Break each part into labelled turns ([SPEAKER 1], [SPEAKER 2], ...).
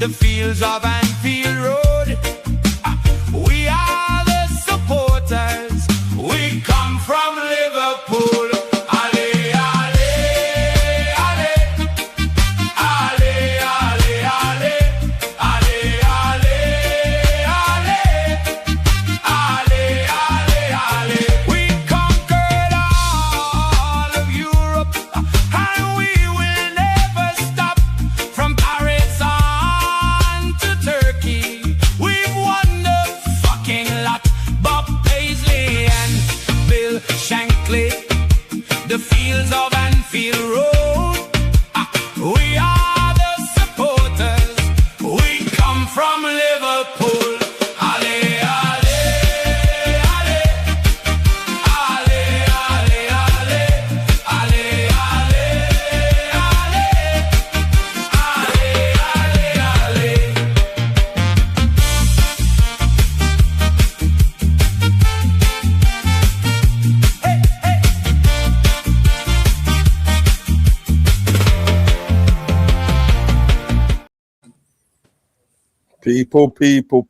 [SPEAKER 1] the fields of Anfield Road. We are the supporters. We come from Liverpool. Ale, ale, ale. Ale, ale, ale. Ale, ale, ale. Ale, ale, ale. We conquered all of Europe, and we will never stop. From Paris on to Turkey, we've won the fucking lot. Bob Paisley and Bill Shankly, the fields of Anfield Road. We are the supporters. We come from Liverpool. Ale, ale, ale. Ale, ale, ale. Ale, ale, ale. Ale, ale, ale.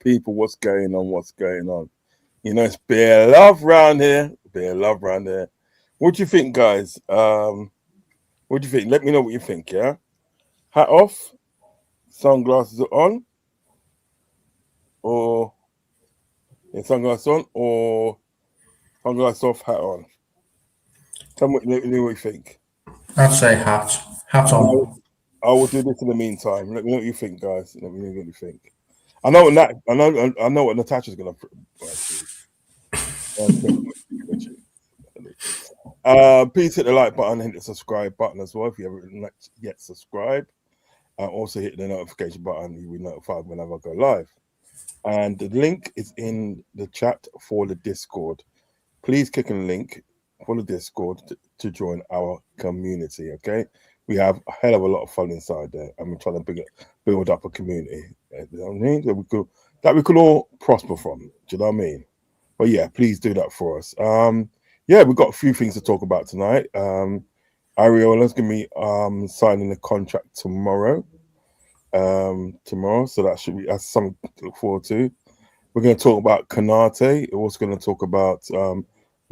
[SPEAKER 2] People, what's going on? You know, it's bare love round here. What do you think, guys? What do you think? Let me know what you think, yeah? Hat off, sunglasses on, or sunglasses on, or sunglasses off, hat on. Tell me what you think.
[SPEAKER 3] I'd say hat on.
[SPEAKER 2] I will do this in the meantime. Let me know what you think, guys. Let me know what you think. I know what Natasha's gonna. Please hit the like button, hit the subscribe button as well if you haven't yet subscribed. Also hit the notification button. You'll be notified whenever I go live. And the link is in the chat for the Discord. Please click on the link for the Discord to join our community. Okay, we have a hell of a lot of fun inside there, and we're trying to build up a community. You know what I mean? That we could all prosper from. Do you know what I mean? But yeah, please do that for us. Yeah, we've got a few things to talk about tonight. Ariola's gonna be signing the contract tomorrow. So that's something to look forward to. We're going to talk about Konate. We're also going to talk about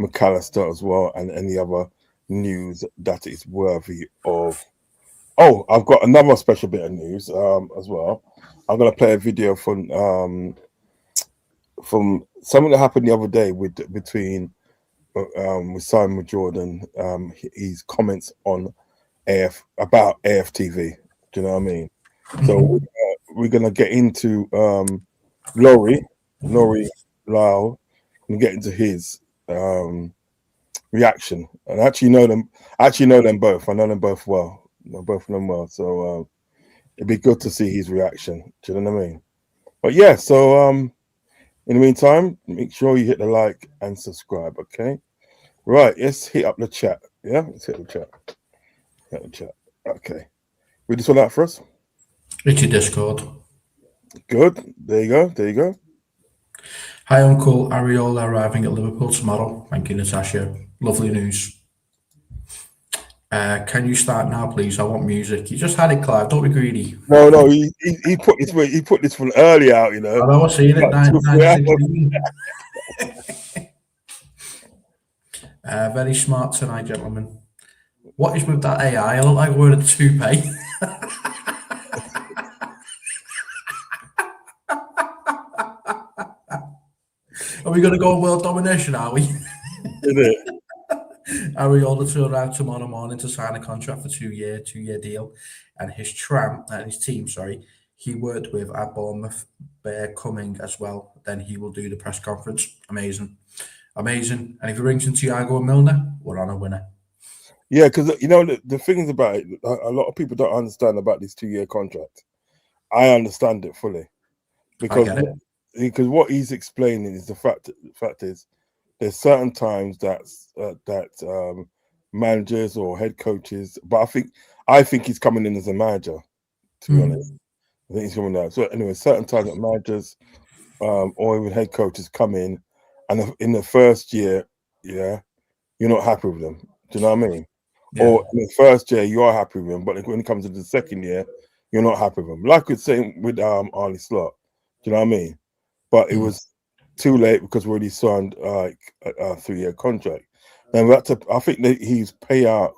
[SPEAKER 2] McAllister as well, and any other news that is worthy of. Oh, I've got another special bit of news as well. I'm going to play a video from something that happened the other day between Simon Jordan. His comments on about AFTV. Do you know what I mean? So we're going to get into Laurie Lyle, and get into his reaction. And I actually know them both. I know them both well. I both of them well. So it'd be good to see his reaction. Do you know what I mean? But yeah, so in the meantime, make sure you hit the like and subscribe, okay? Right, let's hit up the chat. Yeah, let's hit the chat. Okay. Read this one out for us.
[SPEAKER 3] It's your Discord.
[SPEAKER 2] Good. There you go.
[SPEAKER 3] Hi, Uncle. Ariola arriving at Liverpool tomorrow. Thank you, Natasha. Lovely news. Can you start now, please? I want music. You just had it, Clive. Don't be greedy.
[SPEAKER 2] No. He put this from early out. You know.
[SPEAKER 3] I know. I see it. 9:16. Very smart tonight, gentlemen. What is with that AI? I look like we're a toupee. Are we going to go world domination, are we?
[SPEAKER 2] Is it?
[SPEAKER 3] Ariola to arrive tomorrow morning to sign a contract for two-year deal. And his team, he worked with at Bournemouth. They're coming as well. Then he will do the press conference. Amazing. And if he brings in Thiago and Milner, we're on a winner.
[SPEAKER 2] Yeah, because you know the thing is about it, a lot of people don't understand about this 2-year contract. I understand it fully because what he's explaining is the fact is there's certain times that managers or head coaches, but I think he's coming in as a manager. To be honest, I think he's coming out. So anyway, certain times that managers or even head coaches come in, and in the first year, yeah, you're not happy with them. Do you know what I mean? Yeah. Or in the first year you are happy with them, but when it comes to the second year, you're not happy with him. Like we're saying with Arlie Slot, do you know what I mean? But it was too late because we already signed like a 3-year contract. Then we had to. I think that his payout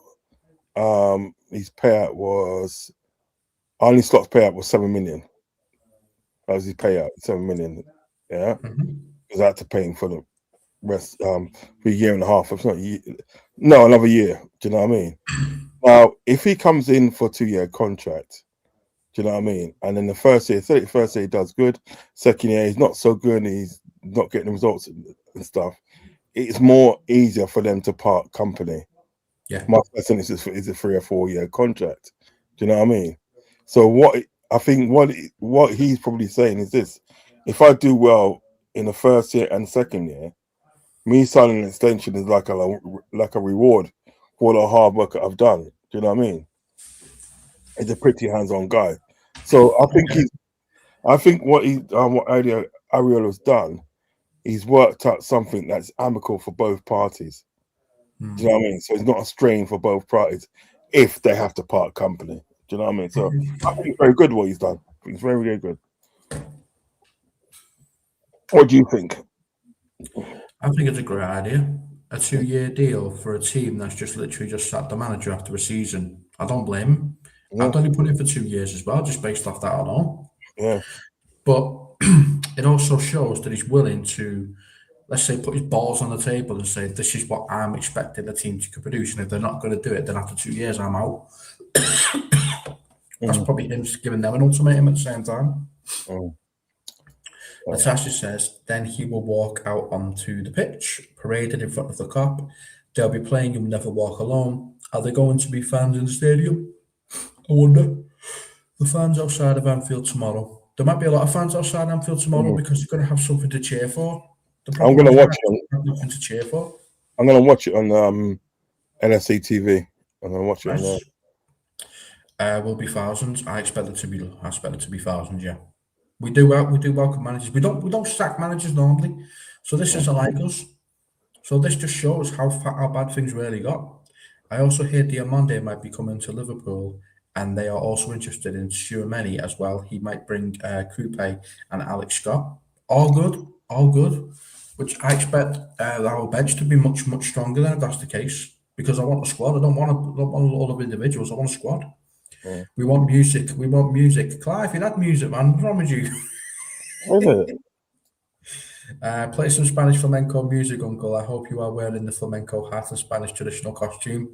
[SPEAKER 2] was Arlie Slot's payout was 7 million. That was his payout, 7 million. Yeah, because I had to pay him for the rest for a year and a half. It's not another year. Do you know what I mean? Now, if he comes in for a 2-year contract, do you know what I mean? And then the first year he does good. Second year he's not so good and he's not getting the results and stuff. It's more easier for them to part company.
[SPEAKER 3] Yeah.
[SPEAKER 2] My person is a 3 or 4 year contract. Do you know what I mean? So what he's probably saying is this: if I do well in the first year and second year, me signing an extension is like a reward for all the hard work that I've done. Do you know what I mean? He's a pretty hands-on guy. So I think what Ariola's done, he's worked out something that's amicable for both parties. Do you know what I mean? So it's not a strain for both parties if they have to part company. Do you know what I mean? So I think it's very good what he's done. I think it's very, very good. What do you think?
[SPEAKER 3] I think it's a great idea. A 2-year deal for a team that's just literally just sacked the manager after a season. I don't blame him.
[SPEAKER 2] Yeah.
[SPEAKER 3] I'd only put in for 2 years as well, just based off that alone.
[SPEAKER 2] Yeah.
[SPEAKER 3] But it also shows that he's willing to, let's say, put his balls on the table and say, this is what I'm expecting the team to produce. And if they're not going to do it, then after 2 years, I'm out. That's probably him giving them an ultimatum at the same time. Natasha says, then he will walk out onto the pitch, paraded in front of the cop. They'll be playing You'll Never Walk Alone. Are there going to be fans in the stadium? I wonder. The fans outside of Anfield tomorrow. There might be a lot of fans outside Anfield tomorrow because they're going to have something to cheer for.
[SPEAKER 2] I'm going to watch it.
[SPEAKER 3] Nothing to cheer for.
[SPEAKER 2] I'm going to watch it on NSC TV. I'm going to watch it on there.
[SPEAKER 3] Will be thousands. I expect it to be thousands. Yeah, we do welcome managers. We don't sack managers normally, so this isn't like us. So this just shows how bad things really got. I also hear Diamande might be coming to Liverpool, and they are also interested in Tchouaméni as well. He might bring Coupe and Alex Scott. All good. Which I expect our bench to be much stronger than if that's the case. Because I want a squad. I don't want a lot of individuals. I want a squad. Yeah. We want music. Clive, you had music, man. What's wrong with you? Play some Spanish flamenco music, Uncle. I hope you are wearing the flamenco hat and Spanish traditional costume.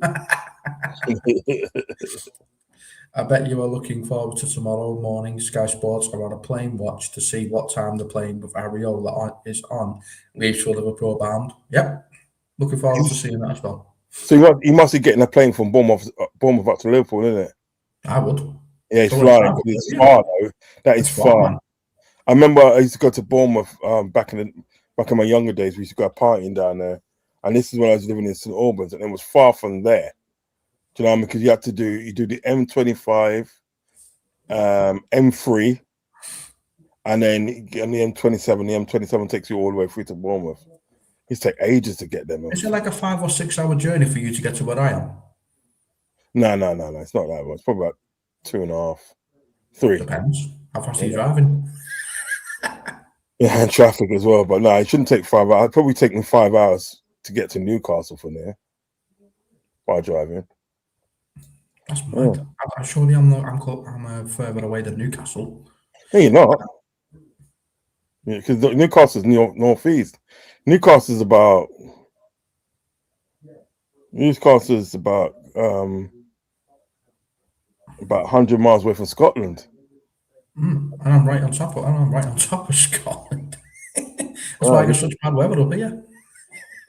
[SPEAKER 3] I bet you are looking forward to tomorrow morning. Sky Sports are on a plane watch to see what time the plane with Ariola is on leaves for Liverpool bound. Yep. Looking forward to seeing that as well.
[SPEAKER 2] So he must be getting a plane from Bournemouth up to Liverpool, isn't it?
[SPEAKER 3] I would.
[SPEAKER 2] Yeah, it's flying. It's far though. That is far. I remember I used to go to Bournemouth back in my younger days. We used to go partying down there, and this is when I was living in St Albans, and it was far from there. Do you know what I mean? Because you do the M25, M3, and then on the M27. The M27 takes you all the way through to Bournemouth. It takes ages to get there.
[SPEAKER 3] Is it like a 5 or 6 hour journey for you to get to where I am?
[SPEAKER 2] No. It's not that much. It's probably about 2.5, 3.
[SPEAKER 3] Depends. How fast are you driving?
[SPEAKER 2] Yeah, and traffic as well. But no, it shouldn't take 5 hours. I'd probably take me 5 hours to get to Newcastle from there by driving.
[SPEAKER 3] That's mad. Surely I'm further away than Newcastle.
[SPEAKER 2] No, you're not. Yeah, because Newcastle's northeast. Newcastle is about 100 miles away from Scotland.
[SPEAKER 3] And I'm right on top of Scotland. That's why I get such bad weather up here.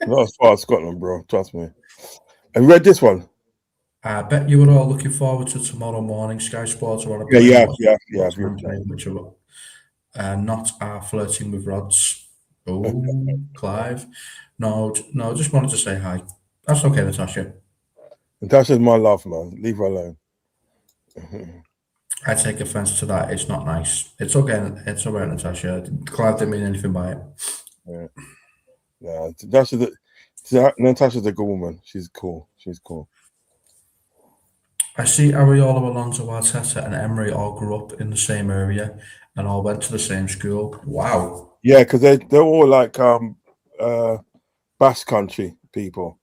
[SPEAKER 2] Not as far as Scotland, bro. Trust me. Have you read this one?
[SPEAKER 3] I bet you were all looking forward to tomorrow morning. Sky Sports are on a
[SPEAKER 2] plane. Yeah.
[SPEAKER 3] Which are not flirting with rods. Oh, Clive. No, just wanted to say hi. That's okay, Natasha.
[SPEAKER 2] Natasha's my love, man. Leave her alone.
[SPEAKER 3] I take offense to that. It's not nice. It's okay. It's all right, Natasha. Clive didn't mean anything by it.
[SPEAKER 2] Yeah. Natasha's a good woman. She's cool.
[SPEAKER 3] I see Areola, Alonso, Arteta, and Emery all grew up in the same area and all went to the same school. Wow.
[SPEAKER 2] Yeah, because they're all like uh Basque country people.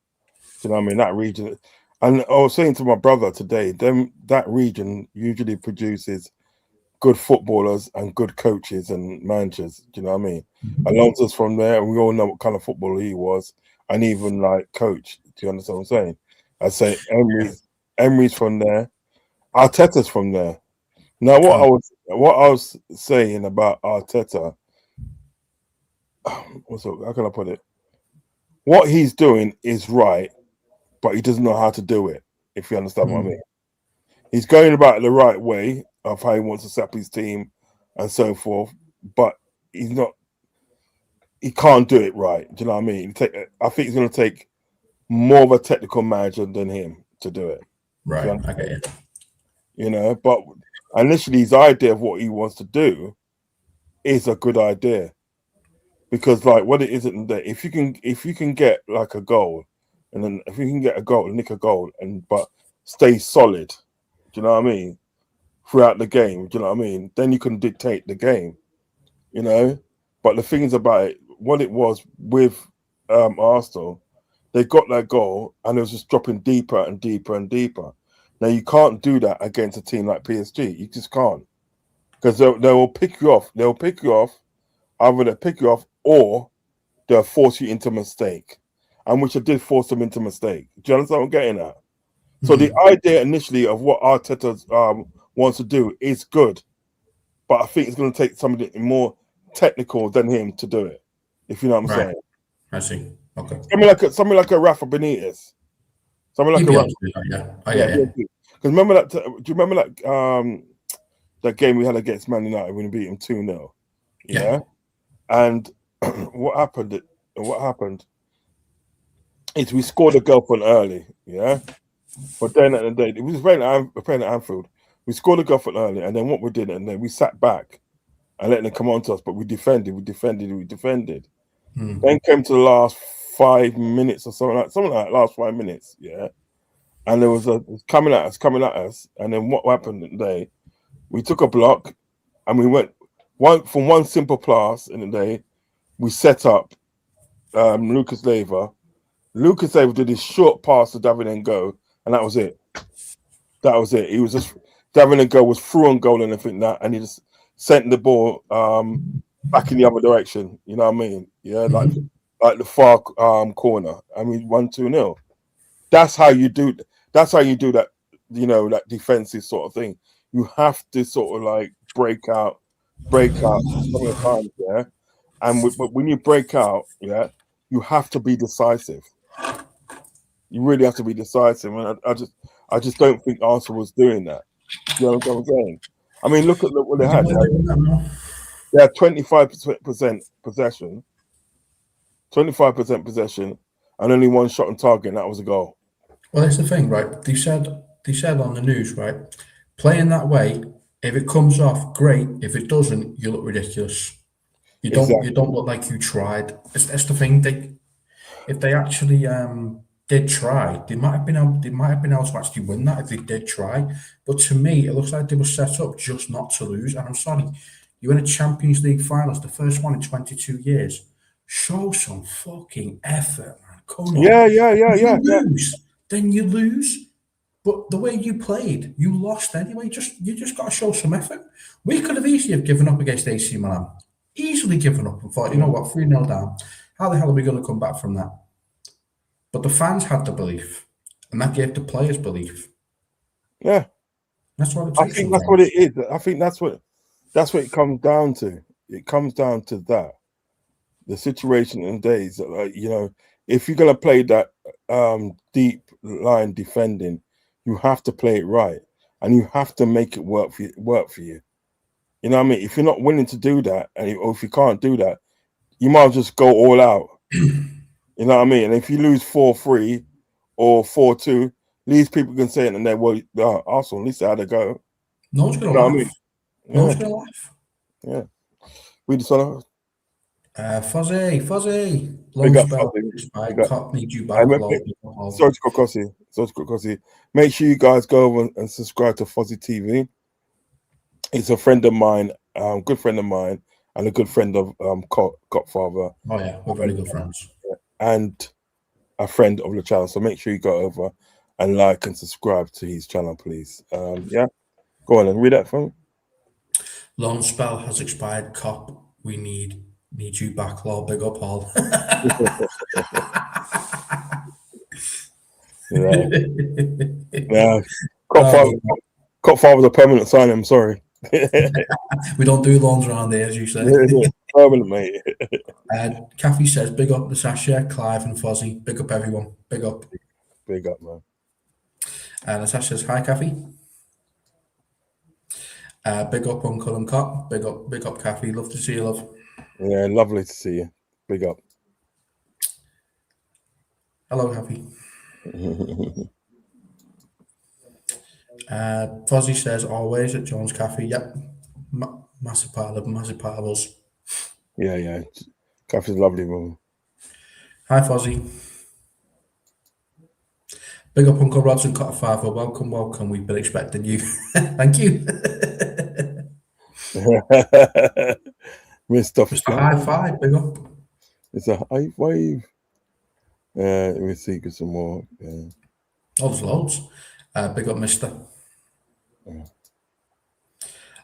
[SPEAKER 2] Do you know what I mean? That region. And I was saying to my brother today, that region usually produces good footballers and good coaches and managers. Do you know what I mean? Alonso's from there, and we all know what kind of footballer he was, and even like coach. Do you understand what I'm saying? I say
[SPEAKER 3] Yeah.
[SPEAKER 2] Emery's from there, Arteta's from there. Now,
[SPEAKER 3] Oh,
[SPEAKER 2] what I was saying about Arteta, how can I put it? What he's doing is right, but he doesn't know how to do it. If you understand what I mean, he's going about it the right way of how he wants to set up his team and so forth, but he's not. He can't do it right. Do you know what I mean? I think it's going to take more of a technical manager than him to do it. If you
[SPEAKER 3] right. I get
[SPEAKER 2] understand,
[SPEAKER 3] you.
[SPEAKER 2] but initially his idea of what he wants to do is a good idea because, like, what it isn't that if you can get like a goal, and then if you can get a goal, nick a goal, and but stay solid. Do you know what I mean? Throughout the game, do you know what I mean? Then you can dictate the game. You know, but the things about it, what it was with Arsenal, they got that goal and it was just dropping deeper and deeper and deeper. Now you can't do that against a team like PSG. You just can't because they will pick you off. They'll pick you off. Either they pick you off or they'll force you into mistake, and which I did force them into mistake. Do you understand what I'm getting at? So the idea initially of what Arteta wants to do is good, but I think it's going to take somebody more technical than him to do it. If you know what I'm
[SPEAKER 3] Right.
[SPEAKER 2] saying.
[SPEAKER 3] I see. Okay.
[SPEAKER 2] Something like a Rafa Benitez. Something like
[SPEAKER 3] He'd
[SPEAKER 2] a
[SPEAKER 3] be able
[SPEAKER 2] Rafa.
[SPEAKER 3] to do that, yeah. I
[SPEAKER 2] Yeah.
[SPEAKER 3] get you.
[SPEAKER 2] Because remember that? Do you remember that game we had against Man United when we beat them 2-0?
[SPEAKER 3] Yeah.
[SPEAKER 2] Yeah. And what happened? What happened is we scored a goal from early. Yeah. But then at the day, it was playing at Anfield. We scored a goal from early, and then what we did, and then we sat back and let them come on to us, but we defended. Then came to the last 5 minutes or something like that, last 5 minutes, yeah. And there was a coming at us, and then what happened today? We took a block, and we went one simple pass in the day. We set up Lucas Leiva. Lucas Leiva did his short pass to David and go, and that was it. That was it. He was just David and go was through on goal and everything that, and he just sent the ball back in the other direction. You know what I mean? Yeah, like the far corner. I mean, 1-2-0. That's how you do. That's how you do that. You know, that defensive sort of thing. You have to sort of like break out some of the times, yeah. And but when you break out, yeah, you have to be decisive. You really have to be decisive, and I just don't think Arsenal was doing that. You know what I'm saying? I mean, look at what they had. They had 25% possession, 25% possession, and only one shot on target, and that was a goal.
[SPEAKER 3] Well, that's the thing, right? They said on the news, right? Playing that way, if it comes off, great. If it doesn't, you look ridiculous. You
[SPEAKER 2] Exactly.
[SPEAKER 3] don't look like you tried. That's the thing. If they actually did try, they might have been able to actually win that if they did try. But to me, it looks like they were set up just not to lose. And I'm sorry, you're in a Champions League finals, the first one in 22 years. Show some fucking effort, man. Come on.
[SPEAKER 2] Yeah, yeah, yeah,
[SPEAKER 3] If
[SPEAKER 2] yeah,
[SPEAKER 3] you
[SPEAKER 2] yeah.
[SPEAKER 3] lose, then you lose. But the way you played, you lost anyway. You just got to show some effort. We could have easily have given up against AC Milan, easily given up and thought, you know
[SPEAKER 2] Mm.
[SPEAKER 3] what, 3-0 down. How the hell are we going to come back from that? But the fans had the belief, and that gave the players belief.
[SPEAKER 2] Yeah.
[SPEAKER 3] That's what it
[SPEAKER 2] I
[SPEAKER 3] takes
[SPEAKER 2] think that's what it
[SPEAKER 3] sometimes.
[SPEAKER 2] is. I think that's what it comes down to. It comes down to that. The situation and days that, like, you know, if you're gonna play that deep line defending, you have to play it right, and you have to make it work for you. You know what I mean? If you're not willing to do that, or if you can't do that, you might as well just go all out. You know what I mean? And if you lose 4-3 or 4-2, at least people can say it and they well, Arsenal, at least they had to go.
[SPEAKER 3] No one's going
[SPEAKER 2] You
[SPEAKER 3] to
[SPEAKER 2] know what I mean?
[SPEAKER 3] laugh. No
[SPEAKER 2] Yeah,
[SPEAKER 3] one's going to laugh.
[SPEAKER 2] yeah. We just wanna
[SPEAKER 3] Fuzzy.
[SPEAKER 2] Big
[SPEAKER 3] Long
[SPEAKER 2] up,
[SPEAKER 3] spell.
[SPEAKER 2] Fuzzy.
[SPEAKER 3] Despite
[SPEAKER 2] Big up.
[SPEAKER 3] Cop need you
[SPEAKER 2] I
[SPEAKER 3] back.
[SPEAKER 2] remember,
[SPEAKER 3] Lol. Big up, all.
[SPEAKER 2] sorry to cut Cossie. Sorry to cut Cossie. Make sure you guys go over and subscribe to Fuzzy TV. He's a friend of mine, good friend of mine, and a good friend of Copfather,
[SPEAKER 3] Oh yeah, we're very good friends.
[SPEAKER 2] and a friend of the channel. So make sure you go over and like and subscribe to his channel, please. Yeah, go on and read that for me.
[SPEAKER 3] Loan spell has expired. Cop, we need you back. Lol. Big up, all.
[SPEAKER 2] Yeah, yeah.
[SPEAKER 3] Oh,
[SPEAKER 2] Copfather's a permanent sign. I'm sorry.
[SPEAKER 3] we don't do loans around here, as you say.
[SPEAKER 2] Yeah, permanent, mate.
[SPEAKER 3] Kathy says, big up Natasha, Clive, and Fozzie. Big up, everyone. Big up.
[SPEAKER 2] Big up, man.
[SPEAKER 3] Natasha says, hi, Kathy. Big up, Uncle and Cop. Big up, Kathy. Love to see you, love.
[SPEAKER 2] Yeah, lovely to see you. Big up.
[SPEAKER 3] Hello, Kathy. Fozzie says, always at Jones Cafe. Yep. Massive part of us.
[SPEAKER 2] Yeah. Kathy's a lovely woman.
[SPEAKER 3] Hi, Fozzie. Big up, Uncle Rods and Cotter Father. Welcome. We've been expecting you. Thank you.
[SPEAKER 2] Mr.
[SPEAKER 3] High five. Big up.
[SPEAKER 2] It's a high five. Let me see, get some more.
[SPEAKER 3] Oh, there's loads. Big up, Mister.
[SPEAKER 2] Yeah.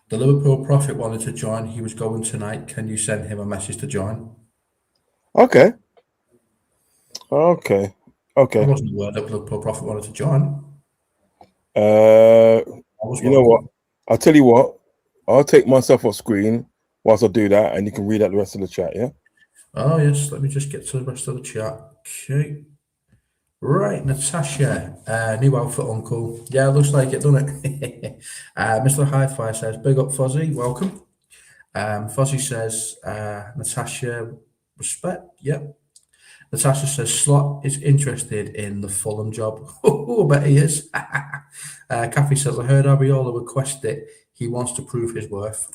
[SPEAKER 3] The Liverpool Prophet wanted to join. He was going tonight. Can you send him a message to join?
[SPEAKER 2] Okay.
[SPEAKER 3] I wasn't aware that the Liverpool Prophet wanted to join.
[SPEAKER 2] You know what? I'll tell you what. I'll take myself off screen whilst I do that, and you can read out the rest of the chat, yeah?
[SPEAKER 3] Oh, yes. Let me just get to the rest of the chat. Okay. Right, Natasha. New outfit, Uncle. Yeah, looks like it, doesn't it? Mr. Hi-Fi says, big up, Fuzzy. Welcome. Fuzzy says, Natasha, respect. Yep. Natasha says, Slot is interested in the Fulham job. Oh, I bet he is. Kathy says, I heard Ariola request it. He wants to prove his worth.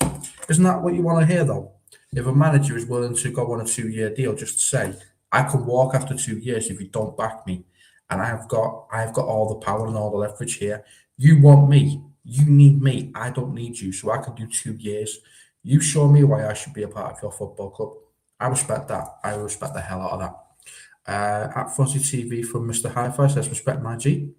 [SPEAKER 3] Isn't that what you want to hear, though? If a manager is willing to go on a 2-year deal, just to say, I can walk after 2 years if you don't back me, and I've got all the power and all the leverage here. You want me, you need me. I don't need you, so I can do 2 years. You show me why I should be a part of your football club. I respect that. I respect the hell out of that. At Fuzzy TV from Mr. Hi-Fi says, respect my G.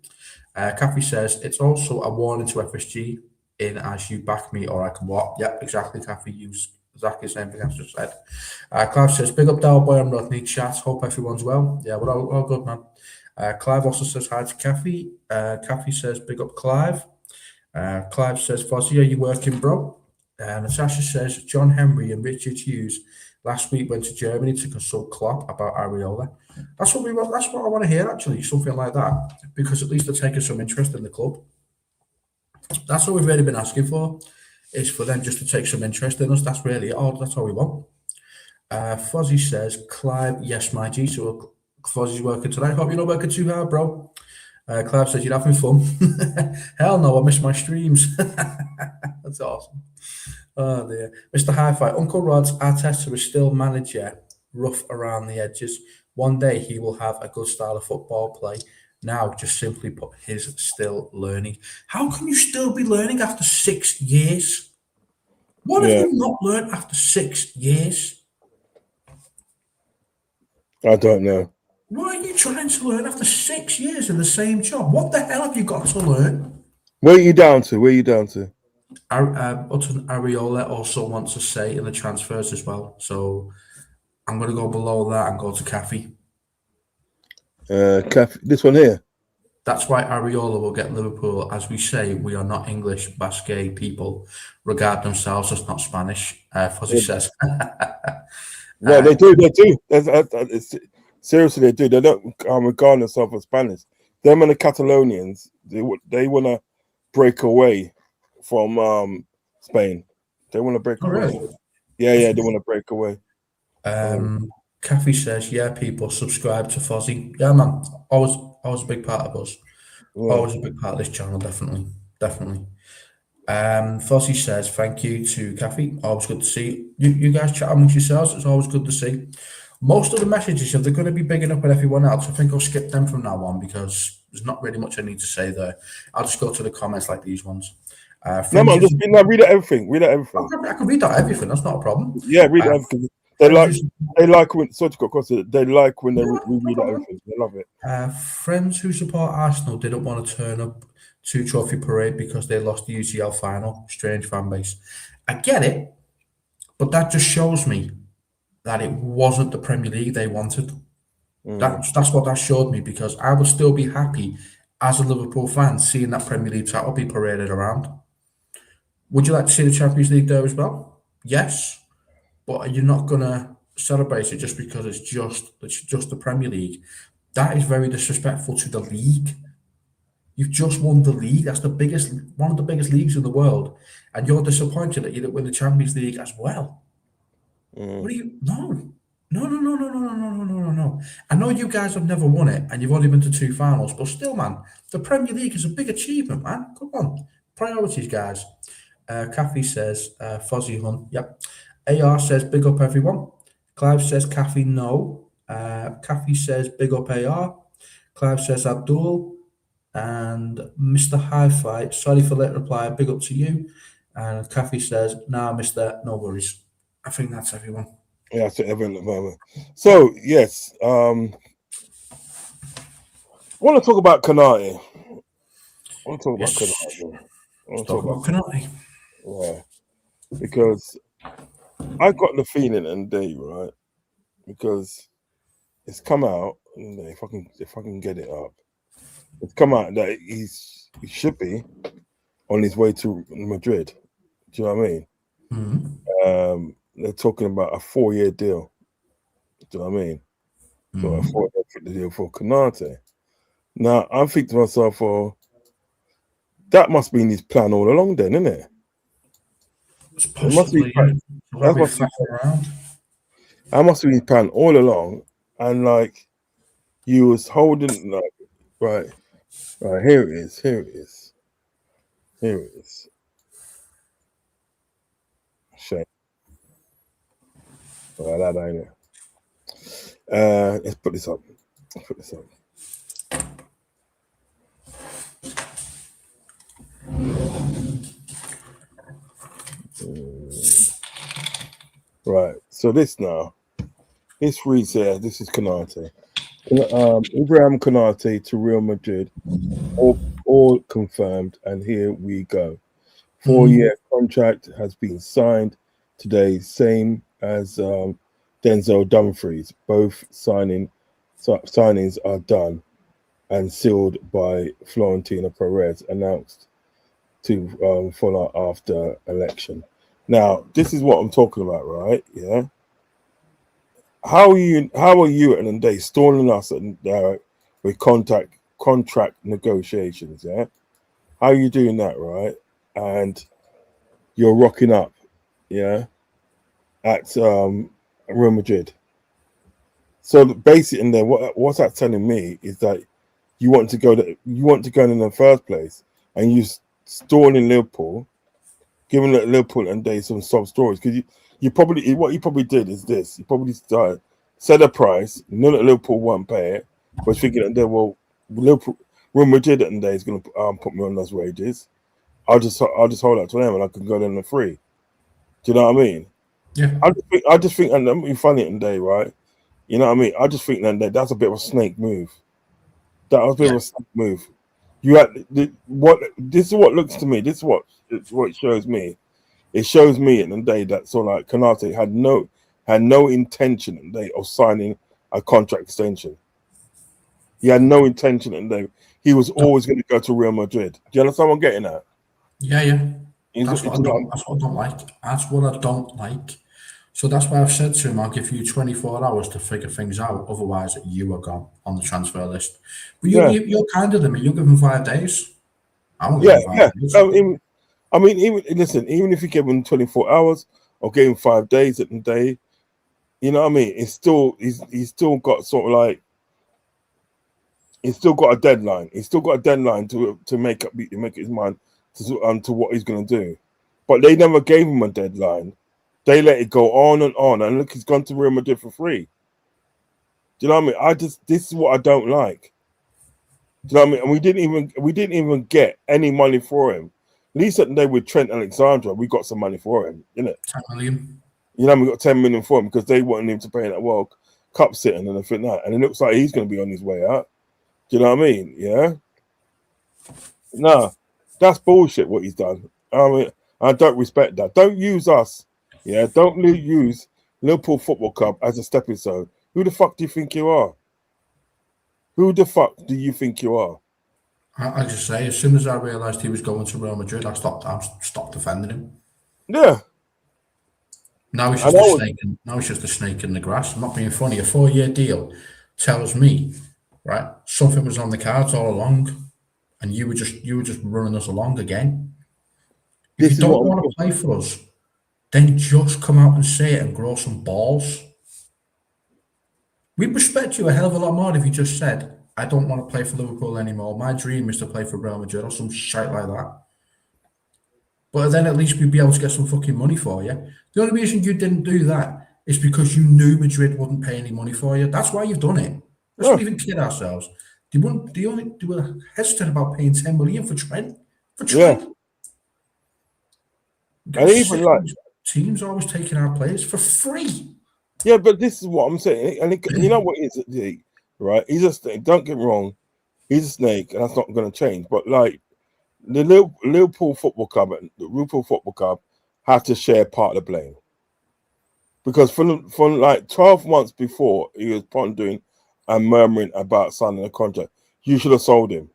[SPEAKER 3] Kathy says, it's also a warning to FSG in as you back me or I can walk. Yep, exactly, Kathy. Use exactly the same thing I've just said. Clive says, big up Dow Boy and Rodney chat. Hope everyone's well. Yeah, we're all good, man. Clive also says hi to Kathy. Kathy says, big up Clive. Clive says, Fozzie, are you working, bro? Natasha says, John Henry and Richard Hughes last week went to Germany to consult Klopp about Ariola. That's what I want to hear, actually, something like that, because at least they're taking some interest in the club. That's all we've really been asking for, is for them just to take some interest in us. That's really all. That's all we want. Fuzzy says, Clive, yes, my G. So Fuzzy's working tonight. Hope you're not working too hard, bro. Clive says, you're having fun. Hell no, I miss my streams. That's awesome. Oh, dear. Mr. Hi-Fi, Uncle Rod's Arteta is still manager, rough around the edges. One day he will have a good style of football play. Now, just simply put, he's still learning. How can you still be learning after 6 years? What have you not learned after 6 years?
[SPEAKER 2] I don't know.
[SPEAKER 3] What are you trying to learn after 6 years in the same job? What the hell have you got to learn?
[SPEAKER 2] Where are you down to?
[SPEAKER 3] Utton Ariola also wants to say in the transfers as well. So I'm going to go below that and go to Kathy.
[SPEAKER 2] This one here.
[SPEAKER 3] That's why Ariola will get Liverpool. As we say, we are not English, Basque people. Regard themselves as not Spanish. Fuzzy says.
[SPEAKER 2] No, they do. Seriously, they do. They don't regard themselves as Spanish. Them and the Catalonians, they want to break away from Spain. They want to break away.
[SPEAKER 3] Really?
[SPEAKER 2] Yeah, they want to break away.
[SPEAKER 3] Kathy says, yeah, people subscribe to Fozzy. Yeah, man. Always a big part of us. Yeah. Always a big part of this channel, definitely. Fozzie says, thank you to Kathy. Always good to see you guys chat amongst yourselves. It's always good to see. Most of the messages, if they're going to be big enough with everyone else, I think I'll skip them from now on because there's not really much I need to say there. I'll just go to the comments like these ones.
[SPEAKER 2] No, man, just read out everything. Read out everything.
[SPEAKER 3] I can read out everything. That's not a problem.
[SPEAKER 2] Yeah, read out everything. They like when they like when we read out everything. They love it.
[SPEAKER 3] Friends who support Arsenal didn't want to turn up to Trophy Parade because they lost the UCL final. Strange fan base. I get it, but that just shows me that it wasn't the Premier League they wanted. That's what that showed me, because I would still be happy as a Liverpool fan seeing that Premier League title be paraded around. Would you like to see the Champions League there as well? Yes, but you're not gonna celebrate it just because it's just the Premier League. That is very disrespectful to the league. You've just won the league. That's one of the biggest leagues in the world, and you're disappointed that you didn't win the Champions League as well. What do you? No. I know you guys have never won it, and you've only been to 2 finals, but still, man, the Premier League is a big achievement, man. Come on, priorities, guys. Kathy says, Fozzie Hunt. Yep. AR says, big up everyone. Clive says, Kathy, no. Kathy says, big up AR. Clive says, Abdul. And Mr. Hi-Fi, sorry for late reply, big up to you. And Kathy says, nah, Mister, no worries. I think that's everyone.
[SPEAKER 2] Yeah, that's everyone at the moment. So, yes. I want to talk about Konate.
[SPEAKER 3] Konate.
[SPEAKER 2] Yeah. Because I got the feeling in the day, right? Because it's come out, and if I can get it up, it's come out that he should be on his way to Madrid. Do you know what I mean?
[SPEAKER 3] Mm-hmm.
[SPEAKER 2] They're talking about a 4-year deal. Do you know what I mean? So a 4-year deal for Konate. Now I'm thinking to myself, well, that must be in his plan all along, then, isn't it?
[SPEAKER 3] It's possibly.
[SPEAKER 2] That must be his plan all along, and like you was holding like right. Here it is. Shame. Right, that ain't it. Let's put this up. Right. So this reads here. This is Konate. Ibrahim Konate to Real Madrid, all confirmed, and here we go. 4-year contract has been signed today, same as Denzel Dumfries. Both signings are done and sealed by Florentino Perez, announced to follow after election. Now, this is what I'm talking about, right? Yeah. How are you and they stalling us with contract negotiations? Yeah. How are you doing that, right? And you're rocking up, yeah, at Real Madrid. So basically, in there, what's that telling me is that you want to go in the first place, and you stalling Liverpool, giving Liverpool and they some sob stories, because you probably did is this: you probably set a price, know that Liverpool won't pay it, but thinking that Real Madrid and they is going to put me on those wages. I'll just hold out to them, and I can go down for free. Do you know what I mean?
[SPEAKER 3] Yeah.
[SPEAKER 2] I just think, and I'm funny today, right? You know what I mean? I just think that's a bit of a snake move. That was a bit of a snake move. You had this is what looks to me. This is what it shows me. It shows me in the day that sort of like Konate had no intention in the day of signing a contract extension. He had no intention in the day. He was always going to go to Real Madrid. Do you understand what I'm getting at?
[SPEAKER 3] Yeah. That's what I don't like. That's what I don't like. So that's why I've said to him, I'll give you 24 hours to figure things out. Otherwise, you are gone on the transfer list. But you're kinder than me. You'll give him 5 days. I won't give him 5 days.
[SPEAKER 2] Even if you give him 24 hours or give him 5 days at the day, you know what I mean? It's still he's still got sort of like he's still got a deadline. He's still got a deadline to make his mind to what he's going to do. But they never gave him a deadline. They let it go on, and look, he's gone to Real Madrid for free. Do you know what I mean? This is what I don't like. Do you know what I mean? And we didn't even get any money for him. At least that day with Trent Alexander, we got some money for him, innit?
[SPEAKER 3] 10 million.
[SPEAKER 2] You know, we got 10 million for him because they wanted him to pay that World Cup sitting and everything like that. And it looks like he's going to be on his way out. Do you know what I mean? Yeah. No, that's bullshit what he's done. I mean, I don't respect that. Don't use us. Yeah. Don't use Liverpool Football Club as a stepping stone. Who the fuck do you think you are? Who the fuck do you think you are?
[SPEAKER 3] I just say, as soon as I realised he was going to Real Madrid, I stopped defending him.
[SPEAKER 2] Yeah.
[SPEAKER 3] Now he's just a snake. Now he's just a snake in the grass. I'm not being funny. A 4-year deal tells me, right, something was on the cards all along, and you were just running us along again. If you don't want to play for us, then just come out and say it and grow some balls. We'd respect you a hell of a lot more if you just said, I don't want to play for Liverpool anymore. My dream is to play for Real Madrid or some shit like that. But then at least we'd be able to get some fucking money for you. The only reason you didn't do that is because you knew Madrid wouldn't pay any money for you. That's why you've done it. Let's not even kid ourselves. They were hesitant about paying 10 million for Trent. For Trent. Yeah. And even like teams always taking our players for free.
[SPEAKER 2] Yeah, but this is what I'm saying. And you know what is it, right? He's a snake. Don't get me wrong. He's a snake, and that's not going to change. But like the Liverpool Football Club and the Liverpool Football Club have to share part of the blame. Because for like 12 months before he was pondering and murmuring about signing a contract, you should have sold him.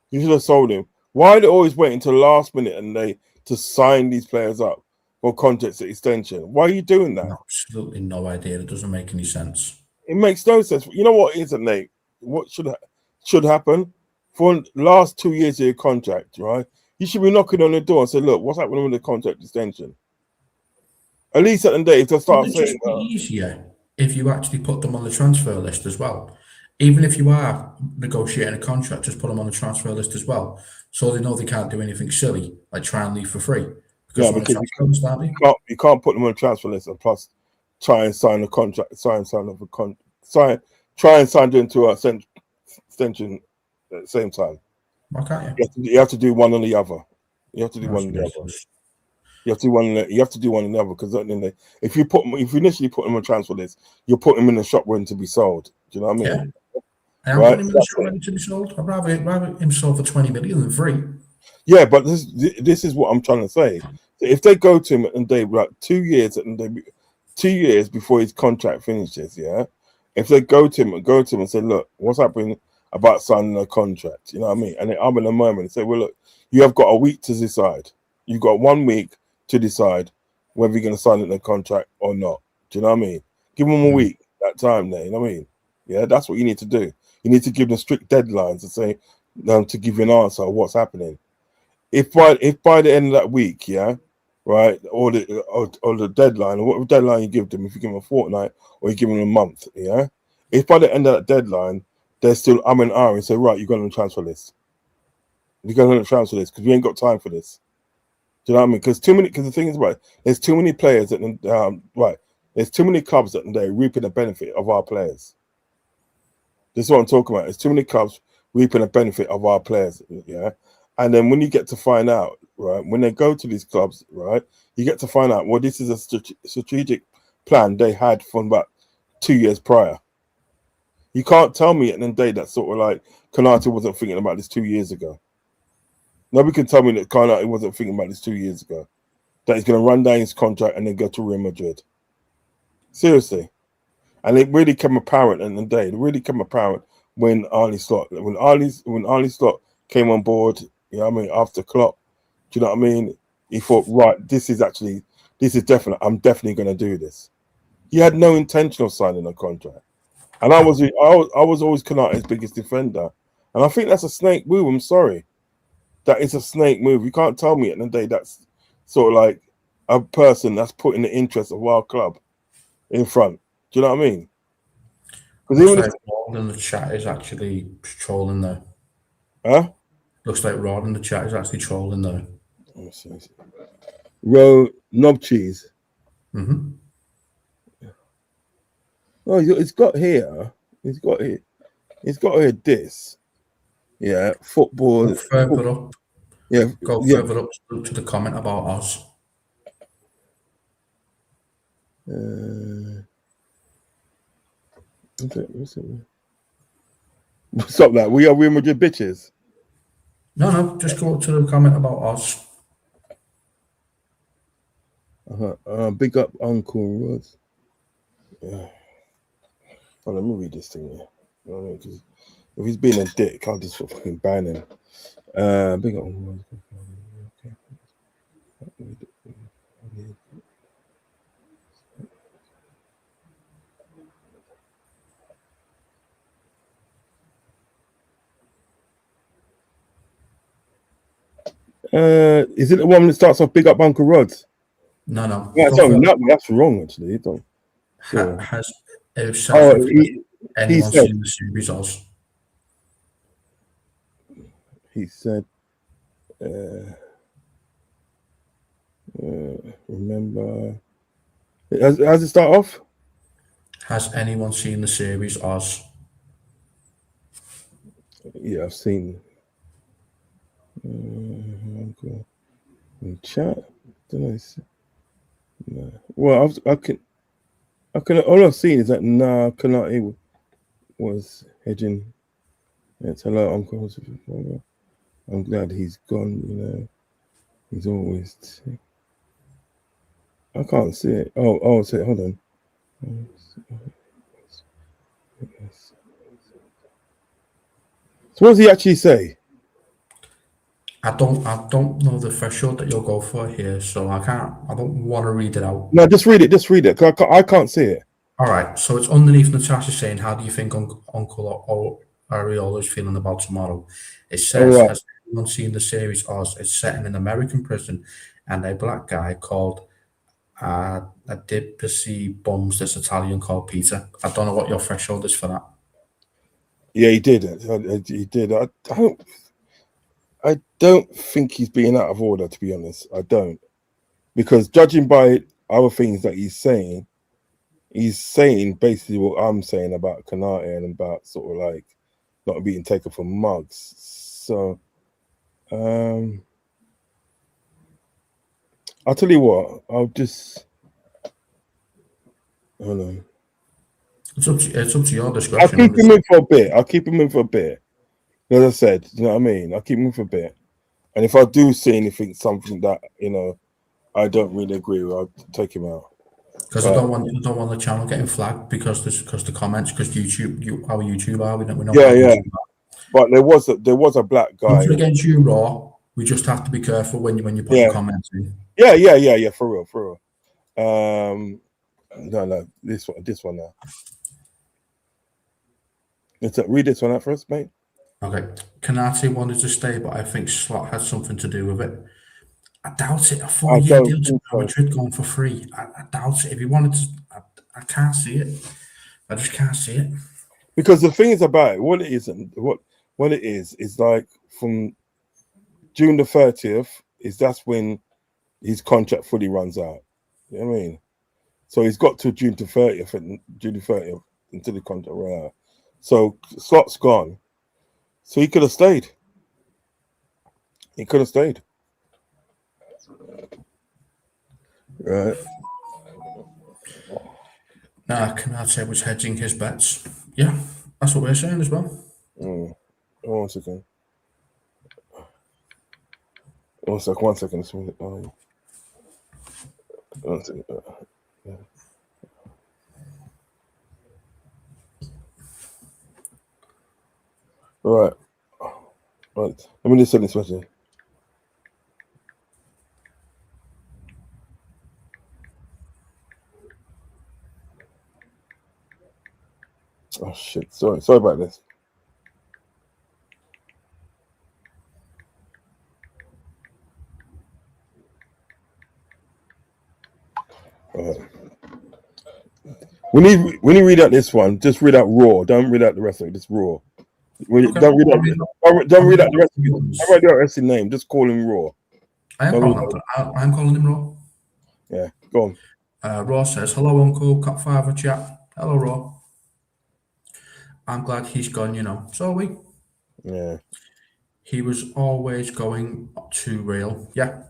[SPEAKER 2] You should have sold him. Why are they always waiting until the last minute and to sign these players up for contract extension? Why are you doing that?
[SPEAKER 3] Absolutely no idea. It doesn't make any sense.
[SPEAKER 2] It makes no sense. You know what is it, Nate? What should happen? For the last 2 years of your contract, right? You should be knocking on the door and say, look, what's happening with the contract extension? At least at the end of the day, if they start saying...
[SPEAKER 3] It'd just be easier if you actually put them on the transfer list as well. Even if you are negotiating a contract, just put them on the transfer list as well. So they know they can't do anything silly, like try and leave for free.
[SPEAKER 2] Because you can't put them on the transfer list and plus try and sign a contract, try and sign them to a extension at the same time.
[SPEAKER 3] Why can't
[SPEAKER 2] you? You have to do one or the other. You have to do one or the other. You have to do one or the other because if you initially put them on transfer list, you'll put them in the shop ready to be sold. Do you know what I mean?
[SPEAKER 3] Yeah. I'm putting him in the shop ready to be sold. I'd rather him sold for 20 million than free.
[SPEAKER 2] Yeah, but this is what I'm trying to say. If they go to him and they like 2 years and 2 years before his contract finishes, yeah. If they go to him and say, look, what's happening about signing a contract? You know what I mean? And I'm in a moment and say, well, look, you have got a week to decide. You've got 1 week to decide whether you're going to sign a contract or not. Do you know what I mean? Give them a week, that time there. You know what I mean? Yeah, that's what you need to do. You need to give them strict deadlines and say to give you an answer of what's happening. If by the end of that week, yeah, right, or the deadline, or what deadline you give them, if you give them a fortnight or you give them a month, yeah, if by the end of that deadline they're still and say, right, you're going on the transfer list. You're going on the transfer list because we ain't got time for this. Do you know what I mean? Because the thing is, right, there's too many players there's too many clubs that they're reaping the benefit of our players. This is what I'm talking about. There's too many clubs reaping the benefit of our players, yeah. And then when you get to find out, right, when they go to these clubs, right, you get to find out, well, this is a strategic plan they had from about 2 years prior. You can't tell me at the end of the day that sort of like Konate wasn't thinking about this 2 years ago. Nobody can tell me that Konate wasn't thinking about this 2 years ago. That he's going to run down his contract and then go to Real Madrid. Seriously. And it really came apparent at the end of the day. It really came apparent when Arlie Slot came on board, you know what I mean, after Klopp, do you know what I mean? He thought, right, this is definite. I'm definitely going to do this. He had no intention of signing a contract. And I was always Konate's biggest defender. And I think that's a snake move. I'm sorry. That is a snake move. You can't tell me at the end of the day that's sort of like a person that's putting the interest of our club in front. Do you know what I mean?
[SPEAKER 3] Because even if in the chat is actually trolling though.
[SPEAKER 2] Huh?
[SPEAKER 3] Looks like Rod in the chat is actually trolling though.
[SPEAKER 2] Row knob cheese.
[SPEAKER 3] Mm-hmm.
[SPEAKER 2] Oh, it's got here. It's got here. It's got here. This. Yeah, football.
[SPEAKER 3] Go further up.
[SPEAKER 2] Yeah,
[SPEAKER 3] Go further up to the comment about us.
[SPEAKER 2] Stop that. We are Real Madrid bitches.
[SPEAKER 3] No, just go up to the comment about us.
[SPEAKER 2] Big up Uncle Rod. Yeah. Oh, let me read this thing here. If he's being a dick, I'll just fucking ban him. Big up Uncle Rod. Is it the one that starts off Big Up Uncle Rod?
[SPEAKER 3] No.
[SPEAKER 2] Yeah, that's wrong actually. Don't.
[SPEAKER 3] Has anyone seen the series Oz?
[SPEAKER 2] He said, remember. How's it start off?
[SPEAKER 3] Has anyone seen the series Oz?
[SPEAKER 2] Yeah, I've seen. In chat, don't know. No. Well, I can. All I've seen is that Konate was hedging. It's hello, Uncle. I'm glad he's gone. You know, he's always. I can't see it. Oh, so hold on. So what does he actually say?
[SPEAKER 3] I don't know the threshold that you'll go for here, so I don't want to read it out.
[SPEAKER 2] No, just read it. Cause I can't see it.
[SPEAKER 3] All right, so it's underneath Natasha saying, "How do you think Uncle Areola is feeling about tomorrow?" It says,
[SPEAKER 2] Right.
[SPEAKER 3] "Has anyone seen the series Oz? It's set in an American prison, and a black guy called Adipisi bums this Italian called Peter." I don't know what your threshold is for that.
[SPEAKER 2] Yeah, he did. He did. I don't think he's being out of order, to be honest. I don't, because judging by other things that he's saying basically what I'm saying about Konate and about sort of like not being taken for mugs. So, I'll tell you what. Hold on.
[SPEAKER 3] It's up to your discretion.
[SPEAKER 2] I'll keep him in for a bit. As I said, you know what I mean? I'll keep him for a bit. And if I do see something that, you know, I don't really agree with, I'll take him out.
[SPEAKER 3] Because I don't want the channel getting flagged because the comments, because our YouTube are, we know.
[SPEAKER 2] Yeah. But there was a black guy.
[SPEAKER 3] Nothing against you, Raw. We just have to be careful when you put your comments in.
[SPEAKER 2] Yeah, for real. No, this one now. Read this one out for us, mate.
[SPEAKER 3] Okay. Konate wanted to stay, but I think Slot had something to do with it. I doubt it. A 4-year deal to Madrid going for free. I doubt it. If he wanted to, I can't see it. I just can't see it.
[SPEAKER 2] Because the thing is about it, what it is like from June the 30th that's when his contract fully runs out. You know what I mean? So he's got to June the 30th until the contract runs out. So Slot's gone. So he could have stayed. Right.
[SPEAKER 3] Nah, Konate was hedging his bets. Yeah, that's what we're saying as well.
[SPEAKER 2] One second. One second. One second. Yeah. Right. Let me just send this message. Oh shit! Sorry about this. When you read out this one, just read out raw. Don't read out the rest of it. Just raw.
[SPEAKER 3] Okay.
[SPEAKER 2] Don't read that. Don't read out the rest.
[SPEAKER 3] Names.
[SPEAKER 2] Don't read out the rest of his name. Just call him Raw.
[SPEAKER 3] I am calling I'm calling him Raw.
[SPEAKER 2] Yeah, go on.
[SPEAKER 3] Raw says, "Hello, Uncle. Cut Father chat. Hello, Raw. I'm glad he's gone. So are we.
[SPEAKER 2] Yeah.
[SPEAKER 3] He was always going too real. Yeah.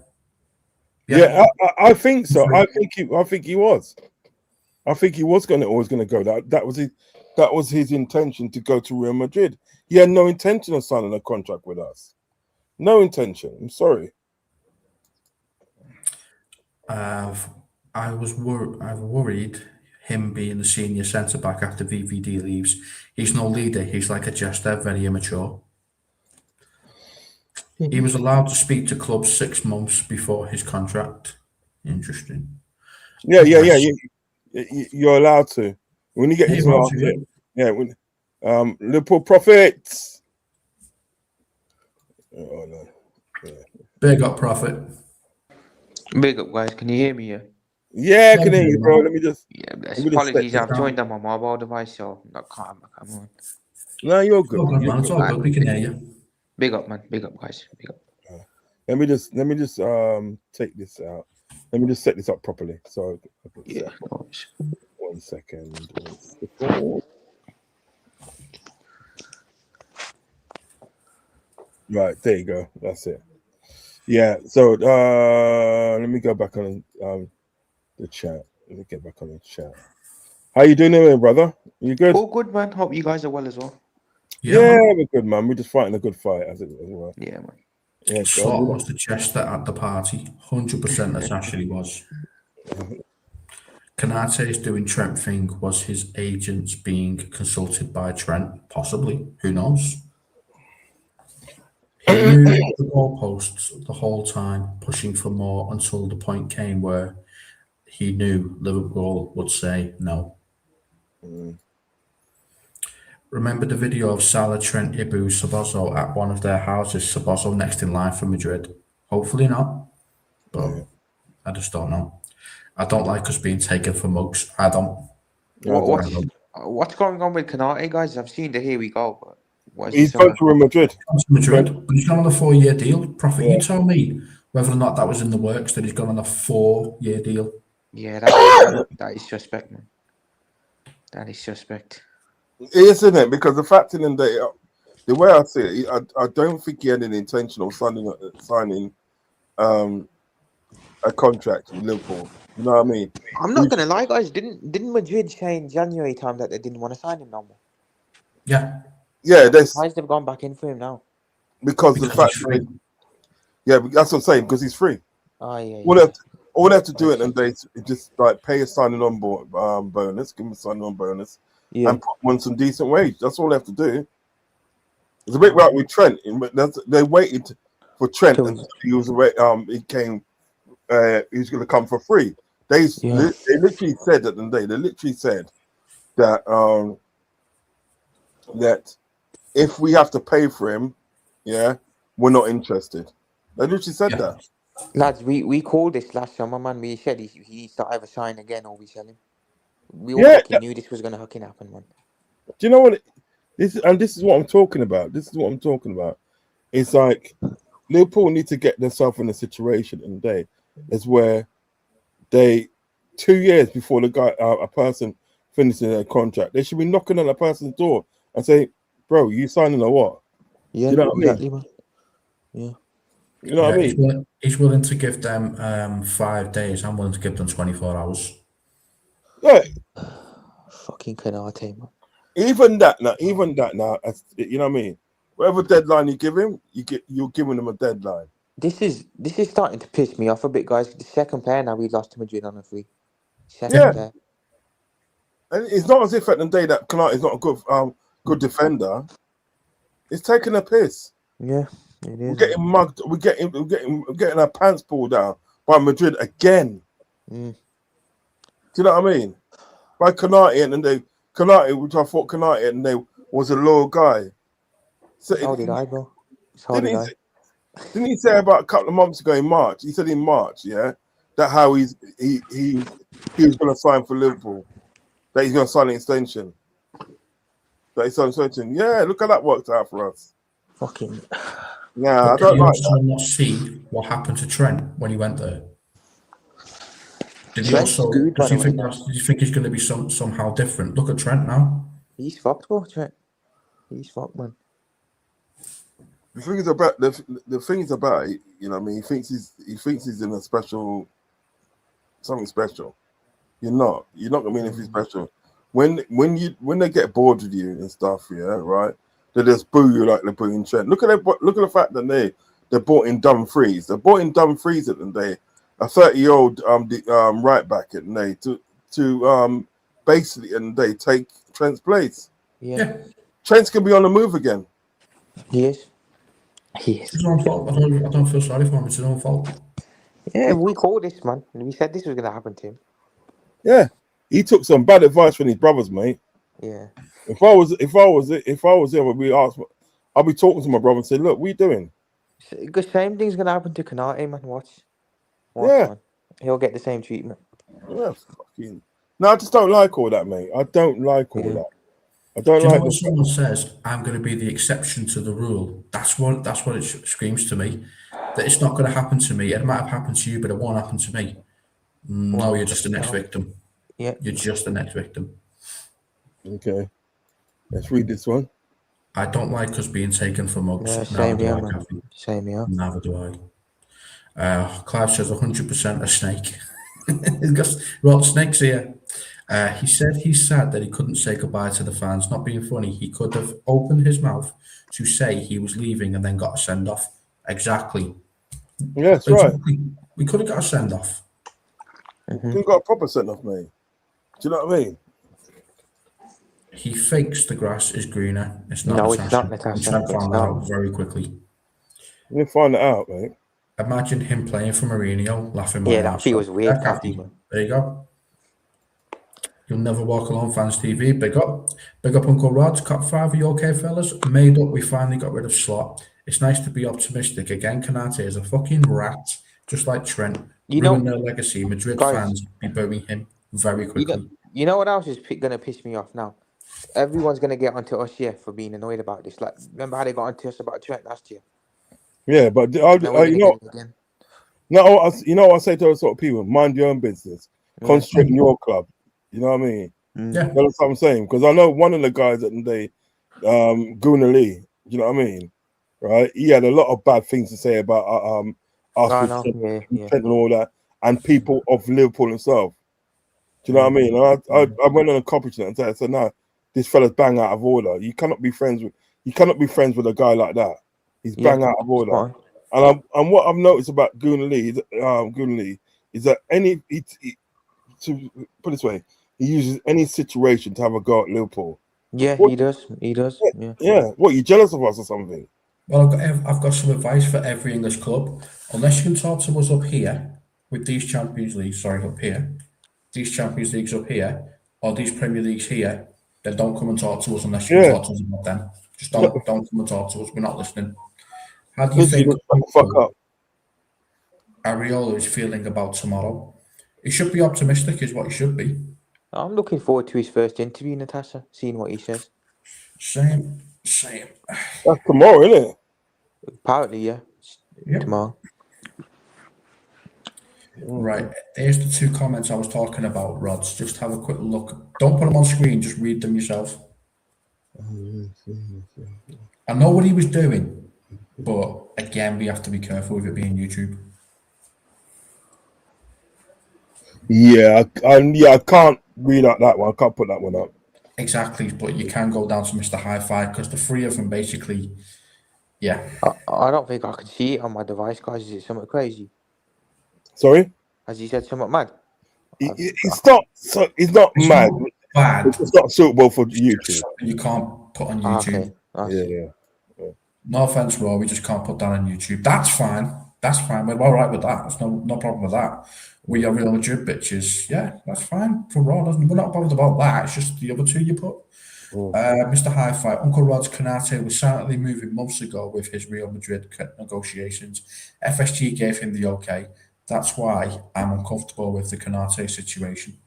[SPEAKER 2] Yeah, I think so. I think he was. I think he was always gonna go. That was his intention to go to Real Madrid. He had no intention of signing a contract with us. No intention. I'm sorry.
[SPEAKER 3] I've worried him being the senior centre back after VVD leaves. He's no leader. He's like a jester, very immature. He was allowed to speak to clubs 6 months before his contract. Interesting.
[SPEAKER 2] Yeah. You're allowed to when you get
[SPEAKER 3] Yeah,
[SPEAKER 2] his
[SPEAKER 3] you're allowed
[SPEAKER 2] last
[SPEAKER 3] to,
[SPEAKER 2] hit. Yeah, when Liverpool profits. Oh no. Yeah.
[SPEAKER 3] Big up, Prophet.
[SPEAKER 4] Big up, guys. Can you hear me? Yeah.
[SPEAKER 2] Yeah, I can hear you, bro. Let me just
[SPEAKER 4] Bless.
[SPEAKER 2] let me just
[SPEAKER 4] Apologies,
[SPEAKER 2] set
[SPEAKER 4] I've
[SPEAKER 2] this
[SPEAKER 4] joined on my mobile device, so I can't. Come on.
[SPEAKER 2] No, you're
[SPEAKER 3] It's all
[SPEAKER 2] good.
[SPEAKER 3] good,
[SPEAKER 2] You're
[SPEAKER 3] man. It's
[SPEAKER 2] good.
[SPEAKER 3] all good. We can hear you.
[SPEAKER 4] Big up, man. Big up, guys. Big up.
[SPEAKER 2] Let me just take this out. Let me just set this up properly. So
[SPEAKER 4] Yeah. No worries.
[SPEAKER 2] 1 second. Right, there you go. That's it. Yeah. So let me go back on the chat. Let me get back on the chat. How you doing anyway, brother? You good?
[SPEAKER 4] All good, man. Hope you guys are well as well.
[SPEAKER 3] Yeah,
[SPEAKER 2] Yeah,
[SPEAKER 3] man.
[SPEAKER 2] we're good, man. We're just fighting a good fight as well.
[SPEAKER 4] Yeah, man.
[SPEAKER 2] Yeah,
[SPEAKER 3] Sort was the jester at the party. 100% that actually was. Konate is doing Trent thing. Was his agents being consulted by Trent? Possibly. Who knows? He moved the goalposts the whole time, pushing for more until the point came where he knew Liverpool would say no. Remember the video of Salah, Trent, Ibu, Saboso at one of their houses? Saboso next in line for Madrid. Hopefully not, but I just don't know. I don't like us being taken for mugs. I don't.
[SPEAKER 4] What's going on with Konate, guys? I've seen the here we go, but what is
[SPEAKER 2] He's
[SPEAKER 4] this
[SPEAKER 2] gone to Real Madrid.
[SPEAKER 3] Madrid, but he's gone on a 4-year deal. Prophet, you tell me whether or not that was in the works that he's gone on a 4-year deal.
[SPEAKER 4] Yeah, that is suspect, man. That is suspect.
[SPEAKER 2] Isn't it? Because the fact in the way I see it, I don't think he had an intention of signing a contract with Liverpool. You know what I mean?
[SPEAKER 4] I'm not gonna lie, guys. Didn't Madrid say in January time that they didn't want to sign him no more?
[SPEAKER 3] Yeah.
[SPEAKER 2] Yeah,
[SPEAKER 4] Why has they've gone back in for him now?
[SPEAKER 2] because the fact
[SPEAKER 3] he's free.
[SPEAKER 2] that's what I'm saying, because he's free.
[SPEAKER 4] Oh yeah.
[SPEAKER 2] All they have to do it and they just like pay a signing on board bonus, give him a signing on bonus, and put him on some decent wage. That's all they have to do. It's a bit right with Trent. They waited for Trent until he was he came. He was going to come for free. They literally said that, they literally said that that if we have to pay for him, we're not interested. They literally said that.
[SPEAKER 4] Lads, we called this last summer, man. We said he needs to either sign again or we sell him. We all fucking knew this was going to fucking happen, man.
[SPEAKER 2] Do you know what? This is what I'm talking about. This is what I'm talking about. It's like Liverpool need to get themselves in a situation, and is where they 2 years before a person finishes their contract, they should be knocking on a person's door and say, "Bro, you signing or what?"
[SPEAKER 4] Yeah,
[SPEAKER 2] you know what
[SPEAKER 4] exactly,
[SPEAKER 2] I mean?
[SPEAKER 4] man. Yeah.
[SPEAKER 2] You know what I mean?
[SPEAKER 3] He's willing to give them 5 days. I'm willing to give them 24 hours.
[SPEAKER 2] Yeah.
[SPEAKER 4] Fucking Konate, man.
[SPEAKER 2] Even that now, you know what I mean? Whatever deadline you give him, you're giving him a deadline.
[SPEAKER 4] This is starting to piss me off a bit, guys. The second player now we lost to Madrid on a free. Second player.
[SPEAKER 2] And it's not as if at the day that Konate is not a good defender. It's taking a piss.
[SPEAKER 4] Yeah, it is.
[SPEAKER 2] We're getting mugged. We're getting our pants pulled down by Madrid again. Do you know what I mean? By Konate, and Konate, which I thought Konate and they was a loyal guy. So
[SPEAKER 4] How did I, bro?
[SPEAKER 2] Didn't he say about a couple of months ago in March? He said in March, that how he was going to sign for Liverpool, that he's going to sign an extension. that he's uncertain. Yeah, look how that worked out for us.
[SPEAKER 4] Fucking.
[SPEAKER 2] Yeah, I
[SPEAKER 3] But did
[SPEAKER 2] don't
[SPEAKER 3] you
[SPEAKER 2] like
[SPEAKER 3] also not see what happened to Trent when he went there? Did he
[SPEAKER 4] Trent's
[SPEAKER 3] also?
[SPEAKER 4] screwed, by
[SPEAKER 3] Does
[SPEAKER 4] the
[SPEAKER 3] you
[SPEAKER 4] way,
[SPEAKER 3] think
[SPEAKER 4] now.
[SPEAKER 3] that's? Do you think he's going to be somehow different? Look at Trent now.
[SPEAKER 4] He's fucked, bro, Trent. He's fucked, man.
[SPEAKER 2] the thing is about the thing is about it, you know what I mean, he thinks he's in a something special. You're not gonna be anything special. When they get bored with you and stuff, yeah, right? They just boo you like they're booing Trent. Look at the fact that they bought in Dumfries. They bought in Dumfries at the day, a 30-year-old right back at the day to basically and they take Trent's place.
[SPEAKER 4] Yeah.
[SPEAKER 2] Trent's gonna be on the move again.
[SPEAKER 4] He is.
[SPEAKER 3] It's his own fault. I don't feel sorry for him. It's his own fault.
[SPEAKER 4] Yeah, we called this, man. We said this was going to happen to him.
[SPEAKER 2] Yeah, he took some bad advice from his brothers, mate.
[SPEAKER 4] Yeah.
[SPEAKER 2] If I was there, I'll be talking to my brother and say, "Look, what are you doing?"
[SPEAKER 4] The same thing's going to happen to Konate, man. Watch,
[SPEAKER 2] Yeah.
[SPEAKER 4] man. He'll get the same treatment.
[SPEAKER 2] Yeah, fucking. No, I just don't like all that, mate. I don't like all that. I don't
[SPEAKER 3] Do you
[SPEAKER 2] like
[SPEAKER 3] know when someone says, "I'm going to be the exception to the rule"? That's what it screams to me. That it's not going to happen to me. It might have happened to you, but it won't happen to me. No, you're just the next victim.
[SPEAKER 4] Yeah.
[SPEAKER 3] You're just the next victim.
[SPEAKER 2] Okay, let's read this one.
[SPEAKER 3] I don't like us being taken for mugs.
[SPEAKER 4] Yeah, same here, man.
[SPEAKER 3] Kathy.
[SPEAKER 4] Same here.
[SPEAKER 3] Neither do I. Clive says 100% a snake. Well, snakes here. He said he's sad that he couldn't say goodbye to the fans. Not being funny, he could have opened his mouth to say he was leaving and then got a send off. Exactly.
[SPEAKER 2] Yeah, that's right.
[SPEAKER 3] We could have got a send off.
[SPEAKER 2] We got a proper send off, mate. Do you know what I mean?
[SPEAKER 3] He fakes the grass is greener. It's not.
[SPEAKER 4] No,
[SPEAKER 3] Natasha.
[SPEAKER 4] it's not Natasha.
[SPEAKER 3] Trent found that out very quickly.
[SPEAKER 2] We'll find it out, mate.
[SPEAKER 3] Imagine him playing for Mourinho, laughing.
[SPEAKER 4] Yeah, that feels weird, Kathy, man.
[SPEAKER 3] There you go. You'll never walk alone, fans TV. Big up Uncle Rod. Cop 5, are you okay, fellas? Made up, we finally got rid of Slot. It's nice to be optimistic. Again, Konate is a fucking rat, just like Trent. Ruin their legacy. Madrid fans be burying him very quickly.
[SPEAKER 4] You know what else is going to piss me off now? Everyone's going to get onto us here for being annoyed about this. Like, remember how they got onto us about Trent last year?
[SPEAKER 2] Yeah, but you know what I say to those sort of people? Mind your own business. Concentrate on your club. You know what I mean?
[SPEAKER 3] Yeah.
[SPEAKER 2] That's what I'm saying. Because I know one of the guys at the day, Guna Lee, you know what I mean? Right? He had a lot of bad things to say about us and all that, and people of Liverpool himself. Do you know what I mean? I went on a competition and said, no, this fella's bang out of order. You cannot be friends with a guy like that. He's bang out of order. And what I've noticed about Guna Lee is that to put it this way, he uses any situation to have a go at Liverpool.
[SPEAKER 4] Yeah, he does.
[SPEAKER 2] Yeah. What, you jealous of us or something?
[SPEAKER 3] Well, I've got some advice for every English club. Unless you can talk to us up here with these Champions Leagues, these Champions Leagues up here, or these Premier Leagues here, then don't come and talk to us unless you can talk to us about them. Just don't come and talk to us. We're not listening. How do you think Areola is feeling about tomorrow? He should be optimistic, is what he should be.
[SPEAKER 4] I'm looking forward to his first interview, Natasha, seeing what he says.
[SPEAKER 3] Same.
[SPEAKER 2] That's tomorrow, isn't it?
[SPEAKER 4] Apparently, yeah. Tomorrow.
[SPEAKER 3] Right. Here's the two comments I was talking about, Rods. Just have a quick look. Don't put them on screen. Just read them yourself. I know what he was doing, but again, we have to be careful with it being YouTube.
[SPEAKER 2] Yeah, I can't read out that one. I can't put that one up.
[SPEAKER 3] Exactly, but you can go down to Mr. Hi-Fi because the three of them basically, yeah.
[SPEAKER 4] I don't think I can see it on my device, guys. Is it something crazy?
[SPEAKER 2] Sorry?
[SPEAKER 4] Has he said something mad?
[SPEAKER 2] It's not mad.
[SPEAKER 3] Bad.
[SPEAKER 2] It's not suitable for YouTube.
[SPEAKER 3] You can't put on YouTube.
[SPEAKER 2] Okay. Yeah.
[SPEAKER 3] No offense, Raw. We just can't put that on YouTube. That's fine. We're all right with that. There's no problem with that. We are Real Madrid bitches. Yeah, that's fine for Raw. We're not bothered about that. It's just the other two you put. Mr. Hi-Fi, Uncle Rod's Konate was silently moving months ago with his Real Madrid negotiations. FSG gave him the okay. That's why I'm uncomfortable with the Konate situation.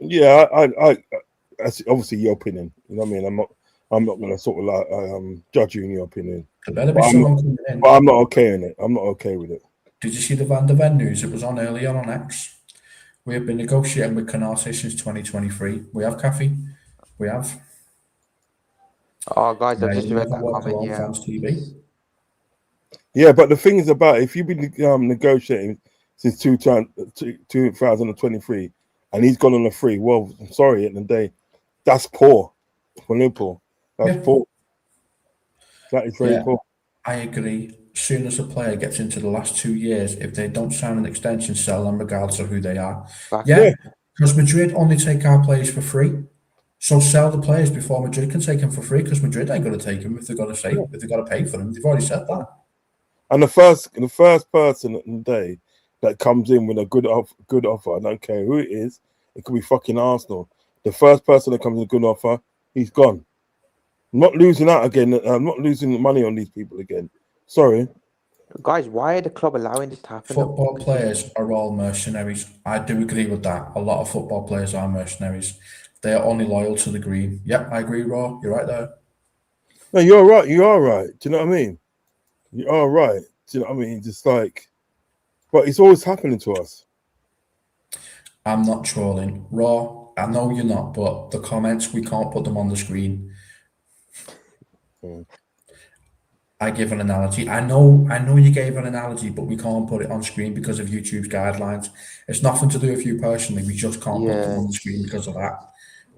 [SPEAKER 2] Yeah, that's obviously your opinion. You know what I mean? I'm not going to sort of like judge you in your opinion.
[SPEAKER 3] There better be someone coming in.
[SPEAKER 2] But I'm not okay in it. I'm not okay with it.
[SPEAKER 3] Did you see the Van der Ven news? It was on earlier on X. We have been negotiating with Konate since 2023. We have Kathy. We have.
[SPEAKER 4] Oh, guys, I've
[SPEAKER 3] Yeah,
[SPEAKER 4] just
[SPEAKER 3] you
[SPEAKER 4] read
[SPEAKER 3] never
[SPEAKER 4] that
[SPEAKER 3] walk
[SPEAKER 4] comment.
[SPEAKER 3] alone,
[SPEAKER 4] Yeah.
[SPEAKER 3] fans TV.
[SPEAKER 2] Yeah, but the thing is about if you've been negotiating since 2023 and he's gone on a free, well, I'm sorry, at the end of the day, that's poor for Liverpool. That's poor. That is very poor.
[SPEAKER 3] I agree. As soon as a player gets into the last 2 years, if they don't sign an extension, sell them regardless of who they are.
[SPEAKER 4] Exactly.
[SPEAKER 3] Because Madrid only take our players for free. So sell the players before Madrid can take them for free, because Madrid ain't going to take them if they're going to pay for them. They've already said that.
[SPEAKER 2] And the first person at the day that comes in with a good offer, I don't care who it is, it could be fucking Arsenal. The first person that comes with a good offer, he's gone. I'm not losing out again. I'm not losing money on these people again. Sorry.
[SPEAKER 4] Guys, why are the club allowing this to happen?
[SPEAKER 3] Football players are all mercenaries. I do agree with that. A lot of football players are mercenaries. They are only loyal to the green. Yep, I agree, Raw. You're right there.
[SPEAKER 2] No, you're right. You are right. Do you know what I mean? You are right. Do you know what I mean? Just like, but it's always happening to us.
[SPEAKER 3] I'm not trolling. Raw, I know you're not, but the comments, we can't put them on the screen. I give an analogy. I know you gave an analogy, but we can't put it on screen because of YouTube's guidelines. It's nothing to do with you personally. We just can't put them on the screen because of that.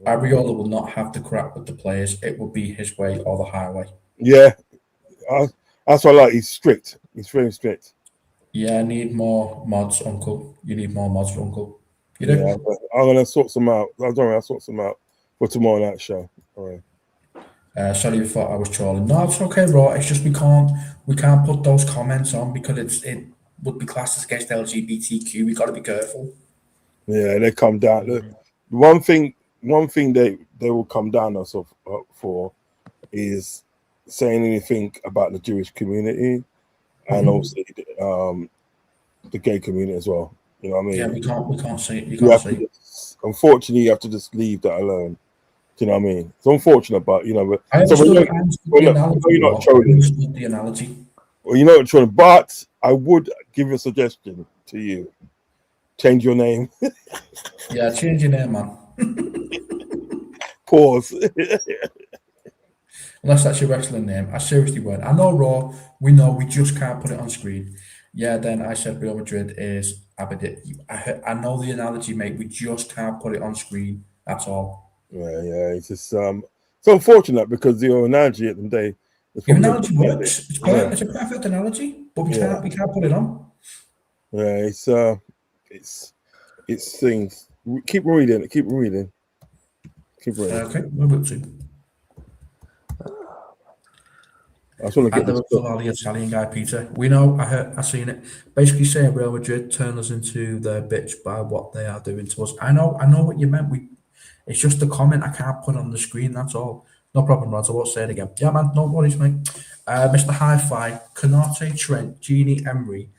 [SPEAKER 3] Ariola will not have the crap with the players. It will be his way or the highway.
[SPEAKER 2] Yeah. That's what I like. He's strict. He's very strict.
[SPEAKER 3] Yeah, I need more mods, Uncle. You need more mods, Uncle. You do?
[SPEAKER 2] Yeah, I'm gonna sort some out. Don't worry, I'll sort some out for tomorrow night show. All right.
[SPEAKER 3] Sorry, you thought I was trolling. No, it's okay, Raw. It's just we can't put those comments on because it would be classed as against LGBTQ. We got to be careful.
[SPEAKER 2] Yeah, they come down. Look, one thing they will come down us for is saying anything about the Jewish community and also the gay community as well. You know what I mean?
[SPEAKER 3] Yeah, we can't say it. You can't say it.
[SPEAKER 2] Unfortunately, you have to just leave that alone. Do you know what I mean? It's unfortunate, but you know. But,
[SPEAKER 3] I understood the analogy.
[SPEAKER 2] You're not trolling.
[SPEAKER 3] I understood the analogy.
[SPEAKER 2] Well, you're not trolling, but I would give you a suggestion to you. Change your name.
[SPEAKER 3] Yeah, change your name, man.
[SPEAKER 2] Pause.
[SPEAKER 3] Unless that's your wrestling name. I seriously won't. I know Raw. We know we just can't put it on screen. Yeah, then I said Real Madrid is Aberdeen. I know the analogy, mate. We just can't put it on screen. That's all.
[SPEAKER 2] Yeah. It's just it's unfortunate because your analogy at the day.
[SPEAKER 3] Your analogy works. It's perfect. It's a perfect analogy, but we can't put it on.
[SPEAKER 2] Yeah, it's things. Keep reading.
[SPEAKER 3] Okay, we're up to.
[SPEAKER 2] I just want to get this.
[SPEAKER 3] The Italian guy, Peter. We know. I seen it. Basically saying Real Madrid turn us into their bitch by what they are doing to us. I know what you meant. It's just a comment I can't put on the screen. That's all. No problem, Rods. I won't say it again. Yeah, man. No worries, mate. Mr. Hi-Fi, Konate, Trent, Genie, Emery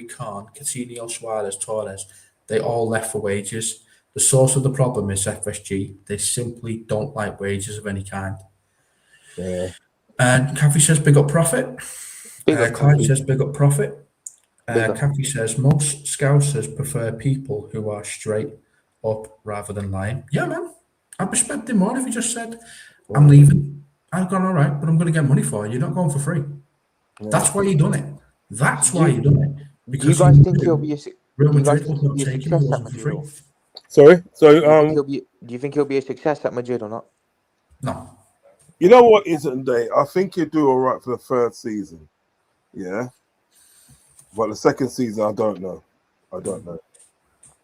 [SPEAKER 3] Khan, Coutinho, Suarez, Torres. They all left for wages. The source of the problem is FSG. They simply don't like wages of any kind.
[SPEAKER 2] Yeah.
[SPEAKER 3] And Kathy says big up profit. Clyde says big up profit. Kathy says most Scousers prefer people who are straight up rather than lying. Yeah, man. I'd respect him more if he just said, I'm leaving. I've gone all right, but I'm going to get money for you. You're not going for free. Yeah. That's why you done it. That's why you done it. Because
[SPEAKER 4] do you guys think he'll be
[SPEAKER 3] Real Madrid would not take him for free.
[SPEAKER 2] Sorry. So
[SPEAKER 4] do you think he'll be a success at Madrid or not?
[SPEAKER 3] No.
[SPEAKER 2] You know what isn't they? I think he'll do all right for the third season. Yeah. But the second season, I don't know.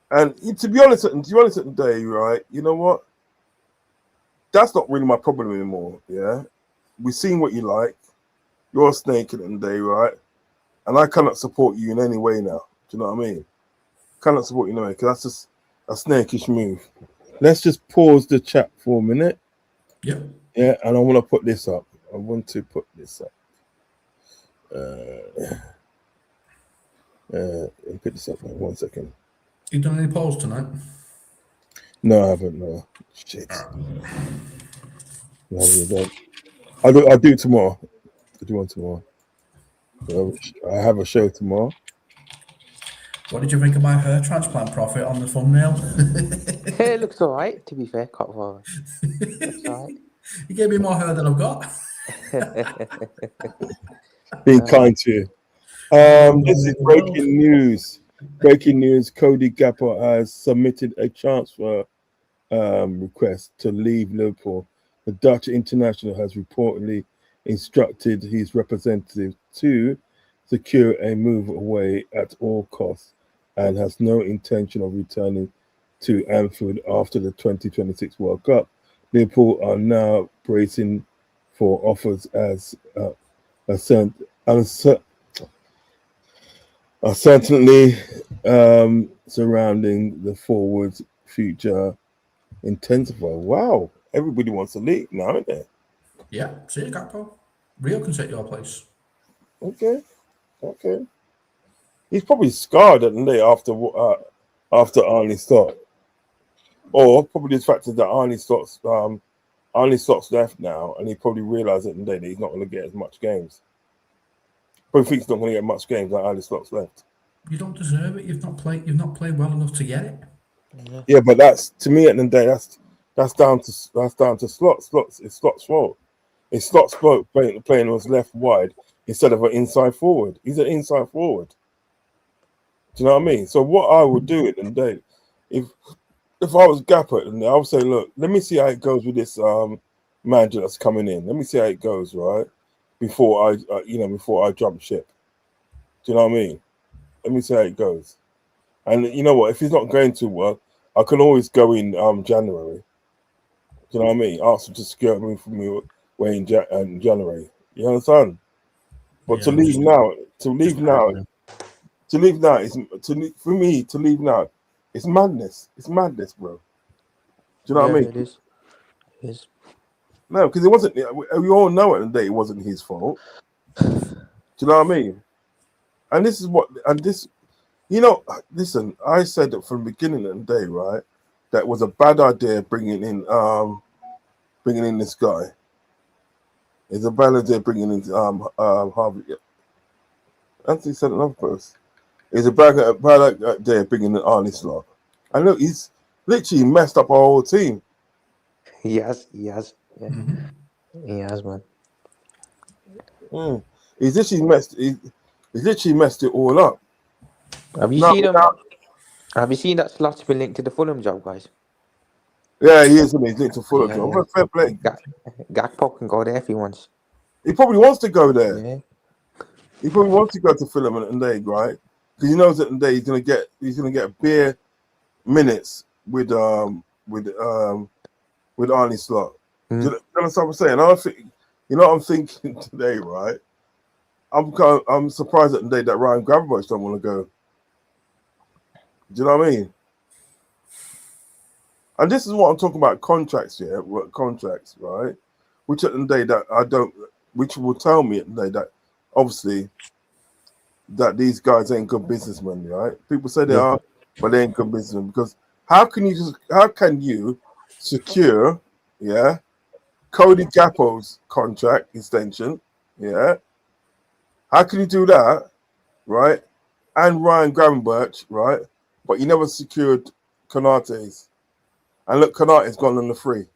[SPEAKER 2] And to be honest, at the day, right? You know what? That's not really my problem anymore. Yeah. We've seen what you like. You're a snake at the end of the day, right? And I cannot support you in any way now. Do you know what I mean? Cannot support you in any way because that's just a snakish move. Let's just pause the chat for a minute.
[SPEAKER 3] Yep.
[SPEAKER 2] Yeah, and I want to put this up. Let me put this up. 1 second.
[SPEAKER 3] You done any polls tonight?
[SPEAKER 2] No, I haven't. No, shit. No, I don't. I'll do it tomorrow. I'll do one tomorrow. I have a show tomorrow.
[SPEAKER 3] What did you think of my hair transplant profit on the thumbnail?
[SPEAKER 4] It looks all right, to be fair. Looks all right.
[SPEAKER 3] You gave me more hair than I've got.
[SPEAKER 2] Being kind to you. This is breaking news. Breaking news. Cody Gakpo has submitted a transfer request to leave Liverpool. The Dutch international has reportedly instructed his representative to secure a move away at all costs and has no intention of returning to Anfield after the 2026 World Cup. Liverpool are now bracing for offers as certainly surrounding the forward's future intensify. Wow, everybody wants to leave now, isn't they?
[SPEAKER 3] Yeah, see you, Gakpo. Rio can take your place.
[SPEAKER 2] Okay. He's probably scarred at the day after Arnie Slot, or probably the fact is that Arnie Slot's left now, and he probably realised at the day that he's not going to get as much games. Probably thinks he's not going to get much games like Arnie Slot's left.
[SPEAKER 3] You don't deserve it. You've not played well enough to get it.
[SPEAKER 2] Yeah, but that's, to me at the end of the day, that's down to Slot. It's Slot's fault. It's Slot's fault playing was left wide instead of an inside forward. He's an inside forward. Do you know what I mean? So what I would do at the end of the day, if I was Gakpo, and I would say, look, let me see how it goes with this manager that's coming in. Let me see how it goes, right? Before I jump ship. Do you know what I mean? Let me see how it goes. And you know what? If he's not going too well, I can always go in January. Do you know what I mean? Ask him to secure me from me way in January. You understand? But
[SPEAKER 3] Yeah,
[SPEAKER 2] to leave now for me to leave now, it's madness. It's madness, bro. Do you know what I mean?
[SPEAKER 4] It is.
[SPEAKER 2] No, because it wasn't. We all know at the day it wasn't his fault. Do you know what I mean? And this is what, and this, you know, listen. I said that from the beginning of the day, right? That was a bad idea bringing in this guy. It's a bad idea bringing in Harvey. Anthony said another post. It's a bad idea bringing in Arnie Slot. I know he's literally messed up our whole team.
[SPEAKER 4] He has. Yeah.
[SPEAKER 3] Mm-hmm.
[SPEAKER 4] He has, man.
[SPEAKER 2] He's literally messed it all up.
[SPEAKER 4] Have you seen that Slot's been linked to the Fulham job, guys?
[SPEAKER 2] Yeah, he is. He's linked to Fulham job.
[SPEAKER 4] Yeah.
[SPEAKER 2] Fair play.
[SPEAKER 4] Gakpo can go there if he wants.
[SPEAKER 2] He probably wants to go there.
[SPEAKER 4] Yeah.
[SPEAKER 2] He probably wants to go to Fulham and day, right? Because he knows that in day he's gonna get bare minutes with Arnie Slot. Do you know what I'm saying? I think, you know what I'm thinking today, right? I'm surprised at the day that Ryan Gravenberch don't want to go. Do you know what I mean? And this is what I'm talking about, contracts, yeah, contracts, right? Which at the day that I don't, which will tell me at the day that obviously that these guys ain't good businessmen, right? People say they are, but they ain't good businessmen, because how can you secure, yeah, Cody Gakpo's contract extension, yeah? How can you do that, right? And Ryan Gravenberch, right? But you never secured Konate's. And look, Konate's gone on the free.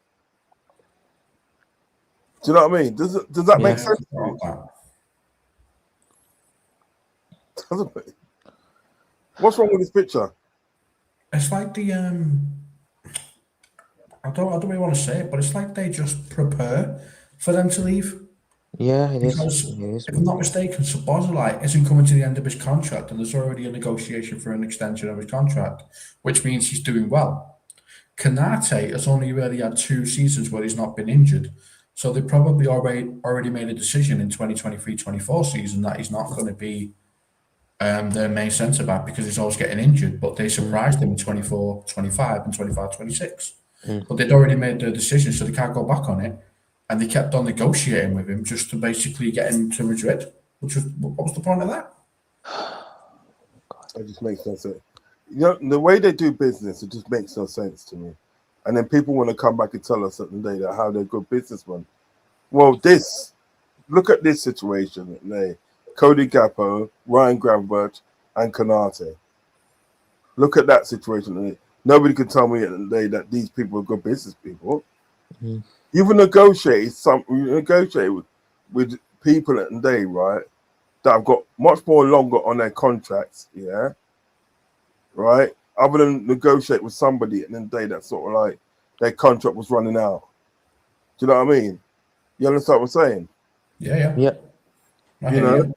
[SPEAKER 2] Do you know what I mean? Does that make sense? Doesn't it? What's wrong with this picture?
[SPEAKER 3] It's like the I don't really want to say it, but it's like they just prepare for them to leave.
[SPEAKER 4] Yeah, it
[SPEAKER 3] Because
[SPEAKER 4] is.
[SPEAKER 3] if I'm not mistaken, Szoboszlai isn't coming to the end of his contract, and there's already a negotiation for an extension of his contract, which means he's doing well. Konate has only really had 2 seasons where he's not been injured, so they probably already made a decision in 2023-24 season that he's not going to be their main centre back because he's always getting injured. But they surprised him in 24-25 and 25-26. But they'd already made their decision, so they can't go back on it. And they kept on negotiating with him just to basically get him to Madrid. What was the point of that?
[SPEAKER 2] It just makes no sense. You know, the way they do business, it just makes no sense to me. and then people want to come back and tell us at the day that how they're good businessmen. Well, look at this situation. Cody Gappo, Ryan Granbert, and Konate. Look at that situation. Nobody can tell me at the day that these people are good business people.
[SPEAKER 4] Mm-hmm.
[SPEAKER 2] You've negotiated with people at the day, right, that have got much more longer on their contracts, yeah, right? Other than negotiate with somebody at the day that sort of like their contract was running out. Do you know what I mean? You understand what I'm saying?
[SPEAKER 3] Yeah.
[SPEAKER 2] You know,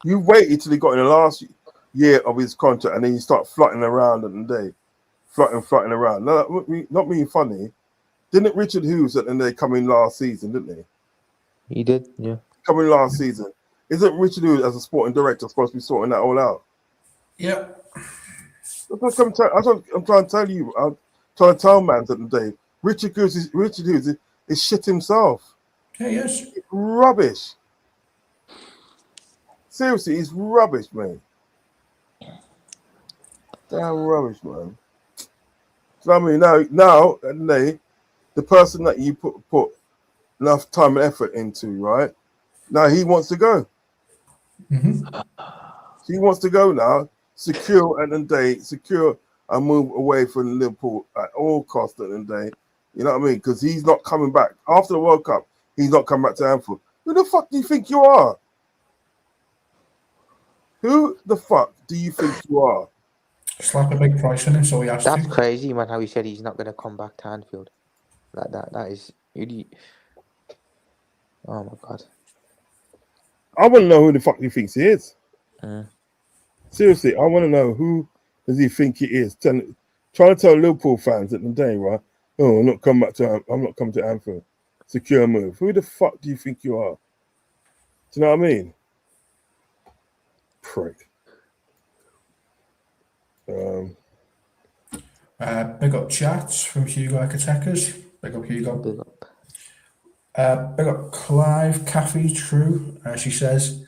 [SPEAKER 2] you waited till he got in the last year of his contract, and then you start flirting around at the day, flirting around. No, not being funny. Didn't Richard Hughes at the day come in last season? Didn't he?
[SPEAKER 4] He did, yeah.
[SPEAKER 2] Come in last season. Isn't Richard Hughes as a sporting director supposed to be sorting that all out?
[SPEAKER 3] Yeah.
[SPEAKER 2] I'm trying to tell you. I'm trying to tell man at the day. Richard Hughes is shit himself.
[SPEAKER 3] Yeah, yes.
[SPEAKER 2] He's rubbish. Seriously, he's rubbish, man. Damn rubbish, man. So I mean, now, the person that you put enough time and effort into, right? Now he wants to go.
[SPEAKER 3] Mm-hmm.
[SPEAKER 2] He wants to go now, secure and move away from Liverpool at all costs at the end of the day. You know what I mean? Because he's not coming back after the World Cup. He's not coming back to Anfield. Who the fuck do you think you are? Who the fuck do you think you are?
[SPEAKER 3] Slap a big price on him, so he has
[SPEAKER 4] That's
[SPEAKER 3] to.
[SPEAKER 4] crazy, man, how he said he's not going to come back to Anfield. Like that. That is... Oh, my God.
[SPEAKER 2] I want to know who the fuck he thinks he is.
[SPEAKER 4] Mm.
[SPEAKER 2] Seriously, I want to know who does he think he is. Trying to tell Liverpool fans at the day, right? Oh, I'm not coming to Anfield. Secure move. Who the fuck do you think you are? Do you know what I mean? Prick.
[SPEAKER 3] Big up chats from Hugo Ekatekas. Big up Hugo.
[SPEAKER 4] Big up.
[SPEAKER 3] Big up Clive Caffey True. She says,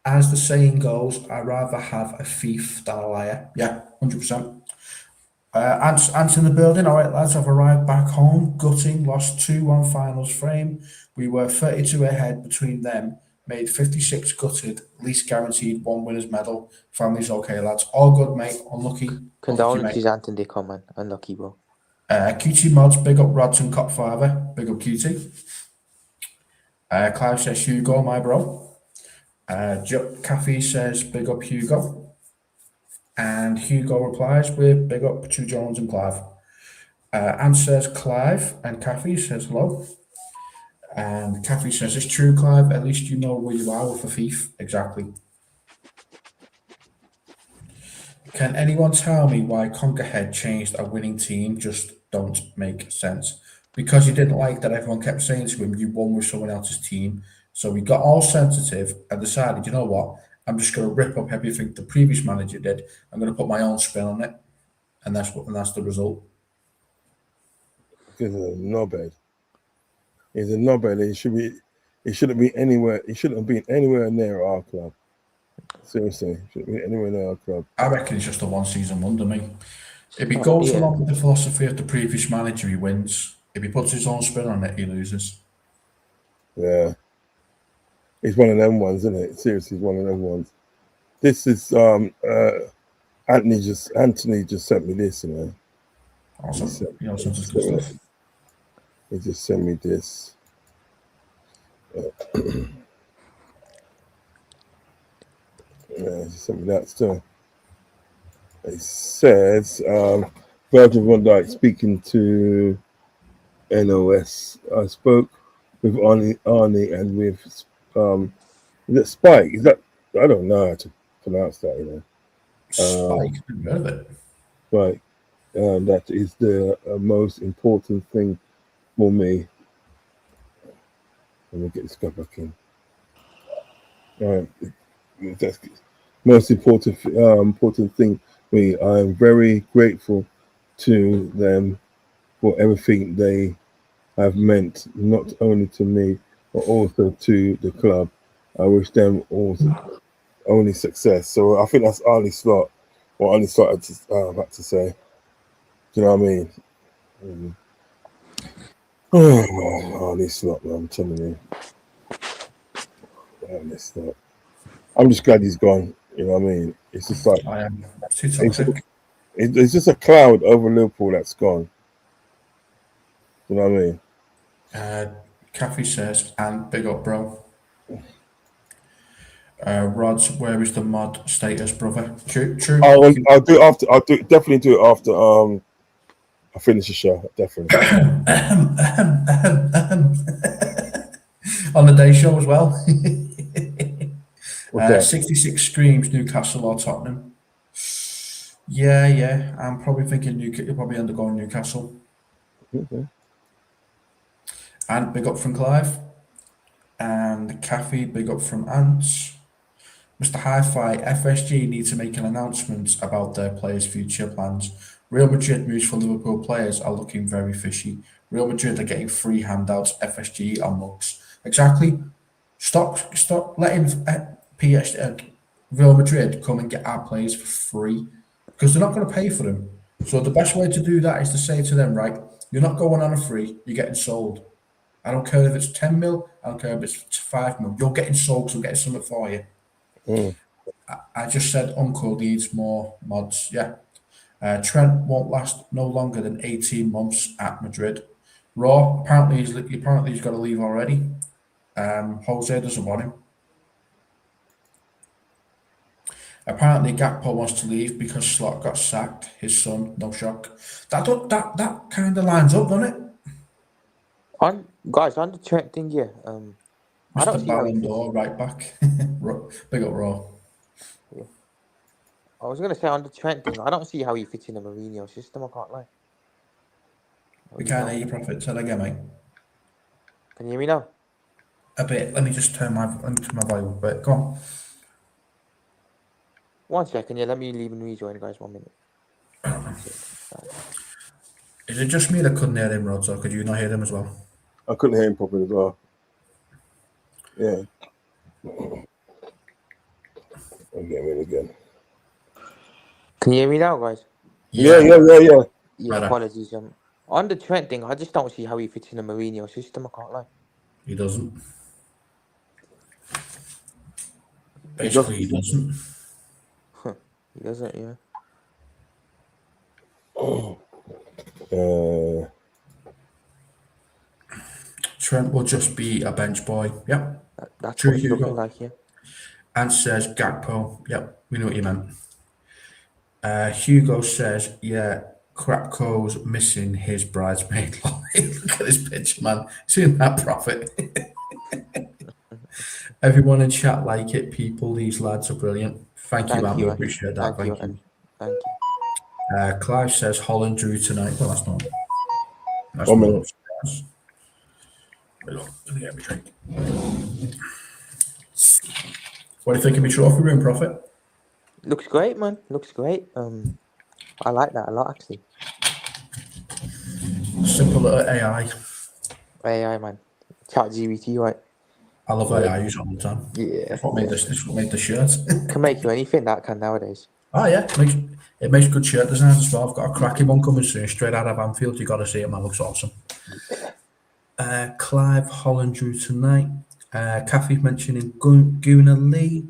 [SPEAKER 3] as the saying goes, I'd rather have a thief than a liar. Yeah, 100%. Ants in the building. All right, lads, I've arrived back home. Gutting, lost 2-1 finals frame. We were 32 ahead between them. Made 56 gutted. Least guaranteed 1 winner's medal. Family's okay, lads. All good, mate. Unlucky.
[SPEAKER 4] Condolences, Anthony Dico, man. Unlucky, bro.
[SPEAKER 3] QT Mods, big up Rodson Copfather. Big up QT. Clive says, Hugo, my bro. Caffey says, big up Hugo. And Hugo replies with big up to Jones and Clive. Ant says Clive, and Caffey says hello. And Caffey says, it's true, Clive. At least you know where you are with a thief. Exactly. Can anyone tell me why Conkerhead changed a winning team? Just don't make sense. Because he didn't like that everyone kept saying to him, you won with someone else's team. So he got all sensitive and decided, you know what? I'm just going to rip up everything the previous manager did. I'm going to put my own spin on it. And that's the result.
[SPEAKER 2] He's a knobhead. He's a knobhead. He shouldn't be anywhere. He shouldn't have been anywhere near our club. Seriously, shouldn't be anywhere near our club.
[SPEAKER 3] I reckon it's just a one-season wonder, mate. If he goes along with the philosophy of the previous manager, he wins. If he puts his own spin on it, he loses.
[SPEAKER 2] Yeah. He's one of them ones, isn't it? Seriously, he's one of them ones. This is Anthony just sent me this, you know.
[SPEAKER 3] Awesome.
[SPEAKER 2] He just sent me this. Yeah, he just sent me that still. It says Virgil van Dijk speaking to NOS. I spoke with Arnie and with is it Spike? Is that, I don't know how to pronounce that, you know.
[SPEAKER 3] Spike, I've heard of it.
[SPEAKER 2] Right. That is the most important thing for me. Let me get this guy back in. That's most important thing for me. I am very grateful to them for everything they have meant, not only to me, but also to the club. I wish them all only success. So I think that's Arnie Slot, or Arnie Slot had to say. Do you know what I mean? Oh, this lot, man, I'm telling you. This lot. I'm just glad he's gone. You know what I mean? It's just like
[SPEAKER 3] I am too toxic.
[SPEAKER 2] it's just a cloud over Liverpool that's gone. You know what I mean?
[SPEAKER 3] Caffey says, and big up, bro. Rods, where is the mod status, brother? True.
[SPEAKER 2] I'll do it after. Definitely do it after. I finish the show. Definitely.
[SPEAKER 3] On the day show as well.
[SPEAKER 2] What's that?
[SPEAKER 3] 66 screams, Newcastle or Tottenham. Yeah. I'm probably thinking you'll probably end up going Newcastle.
[SPEAKER 2] Okay.
[SPEAKER 3] And big up from Clive. And Caffey, big up from Ants. Mr. Hi-Fi, FSG need to make an announcement about their players' future plans. Real Madrid moves for Liverpool players are looking very fishy. Real Madrid are getting free handouts. FSG are mugs. Exactly. Stop letting Real Madrid come and get our players for free because they're not going to pay for them. So the best way to do that is to say to them, right, you're not going on a free, you're getting sold. I don't care if it's 10 mil, I don't care if it's 5 mil. You're getting sold, so we're getting something for you. I just said Uncle needs more mods. Yeah. Trent won't last no longer than 18 months at Madrid. Raw, apparently he's got to leave already. Jose doesn't want him. Apparently Gakpo wants to leave because Slot got sacked. His son, no shock. That kind of lines up, doesn't it?
[SPEAKER 4] On the Trent thing, yeah. I don't
[SPEAKER 3] Mr.
[SPEAKER 4] see how he
[SPEAKER 3] Ballon
[SPEAKER 4] fits.
[SPEAKER 3] d'Or, right back. Big up Raw.
[SPEAKER 4] Yeah. I was gonna say on the Trent thing, I don't see how he fits in the Mourinho system. I can't lie.
[SPEAKER 3] We can't hear you, Prophet. Say that again, mate.
[SPEAKER 4] Can you hear me now?
[SPEAKER 3] A bit. Let me turn my volume a bit. Go on.
[SPEAKER 4] 1 second, yeah. Let me leave and rejoin, guys. 1 minute.
[SPEAKER 3] Is it just me that couldn't hear him, Rod, or could you not hear him as well?
[SPEAKER 2] I couldn't hear him properly as well. Yeah. I'll get him in again.
[SPEAKER 4] Can you hear me now, guys?
[SPEAKER 2] Yeah.
[SPEAKER 4] Yeah,
[SPEAKER 3] Better.
[SPEAKER 4] apologies. On the Trent thing, I just don't see how he fits in the Mourinho system. I can't lie.
[SPEAKER 3] He doesn't. Basically, he doesn't.
[SPEAKER 4] He doesn't, yeah.
[SPEAKER 3] Trent will just be a bench boy. Yep.
[SPEAKER 4] That's
[SPEAKER 3] True,
[SPEAKER 4] what it's
[SPEAKER 3] Hugo.
[SPEAKER 4] looking like, yeah.
[SPEAKER 3] And says Gakpo. Yep, we know what you meant. Hugo says, yeah, Krapko's missing his bridesmaid. Look at this picture, man. Seen that, Prophet? Everyone in chat like it, people. These lads are brilliant. Thank you, man. We appreciate that. Thank you.
[SPEAKER 4] Thank you.
[SPEAKER 3] Clive says Holland drew tonight. Well, that's not. That's
[SPEAKER 2] 1
[SPEAKER 3] not
[SPEAKER 2] minute.
[SPEAKER 3] upstairs. Let me get me drink. What do you think of my trophy room, Prophet?
[SPEAKER 4] Looks great, man. Looks great. I like that a lot, actually.
[SPEAKER 3] Simple little AI.
[SPEAKER 4] AI, man. ChatGPT, right?
[SPEAKER 3] I love AI. I use it all the time.
[SPEAKER 4] Yeah.
[SPEAKER 3] That's what made the shirt.
[SPEAKER 4] Can make you anything that can nowadays.
[SPEAKER 3] Oh yeah, it makes good shirt designs as well. I've got a cracking one coming soon, straight out of Anfield. You got to see it, man. Looks awesome. Clive Holland drew tonight. Caffey mentioning Gunnar Lee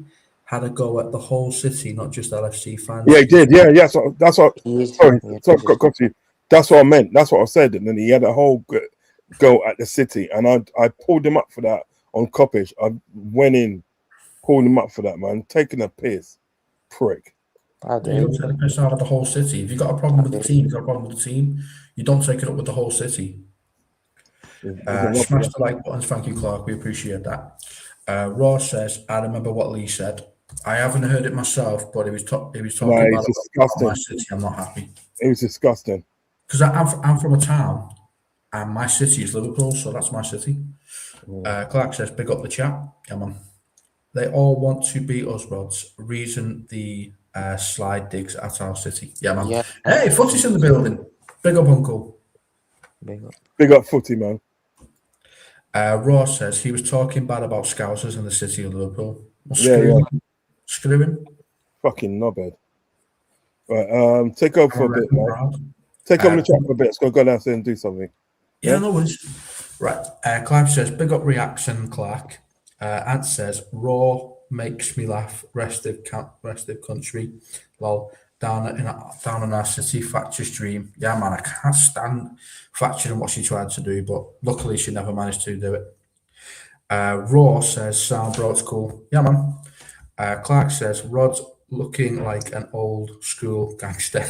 [SPEAKER 3] had a go at the whole city, not just LFC fans.
[SPEAKER 2] Yeah, he did. Yeah. That's what. Sorry, got to you. That's what I meant. That's what I said. And then he had a whole go at the city, and I pulled him up for that on Coppage. I went in, pulled him up for that, man. Taking a piss, prick.
[SPEAKER 3] You don't take the piss out of the whole city. If you've got a problem with the team, you've got a problem with the team. You don't take it up with the whole city. Smash the like buttons. Thank you, Clark. We appreciate that. Ross says, I remember what Lee said. I haven't heard it myself, but he was talking about my city. I'm not happy.
[SPEAKER 2] It was disgusting.
[SPEAKER 3] Because I'm from a town, and my city is Liverpool, so that's my city. Clark says, big up the chat. Come on. They all want to beat us, Rods. Reason the slide digs at our city. Yeah, man. Yeah. Hey, Footy's in the building. Big up, Uncle.
[SPEAKER 2] Big up Footy, man.
[SPEAKER 3] Ross says he was talking bad about Scousers in the city of Liverpool.
[SPEAKER 2] Well,
[SPEAKER 3] Screw him.
[SPEAKER 2] Fucking knobhead. Right, take over for a bit, man. Take on the chat for a bit. Let's go downstairs and do something.
[SPEAKER 3] Yeah, no worries. Right. Clive says, big up reaction, Clark. Ant says, Raw makes me laugh. Restive country. Lol. Down in our city, Thatcher's dream. Yeah, man, I can't stand Thatcher and what she tried to do, but luckily she never managed to do it. Raw says, sound bro, it's cool. Yeah, man. Clark says, Rod's looking like an old school gangster.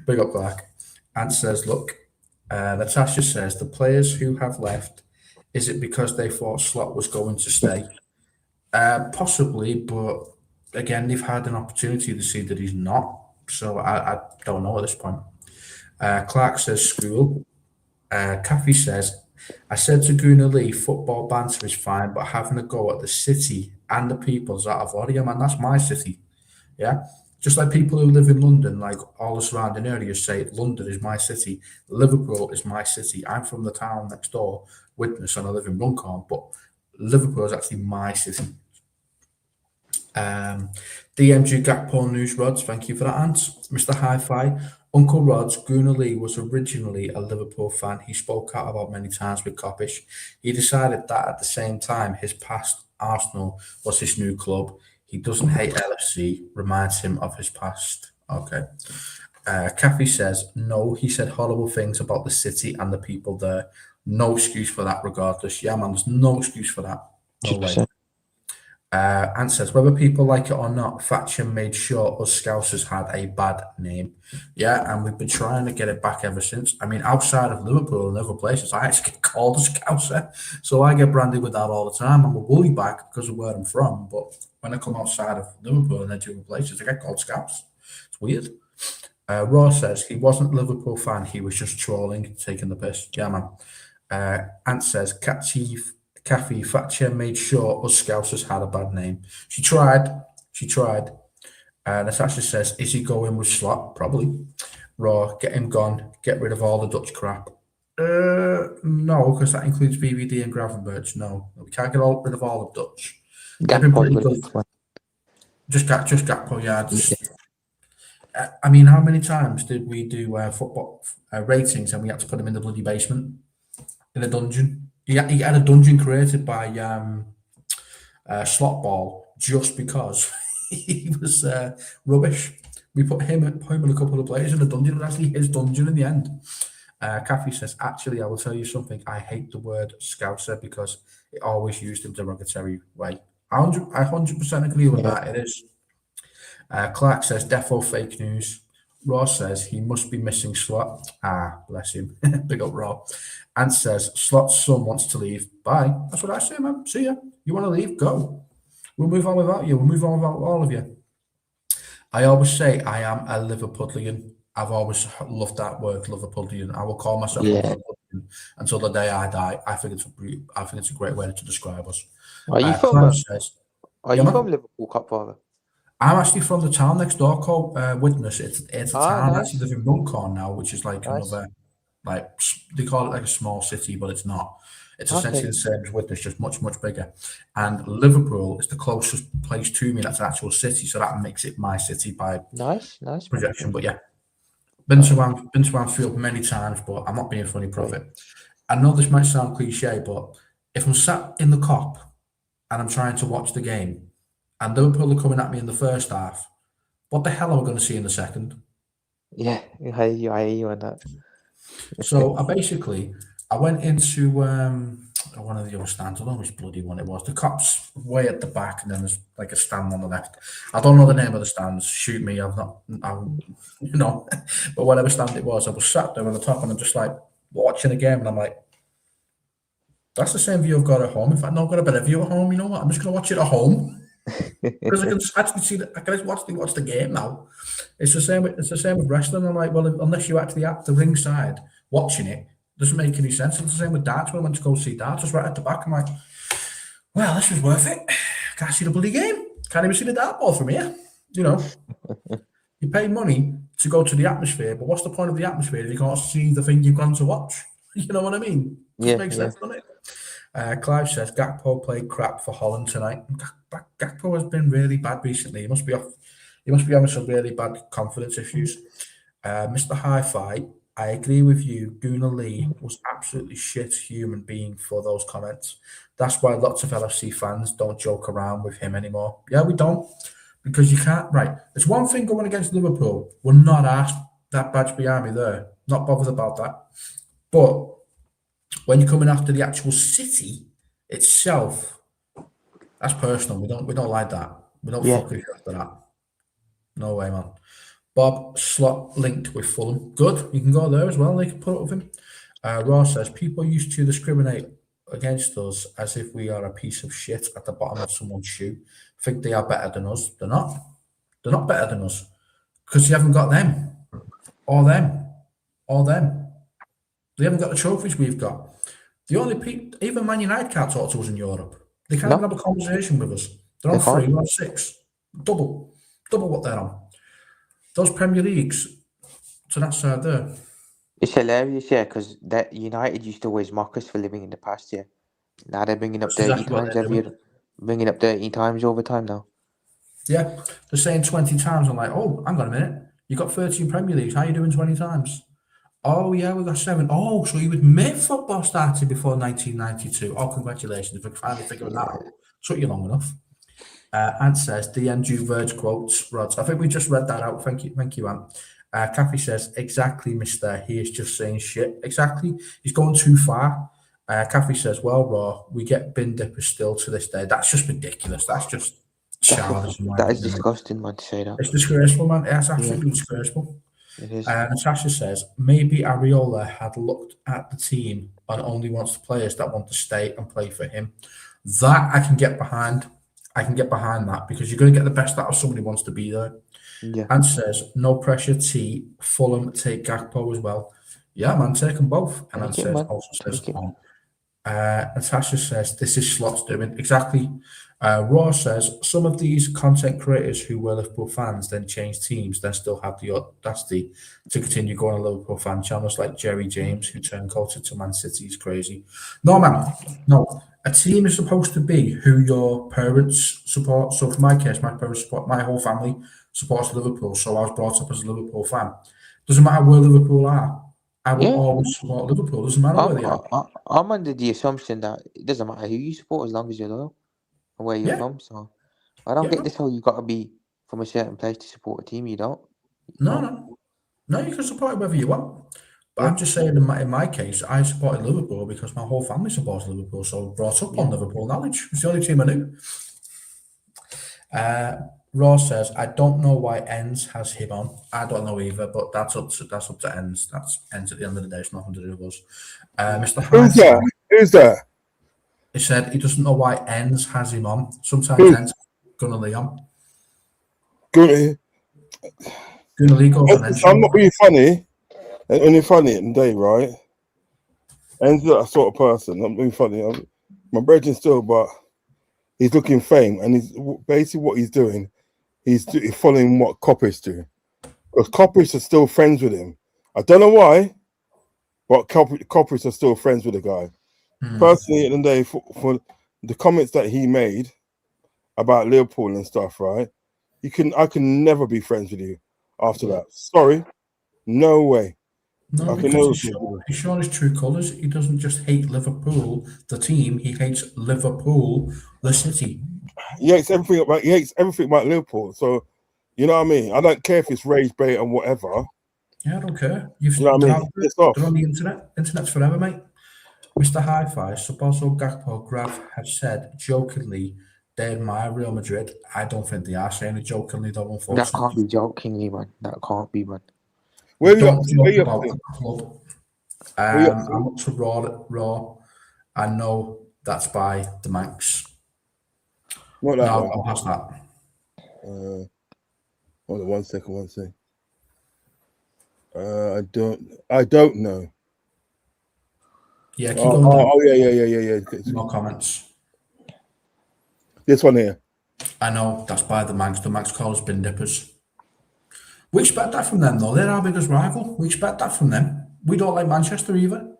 [SPEAKER 3] Big up, Clark. Ant says, look, Natasha says, the players who have left, is it because they thought Slot was going to stay? Possibly, but again, they've had an opportunity to see that he's not. So I don't know at this point. Clark says, school. Kathy says, I said to Guna Lee, football banter is fine, but having a go at the city and the people's out of order, man, that's my city. Yeah. Just like people who live in London, like all the surrounding areas say, London is my city, Liverpool is my city. I'm from the town next door, Witness, and I live in Runcorn, but Liverpool is actually my city. DMG Gakpo News Rods, thank you for that, Ant. Mr. Hi-Fi, Uncle Rod's Guna Lee was originally a Liverpool fan. He spoke out about many times with Coppish. He decided that at the same time, his past Arsenal was his new club. He doesn't hate LFC, reminds him of his past. Okay. Kathy says, no, he said horrible things about the city and the people there. No excuse for that regardless. Yeah, man, there's no excuse for that. No way. Ant says, whether people like it or not, Thatcher made sure us Scousers had a bad name. Yeah, and we've been trying to get it back ever since. I mean, outside of Liverpool and other places, I actually get called a Scouser. So I get branded with that all the time. I'm a woolly back because of where I'm from. But when I come outside of Liverpool and other places, I get called Scouts. It's weird. Raw says, he wasn't a Liverpool fan. He was just trolling, taking the piss. Yeah, man. Ant says, Kathy Thatcher made sure us Scousers had a bad name. She tried. Natasha says, is he going with Slot? Probably. Raw, get him gone. Get rid of all the Dutch crap. No, because that includes VVD and Gravenberch. No, we can't get rid of all the Dutch. They've been pretty good. Just Gakpo, yeah. I mean, how many times did we do football ratings and we had to put them in the bloody basement? In a dungeon? He had a dungeon created by Slot Ball just because he was rubbish. We put him and a couple of players in a dungeon. It was actually his dungeon in the end. Kathy says, actually, I will tell you something. I hate the word Scouser because it always used in a derogatory way. I 100% agree with that. It is. Clark says, defo fake news. Ross says, he must be missing Slot. Ah, bless him. Big up, Raw. And says, Slot's son wants to leave. Bye. That's what I say, man. See ya. You want to leave? Go. We'll move on without you. We'll move on without all of you. I always say I am a Liverpudlian. I've always loved that word, Liverpudlian. I will call myself a Liverpudlian until the day I die. I think it's a great way to describe us.
[SPEAKER 4] Are you from Liverpool, Cupfather?
[SPEAKER 3] I'm actually from the town next door called Witness. It's a town.
[SPEAKER 4] Nice.
[SPEAKER 3] I actually live in Runcorn now, which is like another, like they call it like a small city, but it's not. It's essentially the same as Witness, just much, much bigger. And Liverpool is the closest place to me that's an actual city, so that makes it my city by
[SPEAKER 4] nice
[SPEAKER 3] projection. But yeah, been to Anfield many times, but I'm not being funny, Prophet. I know this might sound cliche, but if I'm sat in the cop and I'm trying to watch the game, and Liverpool are coming at me in the first half, what the hell are we going to see in the second?
[SPEAKER 4] Yeah, I hear you on that.
[SPEAKER 3] So I went into one of the other stands. I don't know which bloody one it was. The cop's way at the back, and then there's like a stand on the left. I don't know the name of the stands. Shoot me, but whatever stand it was, I was sat there on the top, and I'm just like watching the game, and I'm like, that's the same view I've got at home. In fact, no, I've got a better view at home. You know what? I'm just going to watch it at home. Because I can actually see I can actually watch the game now. It's the same with wrestling. I'm like, well, unless you're actually at the ringside watching it, doesn't make any sense. It's the same with darts. When I went to go see darts, I was right at the back. I'm like, well, this was worth it. Can't see the bloody game. Can't even see the dart ball from here. You know, you pay money to go to the atmosphere, but what's the point of the atmosphere if you can't see the thing you've gone to watch? You know what I mean? It makes sense, doesn't it? Clive says Gakpo played crap for Holland tonight. Gakpo has been really bad recently. He must be having some really bad confidence issues. Mr. Hi-Fi, I agree with you. Gunnar Lee was absolutely shit human being for those comments. That's why lots of LFC fans don't joke around with him anymore. Yeah, we don't. Because you can't, right. It's one thing going against Liverpool. We're not asked that badge behind me there. Not bothered about that. But when you're coming after the actual city itself, that's personal. We don't like that. We don't
[SPEAKER 4] Yeah.
[SPEAKER 3] fuck with you after that. No way, man. Bob Slot linked with Fulham. Good. You can go there as well. They can put up with him. Ross says people used to discriminate against us as if we are a piece of shit at the bottom of someone's shoe. Think they are better than us. They're not. They're not better than us because you haven't got them or them or them. They haven't got the trophies we've got. The only people, even Man United can't talk to us in Europe. They can't even have a conversation with us. They're on
[SPEAKER 4] They can't.
[SPEAKER 3] 3, we're on 6. Double what they're on. Those Premier Leagues to that side there.
[SPEAKER 4] It's hilarious, yeah, because that United used to always mock us for living in the past, yeah. Now they're bringing up
[SPEAKER 3] That's
[SPEAKER 4] 30
[SPEAKER 3] exactly what
[SPEAKER 4] times
[SPEAKER 3] they're
[SPEAKER 4] every
[SPEAKER 3] doing.
[SPEAKER 4] year. Bringing up 30 times over time now.
[SPEAKER 3] Yeah, they're saying 20 times. I'm like, oh, hang on a minute. You got 13 Premier Leagues. How are you doing 20 times? Oh, yeah, we got 7. Oh, so you admit football started before 1992. Oh, congratulations. We're finally figuring that out. Took you long enough. Ant says, DN Verge quotes, Rods. I think we just read that out. Thank you, Ant. Kathy says, exactly, mister. He is just saying shit. Exactly. He's going too far. Kathy says, well, Raw, we get bin dippers still to this day. That's just ridiculous. That's just childish.
[SPEAKER 4] That is disgusting, man, to say that.
[SPEAKER 3] It's disgraceful, man. It's absolutely disgraceful.
[SPEAKER 4] It is.
[SPEAKER 3] Natasha says, maybe Areola had looked at the team and only wants the players that want to stay and play for him. That I can get behind. I can get behind that because you're going to get the best out of somebody who wants to be there.
[SPEAKER 4] Yeah.
[SPEAKER 3] And says, no pressure, T. Fulham take Gakpo as well. Yeah, man, take them both. And then says, also says, Natasha says, this is Slot's doing. Exactly. Raw says, some of these content creators who were Liverpool fans then changed teams, then still have the audacity to continue going on Liverpool fan channels like Jerry James, who turned culture to Man City, is crazy. No, man. No. A team is supposed to be who your parents support. So for my case, my parents support, my whole family supports Liverpool. So I was brought up as a Liverpool fan. Doesn't matter where Liverpool are. I will always support Liverpool. Doesn't matter where they are.
[SPEAKER 4] I'm under the assumption that it doesn't matter who you support as long as you're loyal and where you're from. So I don't get this whole you got to be from a certain place to support a team. You don't.
[SPEAKER 3] No, you can support it whether you want. But I'm just saying, in my case, I supported Liverpool because my whole family supports Liverpool, so brought up on Liverpool knowledge. It's the only team I knew. Ross says, I don't know why Ends has him on. I don't know either, but that's up to Ends. That's Ends at the end of the day. It's nothing to do with us. Mr.
[SPEAKER 2] Who's that?
[SPEAKER 3] He said he doesn't know why Ends has him on. Sometimes Ends Gunnar Lee on. Gunnar Lee goes on Ends.
[SPEAKER 2] I'm not being funny. And you're funny at the day, right? And that sort of person. I'm being funny. My brother still, but he's looking fame, and he's basically what he's doing. He's following what Coppers do, because Coppers are still friends with him. I don't know why, but Coppers are still friends with the guy. Personally, at the day, for the comments that he made about Liverpool and stuff, right? I can never be friends with you after that. Sorry, no way.
[SPEAKER 3] No, because he's shown his true colours. He doesn't just hate Liverpool, the team. He hates Liverpool, the city. He hates everything about Liverpool. So, you know what I mean? I don't care if it's rage bait and whatever. Yeah, I don't care. You know what I mean? They're on the internet. Internet's forever, mate. Mr. Hi-Fi, Suboso Gakpo Graf has said jokingly they admire Real Madrid. I don't think they are saying it jokingly, though, unfortunately.
[SPEAKER 4] That can't be jokingly, man. That can't be, man.
[SPEAKER 3] Don't joke about the club. I'm up to Raw. I know that's by the Manx.
[SPEAKER 2] What that?
[SPEAKER 3] No, I'll pass that.
[SPEAKER 2] Hold on, one second. I don't know.
[SPEAKER 3] Yeah, keep going.
[SPEAKER 2] Yeah.
[SPEAKER 3] No comments.
[SPEAKER 2] This one here.
[SPEAKER 3] I know that's by the Manx. The Manx call us bin dippers. We expect that from them, though. They're our biggest rival. We expect that from them. We don't like Manchester either.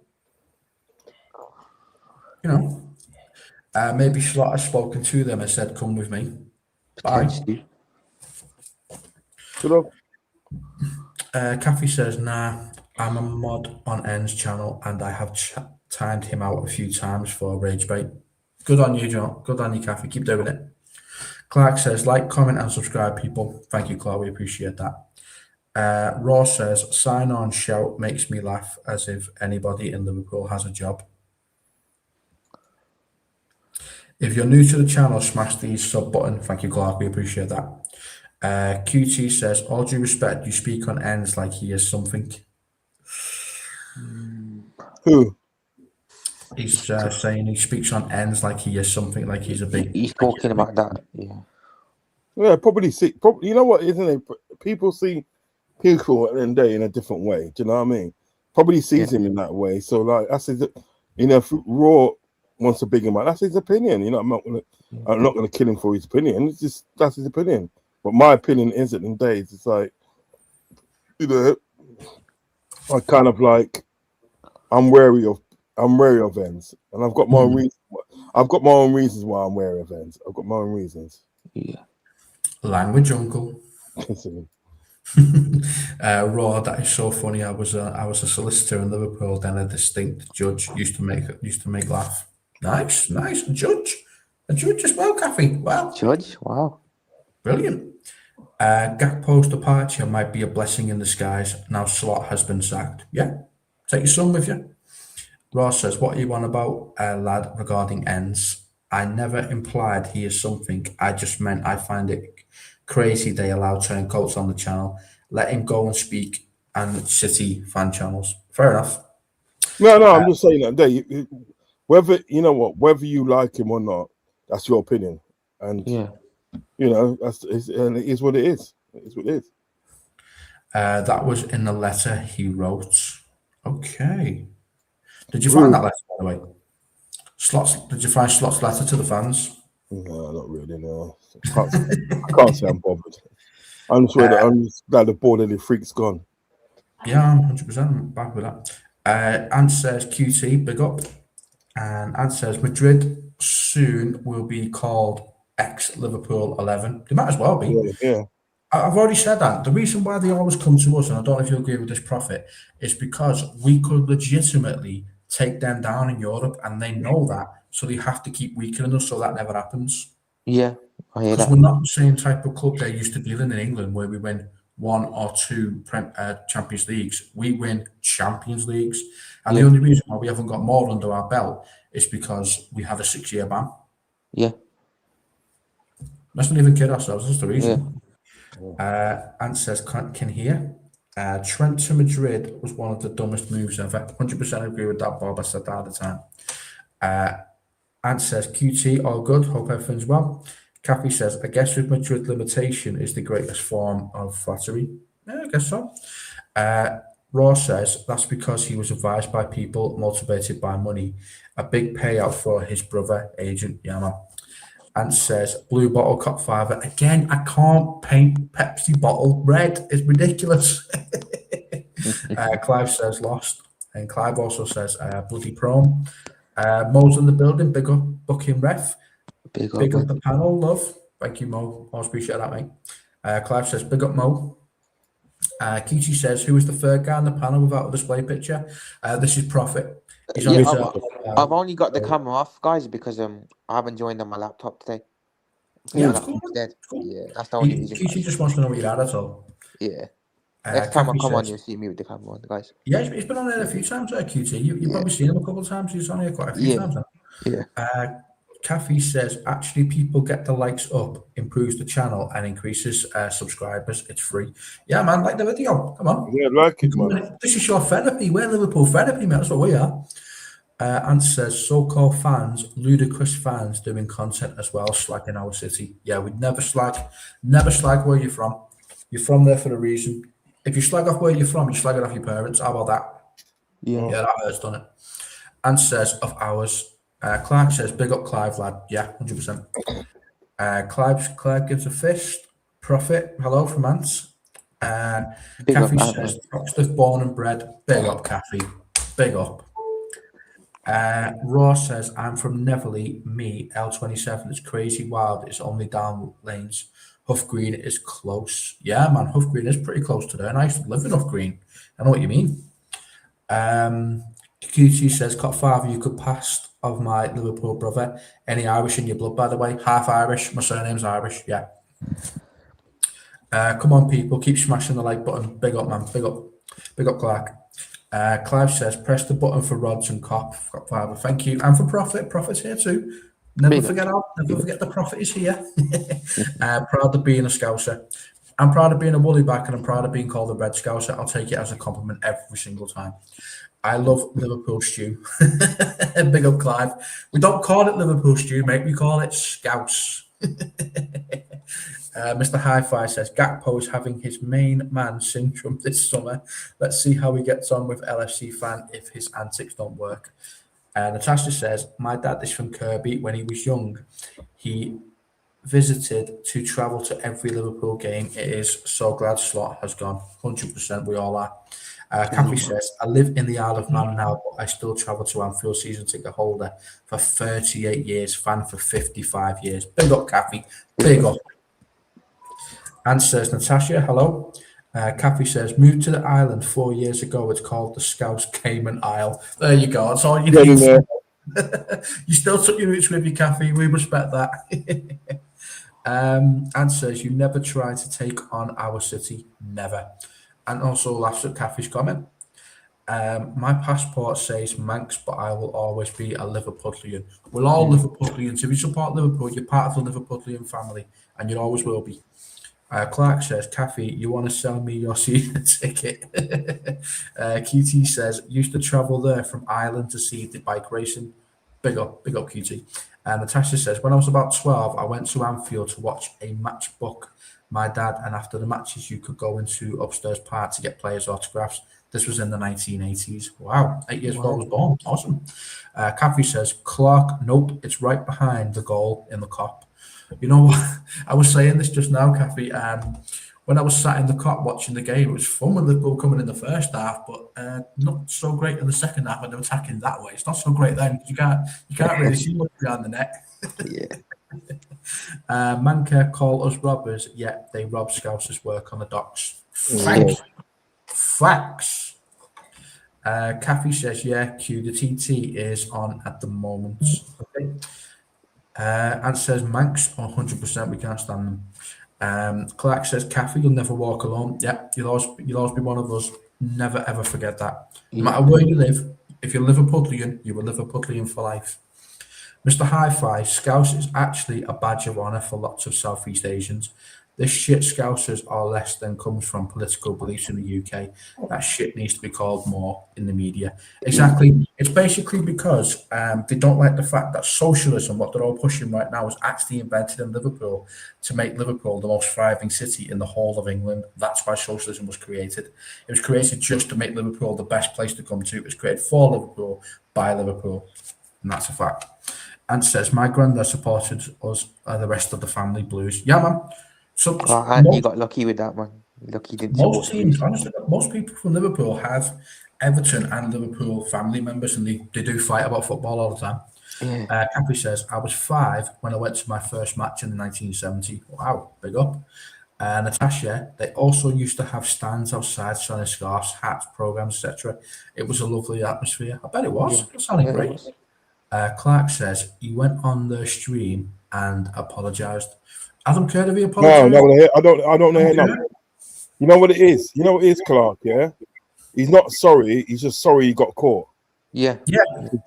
[SPEAKER 3] You know. Maybe Slot has spoken to them and said, come with me. Bye. Kathy says, nah, I'm a mod on N's channel and I have timed him out a few times for rage bait. Good on you, John. Good on you, Kathy. Keep doing it. Clark says, like, comment, and subscribe, people. Thank you, Clark. We appreciate that. Raw says, sign on shout makes me laugh as if anybody in Liverpool has a job. If you're new to the channel, smash the sub button. Thank you, Clark. We appreciate that. QT says, all due respect, you speak on ends like he is something.
[SPEAKER 2] Who?
[SPEAKER 3] He's saying he speaks on ends like he is something, like he's a big.
[SPEAKER 4] He's talking about that. Yeah.
[SPEAKER 2] Yeah, probably see. You know what, isn't it? People see people at the end of the day in a different way. Do you know what I mean? Probably sees him in that way. So, like, that's his. You know, if Raw wants to big him up, that's his opinion. You know, I'm not gonna kill him for his opinion. It's just that's his opinion. But my opinion is at the end of the day, it's like, you know, I kind of like, I'm wary of ends, and I've got my own reasons. I've got my own reasons why I'm wary of ends. I've got my own reasons.
[SPEAKER 4] Yeah.
[SPEAKER 3] Language, uncle. Raw, that is so funny. I was a solicitor in Liverpool, then a distinct judge used to make laugh. Nice, a judge as well, Kathy. Wow,
[SPEAKER 4] Judge, wow,
[SPEAKER 3] brilliant. Gakpo's departure might be a blessing in disguise. Now Slot has been sacked. Yeah, take your son with you. Ross says, what are you on about, lad, regarding ends? I never implied he is something. I just meant I find it crazy they allow turncoats on the channel. Let him go and speak and City fan channels. Fair enough.
[SPEAKER 2] No, I'm just saying that whether you know what, whether you like him or not, that's your opinion, and
[SPEAKER 4] yeah,
[SPEAKER 2] you know and it is what it is. It is what it is.
[SPEAKER 3] That was in the letter he wrote. Okay. Did you find that letter, by the way? Did you find Slot's letter to the fans?
[SPEAKER 2] No, not really. No, I can't say I'm bothered. I'm just glad the borderly freak's gone.
[SPEAKER 3] Yeah, I'm 100% back with that. Ant says QT, big up. And Ant says Madrid soon will be called ex-Liverpool 11. They might as well be.
[SPEAKER 2] Yeah.
[SPEAKER 3] I've already said that. The reason why they always come to us, and I don't know if you agree with this, Prophet, is because we could legitimately take them down in Europe, and they know that, so they have to keep weakening us so that never happens.
[SPEAKER 4] Yeah, I hear that.
[SPEAKER 3] Because we're not the same type of club they're used to dealing in England, where we win 1 or 2 Champions Leagues. We win Champions Leagues. And the only reason why we haven't got more under our belt is because we had a 6-year ban.
[SPEAKER 4] Yeah.
[SPEAKER 3] Let's not even kid ourselves. That's the reason.
[SPEAKER 2] Yeah.
[SPEAKER 3] Ant says, can hear. Trent to Madrid was one of the dumbest moves ever. 100% agree with that, Bob. I said that at the time. Ant says, QT, all good. Hope everything's well. Kathy says, I guess with Madrid limitation is the greatest form of flattery. Yeah, I guess so. Raw says, that's because he was advised by people motivated by money. A big payout for his brother, agent. Yeah, man. Ant says, blue bottle cop fiver. Again, I can't paint Pepsi bottle red. It's ridiculous. Clive says, lost. And Clive also says, bloody prone. Mo's in the building. Big up booking ref. Big up the panel, love. Thank you, Mo. Always appreciate that, mate. Clive says, big up, Mo. Kichi says, who is the third guy on the panel without a display picture? This is Prophet. He's on
[SPEAKER 4] I've only got the camera off, guys, because I haven't joined on my laptop today.
[SPEAKER 3] Yeah, that's cool.
[SPEAKER 4] Yeah, that's the only reason.
[SPEAKER 3] Kichi just wants to know what you're at, that's all.
[SPEAKER 4] Yeah. Next time I come on, you'll see me with the camera on, guys.
[SPEAKER 3] Yeah, he's been on there a few times, QT. You've probably seen him a couple of times. He's on here quite a few times now.
[SPEAKER 4] Yeah.
[SPEAKER 3] Kathy says, actually, people get the likes up, improves the channel, and increases subscribers. It's free. Yeah, man, like the video. Come on.
[SPEAKER 2] Yeah, like it, man.
[SPEAKER 3] This is your therapy. We're Liverpool therapy, man. That's what we are. Ant says, so-called fans, ludicrous fans doing content as well, slagging our city. Yeah, we'd never slag where you're from. You're from there for a reason. If you slag off where you're from, you slag it off your parents. How about that?
[SPEAKER 4] Yeah,
[SPEAKER 3] that hurts, doesn't it? Ant says, of ours. Clark says, big up Clive, lad. Yeah, 100%. Clive gives a fist. Prophet, hello from Ants. Kathy says, Oxford born and bred. Big up, Kathy. Big up. Raw says, I'm from Neverley. Me, L27. It's crazy wild. It's only down lanes. Huff Green is close. Yeah, man, Huff Green is pretty close to there. And I used to live in Huff Green. I know what you mean. QT says, got father, you could pass of my Liverpool brother. Any Irish in your blood, by the way? Half Irish. My surname's Irish. Yeah. Come on, people. Keep smashing the like button. Big up, man. Big up. Big up, Clark. Clive says, press the button for Rods and Cop. Father, thank you. And for Prophet. Prophet's here too. Never forget the Prophet is here. Proud of being a Scouser. I'm proud of being a woolly back, and I'm proud of being called a Red Scouser. I'll take it as a compliment every single time. I love Liverpool stew. Big up, Clive. We don't call it Liverpool stew, mate. We call it Scouse. Mr. Hi-Fi says, Gakpo is having his main man syndrome this summer. Let's see how he gets on with LFC fan if his antics don't work. Natasha says, my dad is from Kirby. When he was young, he visited to travel to every Liverpool game. It is so glad Slot has gone. 100%, we all are. Kathy says, I live in the Isle of Man now, but I still travel to Anfield, season ticket holder for 38 years, fan for 55 years. Big up, Kathy. Big up. And says, Natasha, hello. Kathy says, moved to the island 4 years ago. It's called the Scouse Cayman Isle. There you go. That's all you need. You still took your roots with you, Kathy. We respect that. And says, you never tried to take on our city. Never. And also laughs at Kathy's comment. My passport says Manx, but I will always be a Liverpudlian. We're all Liverpudlians. If you support Liverpool, you're part of the Liverpudlian family, and you always will be. Clark says, Kathy, you want to sell me your season ticket? QT says, used to travel there from Ireland to see the bike racing. Big up QT. Natasha says, when I was about 12, I went to Anfield to watch a match book. My dad, and after the matches, you could go into upstairs part to get players' autographs. This was in the 1980s. Wow, 8 years before I was born. Awesome. Kathy says, Clark, nope, it's right behind the goal in the Cop. You know what? I was saying this just now, Kathy. When I was sat in the Cop watching the game, it was fun with Liverpool coming in the first half, but not so great in the second half when they're attacking that way. It's not so great then because you can't really see what's behind the net.
[SPEAKER 4] Yeah.
[SPEAKER 3] Manker call us robbers, yet they rob Scousers work on the docks. Facts. Kathy says, yeah, Q, the TT is on at the moment. Okay. And says, Manx, 100%, we can't stand them. Clark says, Kathy, you'll never walk alone. Yeah, you'll always be one of us. Never, ever forget that. No matter where you live, if you're Liverpudlian, you will Liverpudlian for life. Mr. Hi-Fi, Scouse is actually a badge of honour for lots of Southeast Asians. This shit Scousers are less than comes from political beliefs in the UK. That shit needs to be called more in the media. Exactly. It's basically because they don't like the fact that socialism, what they're all pushing right now, was actually invented in Liverpool to make Liverpool the most thriving city in the whole of England. That's why socialism was created. It was created just to make Liverpool the best place to come to. It was created for Liverpool, by Liverpool. And that's a fact. And says, my granddad supported us, the rest of the family Blues. Yeah, man. So
[SPEAKER 4] You got lucky with that one. Lucky didn't.
[SPEAKER 3] Most teams, honestly, most people from Liverpool have Everton and Liverpool family members, and they do fight about football all the time.
[SPEAKER 4] Yeah.
[SPEAKER 3] Cappy says, I was 5 when I went to my first match in 1970. Wow, big up. Natasha, they also used to have stands outside selling scarves, hats, programs, etc. It was a lovely atmosphere. I bet it was. It sounded great. Clark says, he went on the stream and apologised. Adam Kirby apologised?
[SPEAKER 2] No, I don't know. No. You know what it is? You know what it is, Clark, yeah? He's not sorry. He's just sorry he got caught.
[SPEAKER 3] Yeah.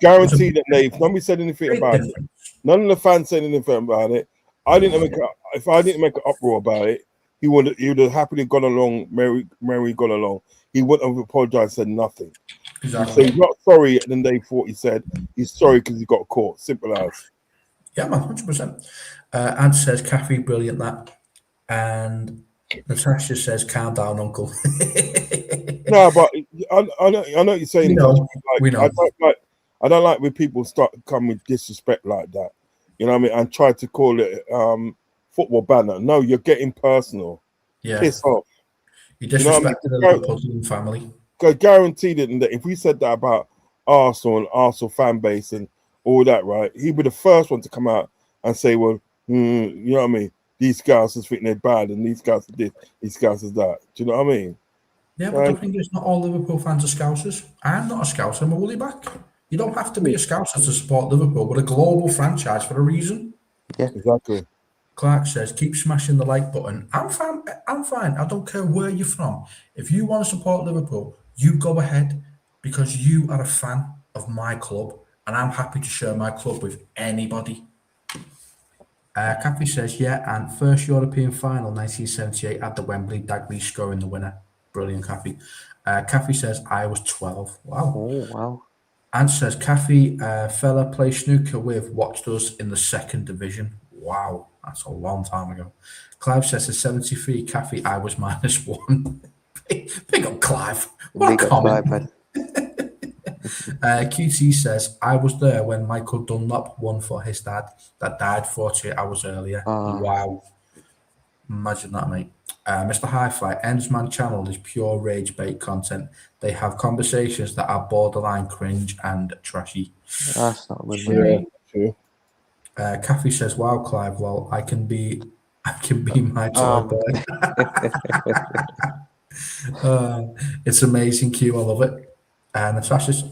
[SPEAKER 2] Guarantee that nobody said anything about it. None of the fans said anything about it. If I didn't make an uproar about it, he would have happily gone along. Mary gone along. He wouldn't have apologized, said nothing. Exactly. So he's not sorry. And then they thought he said he's sorry because he got caught. Simple as. Yeah,
[SPEAKER 3] man, 100%. Ant says, Kathy, brilliant that. And Natasha says, calm down, uncle.
[SPEAKER 2] No, but I know you're saying.
[SPEAKER 3] We know.
[SPEAKER 2] I don't like when people start coming with disrespect like that. You know what I mean? And try to call it football banner. No, you're getting personal.
[SPEAKER 3] Yeah.
[SPEAKER 2] Piss off.
[SPEAKER 3] You disrespected the Liverpool family.
[SPEAKER 2] Guaranteed it. And if we said that about Arsenal and Arsenal fan base and all that, right? He'd be the first one to come out and say, well, you know what I mean? these Scousers think they're bad and these Scousers this, these Scousers that. Do you know what I mean?
[SPEAKER 3] Yeah, but the thing is, not all Liverpool fans are Scousers. I'm not a Scouser, I'm a woolly back. You don't have to be a Scouser to support Liverpool. We're a global franchise for a reason.
[SPEAKER 4] Yeah,
[SPEAKER 2] exactly.
[SPEAKER 3] Clark says, keep smashing the like button. I'm fine. I don't care where you're from. If you want to support Liverpool, you go ahead because you are a fan of my club and I'm happy to share my club with anybody. Kathy says, yeah, and first European final, 1978 at the Wembley, Dagley scoring the winner. Brilliant, Kathy. Kathy says, I was 12. Wow.
[SPEAKER 4] oh wow.
[SPEAKER 3] Ant says, Kathy, fella play snooker with, watched us in the 2nd division. Wow, that's a long time ago. Clive says, at 73, Kathy, I was -1. Big up Clive. What
[SPEAKER 4] Big
[SPEAKER 3] a
[SPEAKER 4] up
[SPEAKER 3] comment.
[SPEAKER 4] Clive, man.
[SPEAKER 3] QT says, I was there when Michael Dunlop won for his dad that died 48 hours earlier. Wow. Imagine that, mate. Mr. Hi-Fi, Endsman channel is pure rage bait content. They have conversations that are borderline cringe and trashy.
[SPEAKER 4] That's not good, man.
[SPEAKER 2] True.
[SPEAKER 3] Kathy says, wow, Clive, well, I can be my toy boy. It's amazing, Q. I love it. And Natasha says,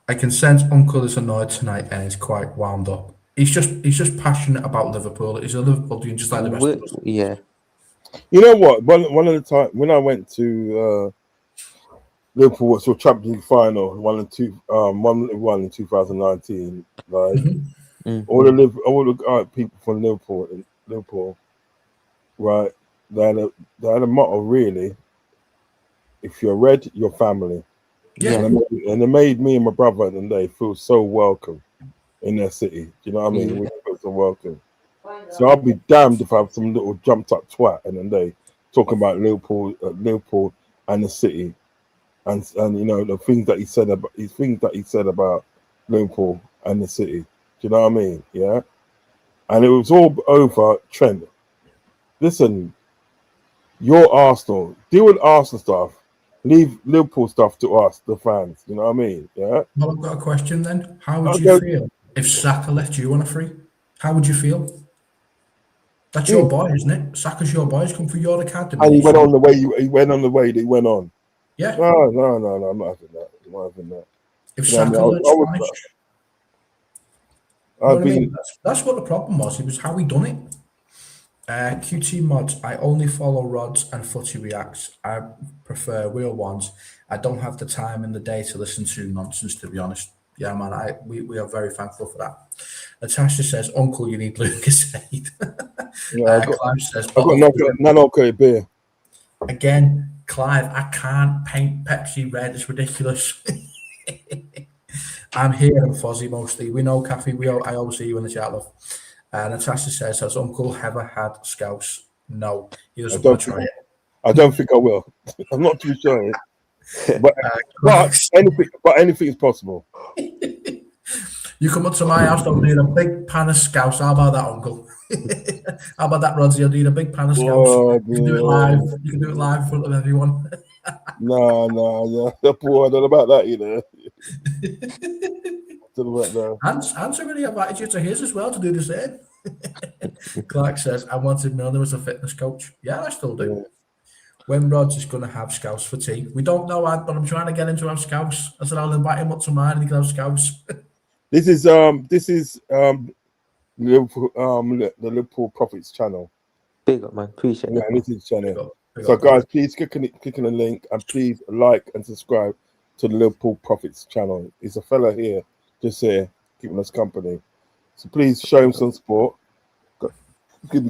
[SPEAKER 3] I can sense Uncle is annoyed tonight and he's quite wound up. He's just passionate about Liverpool. He's a Liverpoolian just like the rest of us.
[SPEAKER 4] Yeah.
[SPEAKER 2] You know what? One of the time when I went to Liverpool, so Champions League final, 1 in 2019. Like all the people from Liverpool, right? They had a motto really. If you're red, you're family.
[SPEAKER 3] Yeah.
[SPEAKER 2] And it made me and my brother and they feel so welcome in their city. Do you know what I mean?
[SPEAKER 4] Yeah.
[SPEAKER 2] We feel so welcome. So I'll be damned if I have some little jumped up twat and then they talking about Liverpool and the city, and you know the things that he said about Liverpool and the city. Do you know what I mean? Yeah. And it was all over Trent. Listen, you're Arsenal. Deal with Arsenal stuff. Leave Liverpool stuff to us, the fans. You know what I mean? Yeah.
[SPEAKER 3] Well, I've got a question then. How would you feel if Saka left you on a free? How would you feel? That's your boy, isn't it? Saka's your boy. He's come through your academy.
[SPEAKER 2] And he went on the way he went on.
[SPEAKER 3] Yeah.
[SPEAKER 2] No, I'm not having that. I'm not having that.
[SPEAKER 3] If Saka learned Spanish, that's what the problem was. It was how he done it. QT mods, I only follow Rods and Footy Reacts. I prefer real ones. I don't have the time in the day to listen to nonsense, to be honest. Yeah, man, we are very thankful for that. Natasha says, Uncle, you need Lucas Aid. Clive says,
[SPEAKER 2] I've got no beer.
[SPEAKER 3] Again, Clive, I can't paint Pepsi red. It's ridiculous. I'm here and fuzzy mostly. We know, Kathy. I always see you in the chat, love. Natasha says, has Uncle ever had Scouse? No, he doesn't want to try it.
[SPEAKER 2] I don't think I will. I'm not too sure. But anything is possible.
[SPEAKER 3] You come up to my house, I'll need a big pan of Scouse. How about that, Uncle? How about that, Rodsy? I'll need a big pan of Scouse. You can do it live. You can do it live in front of everyone.
[SPEAKER 2] No, poor. I don't know about that, you know.
[SPEAKER 3] Hans really invited you to his as well to do the same. Clark says, I wanted Milner as a fitness coach. Yeah, I still do. Yeah. When Rods is going to have Scouse for tea. We don't know, but I'm trying to get him to have Scouse. I said I'll invite him up to mine and he can have Scouse.
[SPEAKER 2] This is the Liverpool Profits channel.
[SPEAKER 4] Big up, man. Appreciate it.
[SPEAKER 2] Yeah, this is channel. So guys, please click on the link and please like and subscribe to the Liverpool Profits channel. It's a fella here, just here, keeping us company. So please show him some support.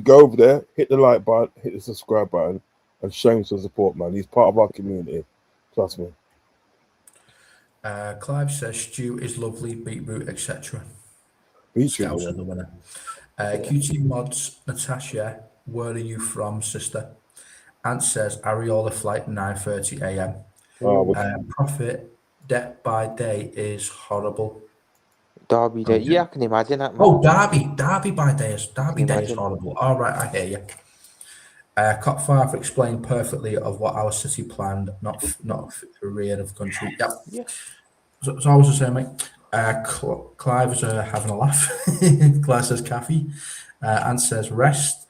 [SPEAKER 2] Go over there, hit the like button, hit the subscribe button, and show him some support, man. He's part of our community. Trust me.
[SPEAKER 3] Clive says stew is lovely, beetroot, etc.
[SPEAKER 2] Beetroot
[SPEAKER 3] is the winner. QT mods, Natasha, where are you from, sister? Ant says Areola flight 9:30 a.m. Profit debt by day is horrible.
[SPEAKER 4] Derby day, yeah, I can imagine that. Man.
[SPEAKER 3] Oh, Derby by day is horrible. All right, I hear you. Cop Father explained perfectly of what our city planned, not for rear of country. Yep. Yeah. So I was just saying, mate. Clive is having a laugh. Clive says Kathy. Ant says rest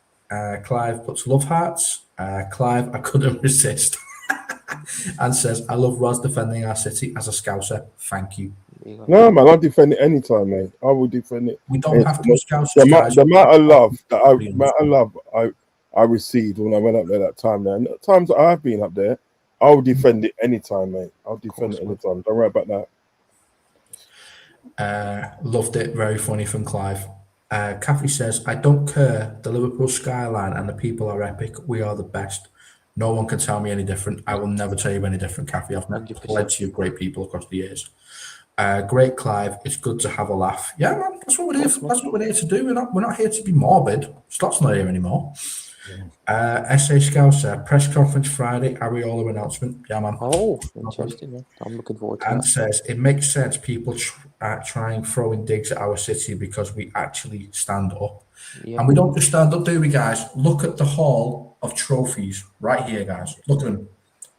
[SPEAKER 3] Clive puts love hearts. Clive, I couldn't resist. And says, I love Ros defending our city as a Scouser. Thank you.
[SPEAKER 2] No, man, I'll defend it anytime, mate. I will defend it.
[SPEAKER 3] We don't have to Scousers,
[SPEAKER 2] The
[SPEAKER 3] guys.
[SPEAKER 2] amount of love I received when I went up there that time, man. The times that I've been up there, I'll defend it anytime, mate. I'll defend it anytime. Don't worry about
[SPEAKER 3] that. Loved it. Very funny from Clive. Kathy says, I don't care. The Liverpool skyline and the people are epic. We are the best. No one can tell me any different. I will never tell you any different, Kathy. I've met
[SPEAKER 4] 100%.
[SPEAKER 3] plenty of great people across the years. Great, Clive. It's good to have a laugh. Yeah, man. That's what we're here. That's what we're here to do. We're not here to be morbid. Scott's not here anymore. SA Scouser, press conference Friday, Areola announcement. Yeah, man.
[SPEAKER 4] Oh, interesting. Man. I'm looking forward to
[SPEAKER 3] and
[SPEAKER 4] that.
[SPEAKER 3] Says it makes sense people trying throwing digs at our city because we actually stand up.
[SPEAKER 4] Yeah.
[SPEAKER 3] And we don't just stand up, do we, guys? Look at the hall of trophies right here, guys. Look at them.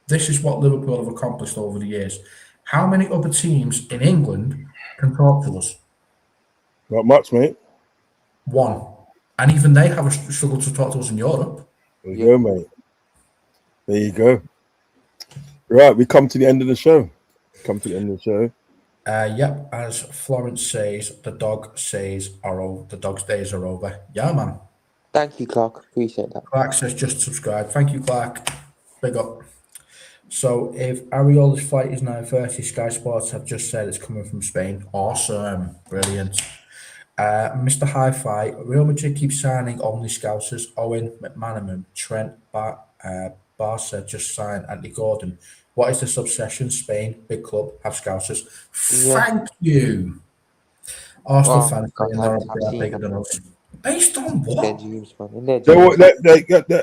[SPEAKER 3] This is what Liverpool have accomplished over the years. How many other teams in England can talk to us?
[SPEAKER 2] Not much, mate.
[SPEAKER 3] One. And even they have a struggle to talk to us in Europe.
[SPEAKER 2] There you go, mate. There you go. Right, we come to the end of the show.
[SPEAKER 3] Yep, as Florence says, the dog's days are over. Yeah, man.
[SPEAKER 4] Thank you, Clark. Appreciate that.
[SPEAKER 3] Clark says just subscribe. Thank you, Clark. Big up. So if Areola's flight is 9:30, Sky Sports have just said it's coming from Spain. Awesome. Brilliant. Mr. Hi-Fi, Real Madrid keeps signing only Scousers. Owen, McManaman, Trent, Barca just signed Anthony Gordon. What is this obsession? Spain, big club, have Scousers.
[SPEAKER 4] Yeah.
[SPEAKER 3] Thank you. Arsenal fans
[SPEAKER 4] God,
[SPEAKER 3] saying they're bigger than us. Based on
[SPEAKER 4] Their
[SPEAKER 3] what?
[SPEAKER 4] dreams, man. In their dreams.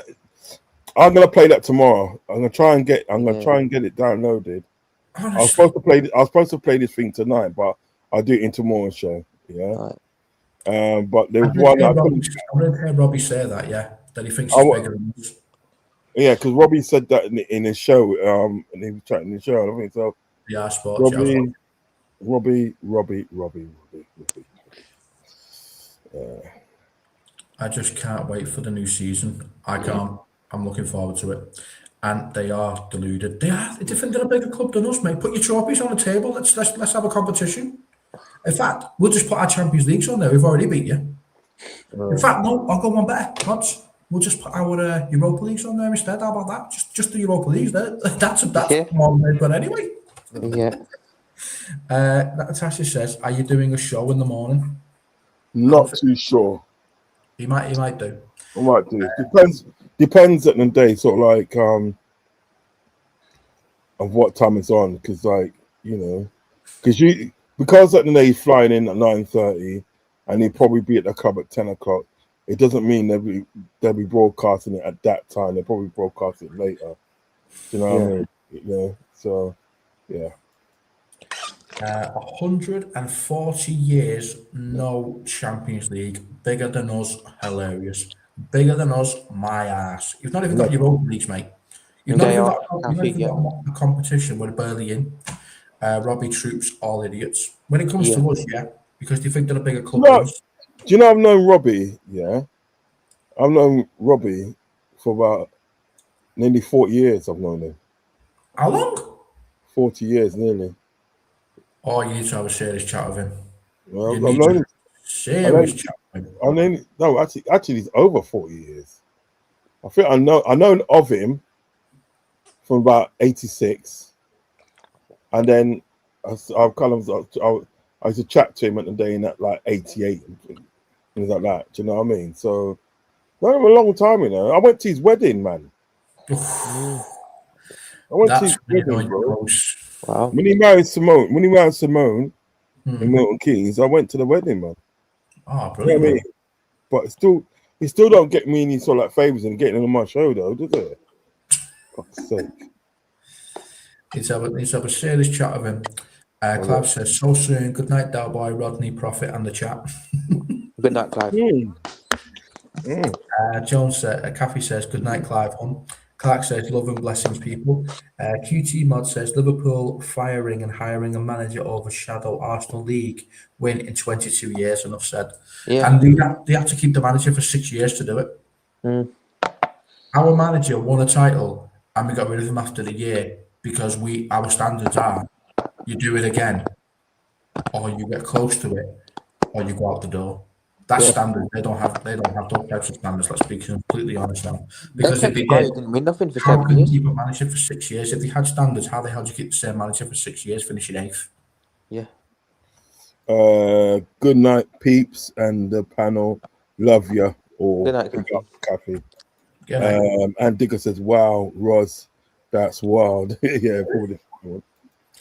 [SPEAKER 2] I'm gonna play that tomorrow. I'm gonna try and get it downloaded.
[SPEAKER 3] Honestly.
[SPEAKER 2] I was supposed to play this thing tonight, but I'll do it in tomorrow's show. Yeah.
[SPEAKER 4] Right.
[SPEAKER 2] But there was one I couldn't.
[SPEAKER 3] I did hear Robbie say that, that he thinks he's bigger than us.
[SPEAKER 2] Yeah, because Robbie said that in his show, and he was chatting in the show. I think so.
[SPEAKER 3] Yeah, sports.
[SPEAKER 2] Robbie.
[SPEAKER 3] I just can't wait for the new season. I can't. I'm looking forward to it. And they are deluded. They think they're a bigger club than us, mate. Put your trophies on the table. Let's have a competition. In fact, we'll just put our Champions Leagues on there. We've already beat you. In fact, no, I'll go one better. We'll just put our Europa Leagues on there instead. How about that? Just the Europa Leagues. That's more than they've got anyway.
[SPEAKER 4] Yeah.
[SPEAKER 3] Natasha says, "Are you doing a show in the morning?"
[SPEAKER 2] Not too sure.
[SPEAKER 3] He might do.
[SPEAKER 2] I might do. Depends at the day, sort of like of what time it's on, because because at the day he's flying in at 9:30, and he'll probably be at the club at 10 o'clock. It doesn't mean they'll be broadcasting it at that time. They'll probably broadcast it later. You know what I mean? So yeah.
[SPEAKER 3] 140 years, no Champions League. Bigger than us, hilarious. Bigger than us, my ass. You've not even got Europa Leagues, mate. You've not even got a competition. We're barely in. Robbie Troops, all idiots. When it comes to us, because they think they're a bigger club than us.
[SPEAKER 2] Do you know I've known Robbie? Yeah, I've known Robbie for about nearly 40 years. I've known him.
[SPEAKER 3] How long?
[SPEAKER 2] 40 years, nearly.
[SPEAKER 3] Oh, you need to have a serious chat with him.
[SPEAKER 2] Well, I've known him.
[SPEAKER 3] Serious chat with him.
[SPEAKER 2] Actually, it's over 40 years. I think I know of him from about 86, and then I used to chat to him at the day in that like 88 and things like that. Do you know what I mean? So, known him a long time, I went to his wedding, man. I went to his wedding, bro.
[SPEAKER 4] Wow.
[SPEAKER 2] When he married Simone in Milton Keynes, I went to the wedding, man.
[SPEAKER 3] Oh, brilliant. You know what I mean?
[SPEAKER 2] But he still don't get me any sort of like favors and getting on my show though, does it? For fuck's sake.
[SPEAKER 3] Let's have a serious chat with him. Clive says, so soon. Good night, Dalboy, Rodney, Prophet, and the chat.
[SPEAKER 4] Good night, Clive.
[SPEAKER 3] Jones, Kathy says, good night, Clive. Clark says, love and blessings, people. QT Mod says, Liverpool firing and hiring a manager overshadow Arsenal League win in 22 years, enough said. Yeah. And they had to keep the manager for 6 years to do it. Our manager won a title and we got rid of him after the year because our standards are you do it again, or you get close to it, or you go out the door. That's standard. They don't have those types of standards. Let's be completely honest now. Because if
[SPEAKER 4] That's
[SPEAKER 3] they
[SPEAKER 4] a guy
[SPEAKER 3] did,
[SPEAKER 4] who didn't win nothing for
[SPEAKER 3] how
[SPEAKER 4] 7
[SPEAKER 3] can you
[SPEAKER 4] years.
[SPEAKER 3] keep a manager for 6 years? If they had standards, how the hell do you keep the same manager for 6 years, finishing 8th?
[SPEAKER 4] Yeah.
[SPEAKER 2] Good night, peeps, and the panel. Love ya all.
[SPEAKER 4] Good night,
[SPEAKER 2] Big
[SPEAKER 4] Kathy.
[SPEAKER 2] up, Kathy.
[SPEAKER 3] Good night.
[SPEAKER 2] And Digger says, "Wow, Roz, that's wild." Yeah, probably.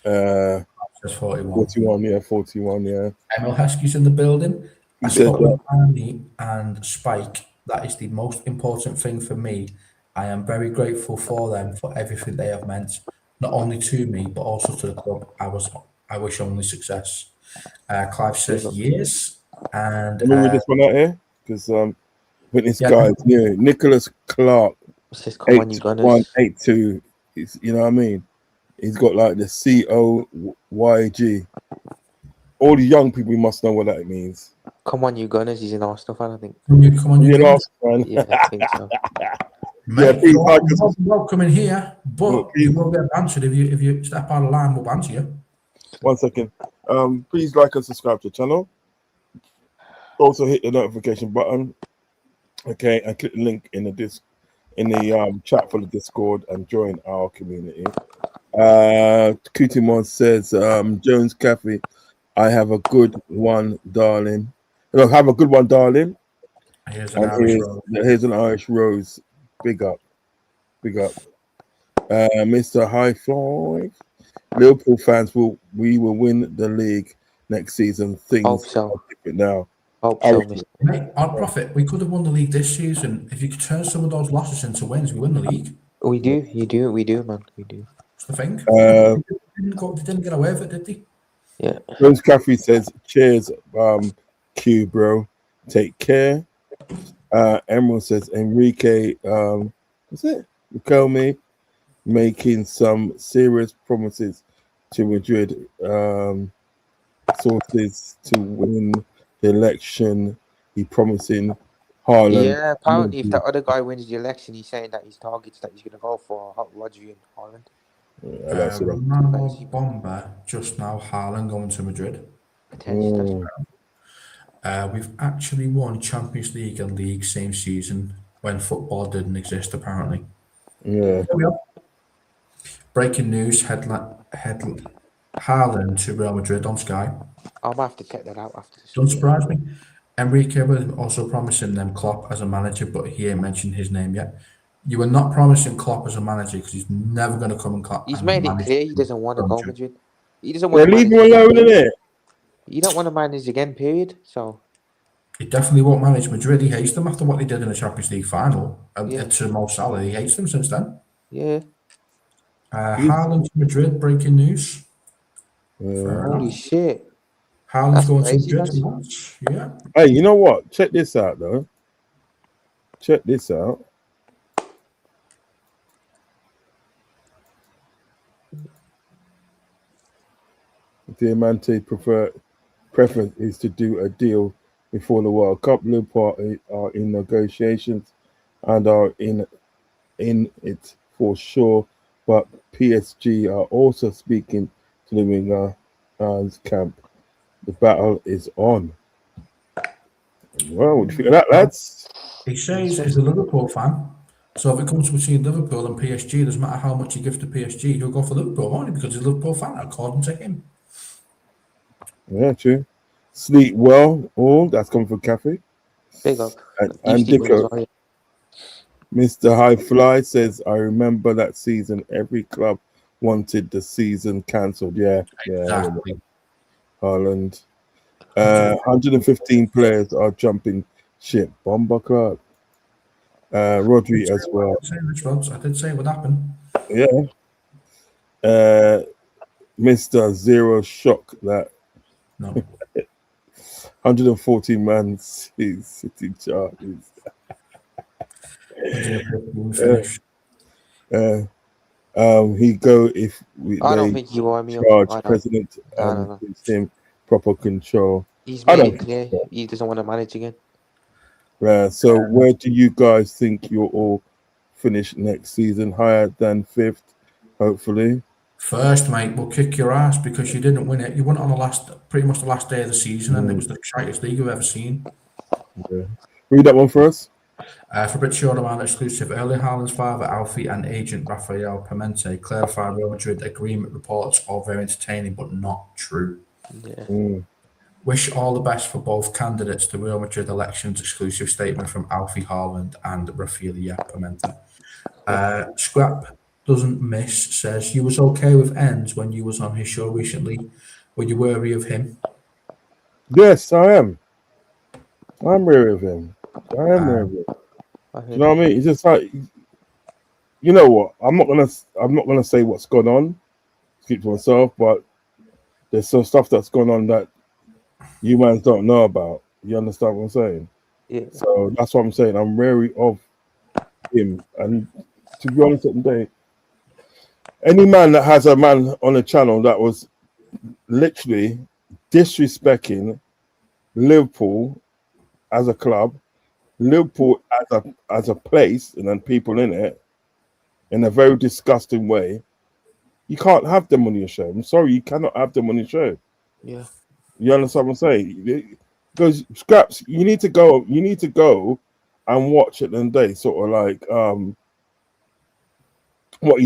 [SPEAKER 3] Says 41.
[SPEAKER 2] 41, yeah, 41, yeah.
[SPEAKER 3] Emil Heskey's in the building.
[SPEAKER 2] He
[SPEAKER 3] I
[SPEAKER 2] said
[SPEAKER 3] spoke with Annie and Spike. That is the most important thing for me. I am very grateful for them for everything they have meant, not only to me but also to the club. I wish only success. Clive says yes, and
[SPEAKER 2] Let me read this one out here because I think this guy is new. Nicholas Clark,
[SPEAKER 4] It says, come on, you gunners.
[SPEAKER 2] 8182. You know what I mean? He's got like the COYG. All the young people must know what that means.
[SPEAKER 4] Come on, you gunners. He's an Arsenal fan, I think.
[SPEAKER 3] Come on, you guys.
[SPEAKER 4] Yeah, I think so.
[SPEAKER 2] Yeah, please like us.
[SPEAKER 3] Welcome in here, but you will get answered if you step out of line. We'll answer you.
[SPEAKER 2] 1 second. Please like and subscribe to the channel. Also hit the notification button. Okay, and click the link in the chat for the Discord and join our community. Kutimon says, Jones Cafe, I have a good one, darling. No, have a good one, darling.
[SPEAKER 3] Here's an
[SPEAKER 2] Irish rose. Big up. Mr. High Five. Liverpool fans we will win the league next season. Things are different now.
[SPEAKER 4] Hope so,
[SPEAKER 3] mate, on profit, we could have won the league this season. If you could turn some of those losses into wins, we win the league.
[SPEAKER 4] We do, we do, man. We do.
[SPEAKER 3] That's the thing. They didn't get away with it, did they?
[SPEAKER 4] Yeah.
[SPEAKER 2] Rose Caffrey says, cheers, Q, bro. Take care. Emerald says, Enrique, what's it? Riquelme making some serious promises to Madrid. Sources to win the election. He promising Haaland.
[SPEAKER 4] Yeah, apparently if that other guy wins the election, he's saying that his targets that he's going to go for Rodri and Haaland.
[SPEAKER 3] Ronaldo Bomber just now. Haaland going to Madrid.
[SPEAKER 4] Potentially.
[SPEAKER 3] We've actually won Champions League and League same season when football didn't exist, apparently.
[SPEAKER 2] Yeah.
[SPEAKER 3] Breaking news: Haaland to Real Madrid on Sky.
[SPEAKER 4] I'm gonna have to check that out after this.
[SPEAKER 3] Don't surprise me. Enrique was also promising them Klopp as a manager, but he ain't mentioned his name yet. You were not promising Klopp as a manager because he's never going to come and Klopp.
[SPEAKER 4] He's made it clear he doesn't want to go Madrid. He doesn't want
[SPEAKER 2] to leave him alone, innit?
[SPEAKER 4] You don't want to manage again, period. So
[SPEAKER 3] he definitely won't manage Madrid. He hates them after what they did in the Champions League final. And to Mo Salah, he hates them since then.
[SPEAKER 4] Yeah.
[SPEAKER 3] Haaland to Madrid, breaking news.
[SPEAKER 4] Holy shit.
[SPEAKER 3] Haaland's going to Madrid. Yeah.
[SPEAKER 2] Hey, you know what? Check this out, though. Check this out. Diamante preference is to do a deal before the World Cup. Liverpool are in negotiations and are in it for sure, but PSG are also speaking to the winger camp. The battle is on. Well, what do you think of that, lads?
[SPEAKER 3] He says he's a Liverpool fan. So if it comes between Liverpool and PSG, doesn't matter how much you give to PSG, he'll go for Liverpool only because he's a Liverpool fan, according to him.
[SPEAKER 2] Yeah, true. Sleep well, all that's coming from Cafe.
[SPEAKER 4] Big up.
[SPEAKER 2] And Dicko. Mr. High Fly says, I remember that season, every club wanted the season cancelled. Yeah,
[SPEAKER 3] exactly.
[SPEAKER 2] Haaland. 115 players are jumping ship. Bomber Clark. Rodri as well.
[SPEAKER 3] I did say it would happen.
[SPEAKER 2] Yeah. Mr. Zero Shock that.
[SPEAKER 3] No.
[SPEAKER 2] 114 man City charges. He go if
[SPEAKER 4] I don't think you are me
[SPEAKER 2] charge president and gives him proper control.
[SPEAKER 4] He's made it clear he doesn't want to manage again.
[SPEAKER 2] Yeah. So where do you guys think you'll all finish next season? Higher than 5th, hopefully.
[SPEAKER 3] First, mate, we'll kick your ass because you didn't win it. You won it on pretty much the last day of the season, and it was the tightest league you've ever seen.
[SPEAKER 2] Yeah. Read that one for us.
[SPEAKER 3] Fabrizio Romano exclusive. Erling Haaland's father, Alfie, and agent Rafael Pimente clarify Real Madrid agreement reports are very entertaining but not true.
[SPEAKER 4] Yeah.
[SPEAKER 3] Wish all the best for both candidates. The Real Madrid elections exclusive statement from Alfie Haaland and Rafael Pimente. Scrap doesn't miss says you was okay with ends when you was on his show recently. Were you wary of him?
[SPEAKER 2] Yes, I am. I'm wary of him. I am wary of him.
[SPEAKER 4] I
[SPEAKER 2] Do
[SPEAKER 4] heard
[SPEAKER 2] you know what I mean? It's just like, you know what? I'm not gonna say what's gone on. Keep to myself, but there's some stuff that's gone on that you man don't know about. You understand what I'm saying?
[SPEAKER 4] Yeah.
[SPEAKER 2] So that's what I'm saying. I'm wary of him. And to be honest, today, any man that has a man on a channel that was literally disrespecting Liverpool as a club, Liverpool as a place, and then people in it, in a very disgusting way, you can't have them on your show. I'm sorry, you cannot have them on your show.
[SPEAKER 4] Yeah.
[SPEAKER 2] You understand what I'm saying? Because Scraps, you need to go and watch it and day, sort of like what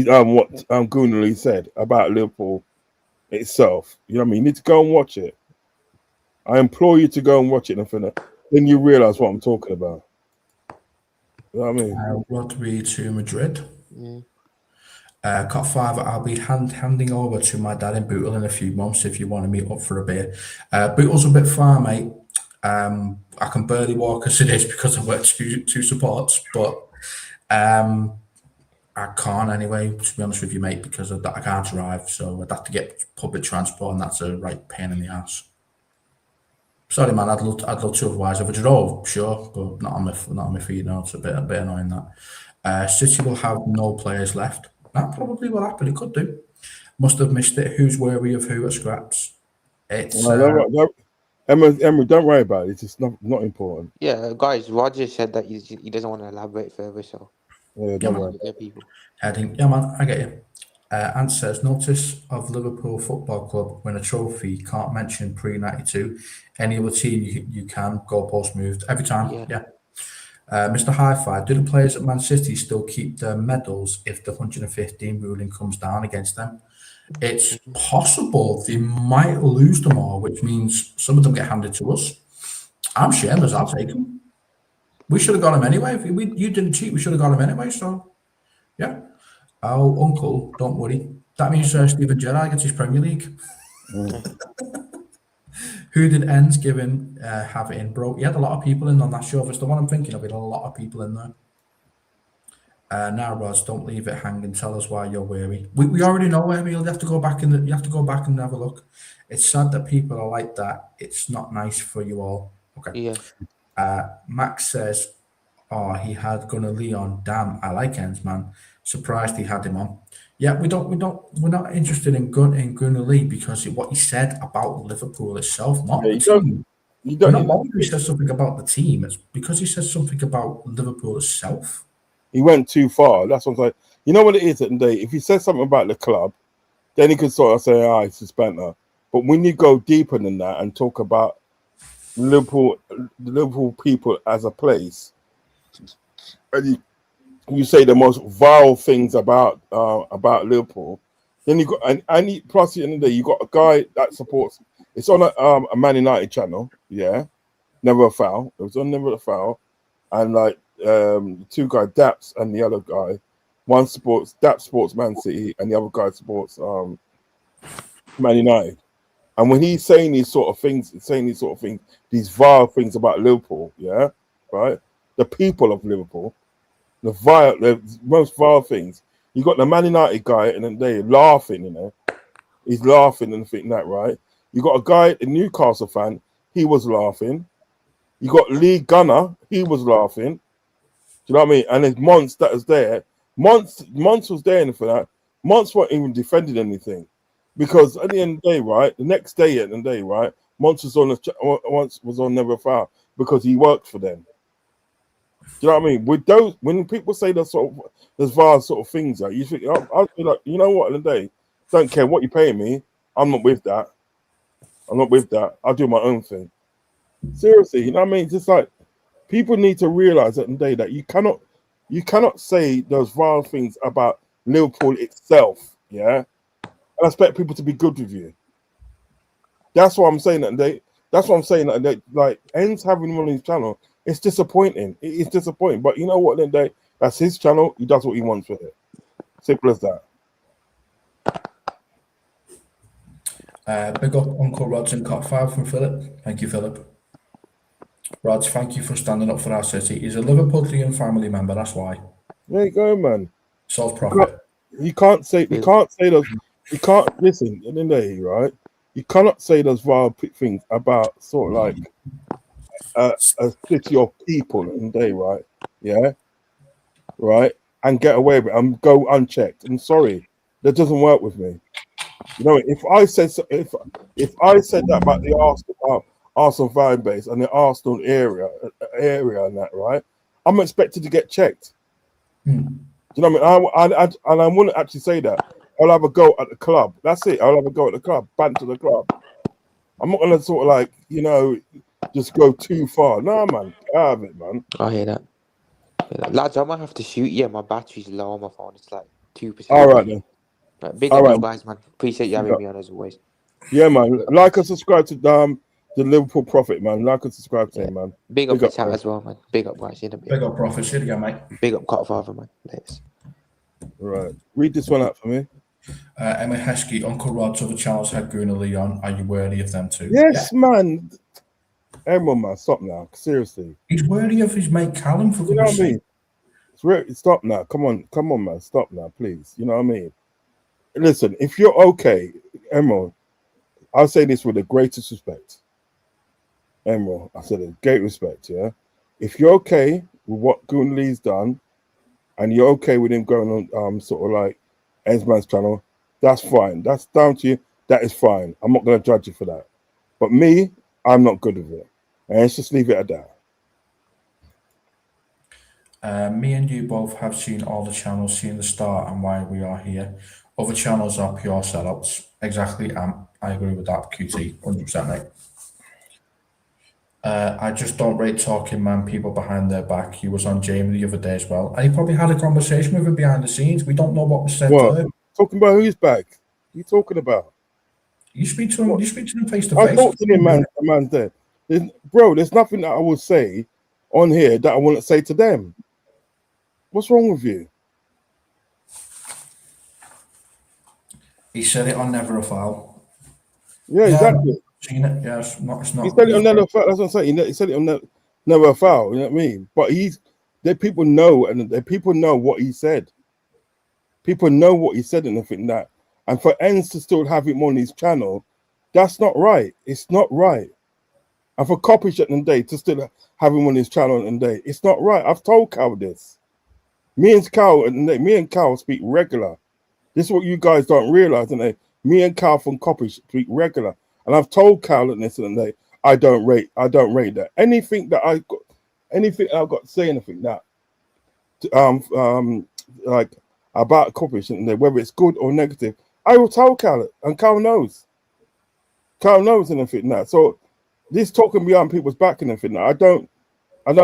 [SPEAKER 2] Goonley said about Liverpool itself. You know what I mean? You need to go and watch it. I implore you to go and watch it, and then you realize what I'm talking about. You know what I mean?
[SPEAKER 3] What we to Madrid?
[SPEAKER 4] Yeah.
[SPEAKER 3] Cut 5, I'll be handing over to my dad in Bootle in a few months if you want to meet up for a beer. Bootle's a bit far, mate. I can barely walk as it is because I work two supports, but I can't anyway, to be honest with you, mate, because I can't drive, so I'd have to get public transport, and that's a right pain in the ass. Sorry, man, I'd love to otherwise. If I drove, sure, but not on my feet. No, it's a bit annoying that. City will have no players left. That probably will happen. It could do. Must have missed it. Who's wary of who at Scraps? It's
[SPEAKER 2] Emery, don't worry about it. It's not important.
[SPEAKER 4] Yeah, guys, Roger said that he doesn't want to elaborate further, so
[SPEAKER 2] Yeah, don't worry.
[SPEAKER 4] people.
[SPEAKER 3] heading. Yeah, man, I get you. Ant says, notice of Liverpool Football Club win a trophy. Can't mention pre-92. Any other team you can. Goalpost moved every time. Yeah. Mr. Hi-Fi, do the players at Man City still keep their medals if the 115 ruling comes down against them? It's possible they might lose them all, which means some of them get handed to us. I'm shameless. I'll take them. We should have got them anyway. If you didn't cheat, we should have got them anyway. So, yeah. Oh, uncle, don't worry. That means Steven Gerrard gets his Premier League. Who did Ends given have in, bro? He had a lot of people in on that show. If it's the one I'm thinking of, he had a lot of people in there. Now, Roz, don't leave it hanging. Tell us why you're weary. We already know where you have to go back you have to go back and have a look. It's sad that people are like that. It's not nice for you all. Okay.
[SPEAKER 4] Yeah.
[SPEAKER 3] Max says, "Oh, he had Gunnar Leon. Damn, I like Ends, man. Surprised he had him on." Yeah, we're not interested in Gunnar Lee because what he said about Liverpool itself, not the team. We're not bothered if he says something about the team. It's because he says something about Liverpool itself.
[SPEAKER 2] He went too far. That's what I'm saying. You know what it is at the day? If he says something about the club, then he could sort of say, it's a banter. But when you go deeper than that and talk about Liverpool people as a place, and you say the most vile things about Liverpool, then you got and plus at the end of the day you got a guy that supports. It's on a Man United channel, yeah. Never a Foul. It was on Never a Foul, and like two guys, Daps and the other guy, one supports Man City, and the other guy supports Man United. And when he's saying these sort of things, these vile things about Liverpool, yeah, right? The people of Liverpool. The most vile things. You got the Man United guy, and then they're laughing, He's laughing and thinking that, right? You got a guy, a Newcastle fan, he was laughing. You got Lee Gunner, he was laughing. Do you know what I mean? And there's Monts that was there. Monts was there for that. Monts weren't even defending anything. Because at the end of the day, right? The next day right? Monts was on Never Foul because he worked for them. Do you know what I mean? With those, when people say there's vile sort of things, like, you think I'll be like, you know what? In the day, don't care what you're paying me. I'm not with that. I'm not with that. I'll do my own thing. Seriously, you know what I mean? Just like people need to realize at the day that you cannot say those vile things about Liverpool itself. Yeah, and expect people to be good with you. That's what I'm saying that they. That's what I'm saying that they, like ends having him on his channel. It's disappointing. It is disappointing. But you know what? Then that's his channel. He does what he wants with it. Simple as that.
[SPEAKER 3] Big up Uncle Rods and Cop 5 from Philip. Thank you, Philip. Rods, thank you for standing up for our city. He's a Liverpoolian family member. That's why.
[SPEAKER 2] There you go, man.
[SPEAKER 3] Self profit.
[SPEAKER 2] You can't say those. You can't listen. In the day, right? You cannot say those vile things about sort of like a city of people in the day, right? Yeah, right, and get away with it and go unchecked. I'm sorry, that doesn't work with me. You know, if I said that about the Arsenal fan base and the Arsenal area and that, right, I'm expected to get checked. Do you know what I mean? I wouldn't actually say that. I'll have a go at the club. That's it. I'll have a go at the club. Banter the club. I'm not gonna sort of like, you know, just go too far. No, man, get out of it, man.
[SPEAKER 4] I hear that. Lads, I might have to shoot you. My battery's low on my phone. It's like 2%.
[SPEAKER 2] All right then.
[SPEAKER 4] Big
[SPEAKER 2] All
[SPEAKER 4] up,
[SPEAKER 2] right,
[SPEAKER 4] you guys, man. Appreciate you having me on as always.
[SPEAKER 2] yeah, man. Like and subscribe to the Liverpool Prophet, man. Like and subscribe to him, man.
[SPEAKER 4] Big up the chat
[SPEAKER 2] bro.
[SPEAKER 4] as well, man. Big up, guys.
[SPEAKER 3] Big up Prophet. See you again, mate.
[SPEAKER 4] Big up Cotfather, man. Thanks.
[SPEAKER 2] Right. Read this one out for me.
[SPEAKER 3] Emma Heskey, Uncle Rod's other channels had Gunnar Lee on. Are you worthy of them too?
[SPEAKER 2] Yes, man. Everyone, man, stop now. Seriously.
[SPEAKER 3] He's worthy of his mate Callum, for
[SPEAKER 2] You know what I
[SPEAKER 3] goodness
[SPEAKER 2] mean? Stop now. Come on, man. Stop now, please. You know what I mean? Listen, if you're okay, Emerald, I'll say this with the greatest respect. Emerald, I said it, great respect, yeah? If you're okay with what Gunnar Lee's done, and you're okay with him going on sort of like Ensman's channel, that's fine. That's down to you. That is fine. I'm not going to judge you for that. But me, I'm not good with it. And let's just leave it at that.
[SPEAKER 3] Me and you both have seen all the channels, seen the start and why we are here. Other channels are pure sellouts. Exactly. I agree with that, QT. 100%, mate. I just don't rate talking man people behind their back. He was on Jamie the other day as well. And he probably had a conversation with him behind the scenes. We don't know what was said to him.
[SPEAKER 2] Talking about who's back? What are you talking about?
[SPEAKER 3] You speak to him. What? You speak to him face to
[SPEAKER 2] I
[SPEAKER 3] face.
[SPEAKER 2] talk to him, man. The man's there. There's nothing that I will say on here that I wouldn't say to them. What's wrong with you?
[SPEAKER 3] He said it on Never a Foul.
[SPEAKER 2] Yeah, exactly.
[SPEAKER 3] Seen it. Yeah, it's not.
[SPEAKER 2] He said it on Never a Foul. That's what I'm saying. He said it on Never a Foul. You know what I mean? But people know, and people know what he said. People know what he said and everything that. And for Enns to still have him on his channel, that's not right. It's not right. And for Coppish at the day to still have him on his channel at the day, it's not right. I've told Cal this. Me and Cal speak regular. This is what you guys don't realize, and me and Cal from Coppish speak regular. And I've told Cal at this and I don't rate that. Anything I've got to say anything that like about Coppish and whether it's good or negative, I will tell Cal, and Cal knows. Cal knows anything that. So this talking behind people's back and everything, I don't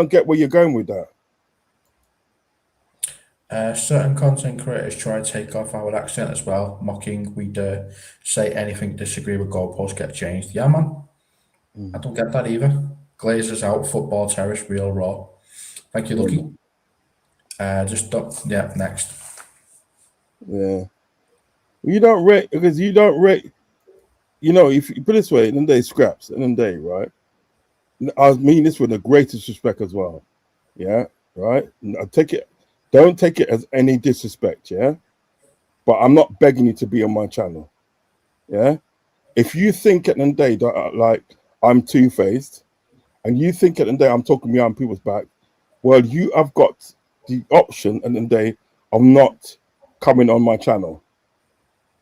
[SPEAKER 2] get where you're going with that.
[SPEAKER 3] Certain content creators try to take off our accent as well, mocking we dare say anything disagree with goalposts get changed. Yeah, man. I don't get that either. Glazers out, football terrace, real raw. Thank you, Lucky. Next.
[SPEAKER 2] Yeah. You don't rate because you don't rate. You know, if you put it this way, then they scraps, and then they right. I mean this with the greatest respect as well. Yeah, right. I take it. Don't take it as any disrespect, yeah? But I'm not begging you to be on my channel, yeah? If you think at the end of the day that like I'm two-faced, and you think at the end of the day I'm talking behind people's back, well, you have got the option at the end of the day of not coming on my channel.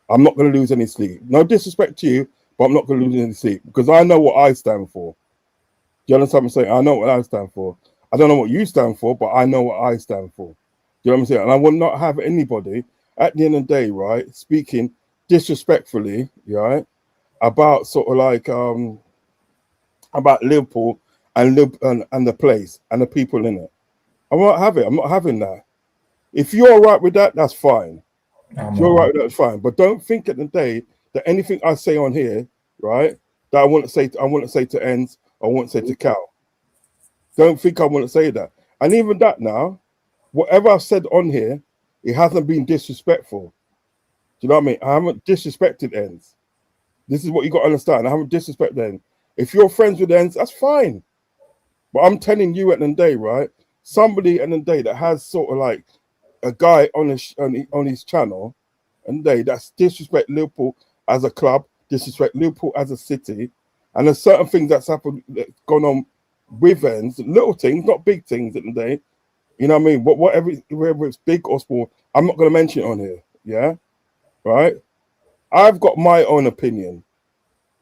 [SPEAKER 2] I'm not going to lose any sleep. No disrespect to you, but I'm not going to lose any sleep because I know what I stand for. Do you understand what I'm saying? I know what I stand for. I don't know what you stand for, but I know what I stand for. You know what I'm saying? And I will not have anybody at the end of the day, right, speaking disrespectfully, right, about sort of like about Liverpool and the place and the people in it. I won't have it. I'm not having that. If you're all right with that, that's fine. If you're all right with that, that's fine. But don't think at the day that anything I say on here, right, that I want to say to Ends, I want to say to Cal. Don't think I want to say that. And even that now, whatever I've said on here, it hasn't been disrespectful. Do you know what I mean? I haven't disrespected Ends. This is what you got to understand. I haven't disrespected Ends. If you're friends with Ends, that's fine. But I'm telling you at the end of the day, right? Somebody at the end of the day that has sort of like a guy on his channel and that's disrespect Liverpool as a club, disrespect Liverpool as a city, and there's certain things that's happened, that's gone on with Ends, little things, not big things at the day. You know what I mean? But whatever, whether it's big or small, I'm not going to mention it on here. Yeah, right. I've got my own opinion,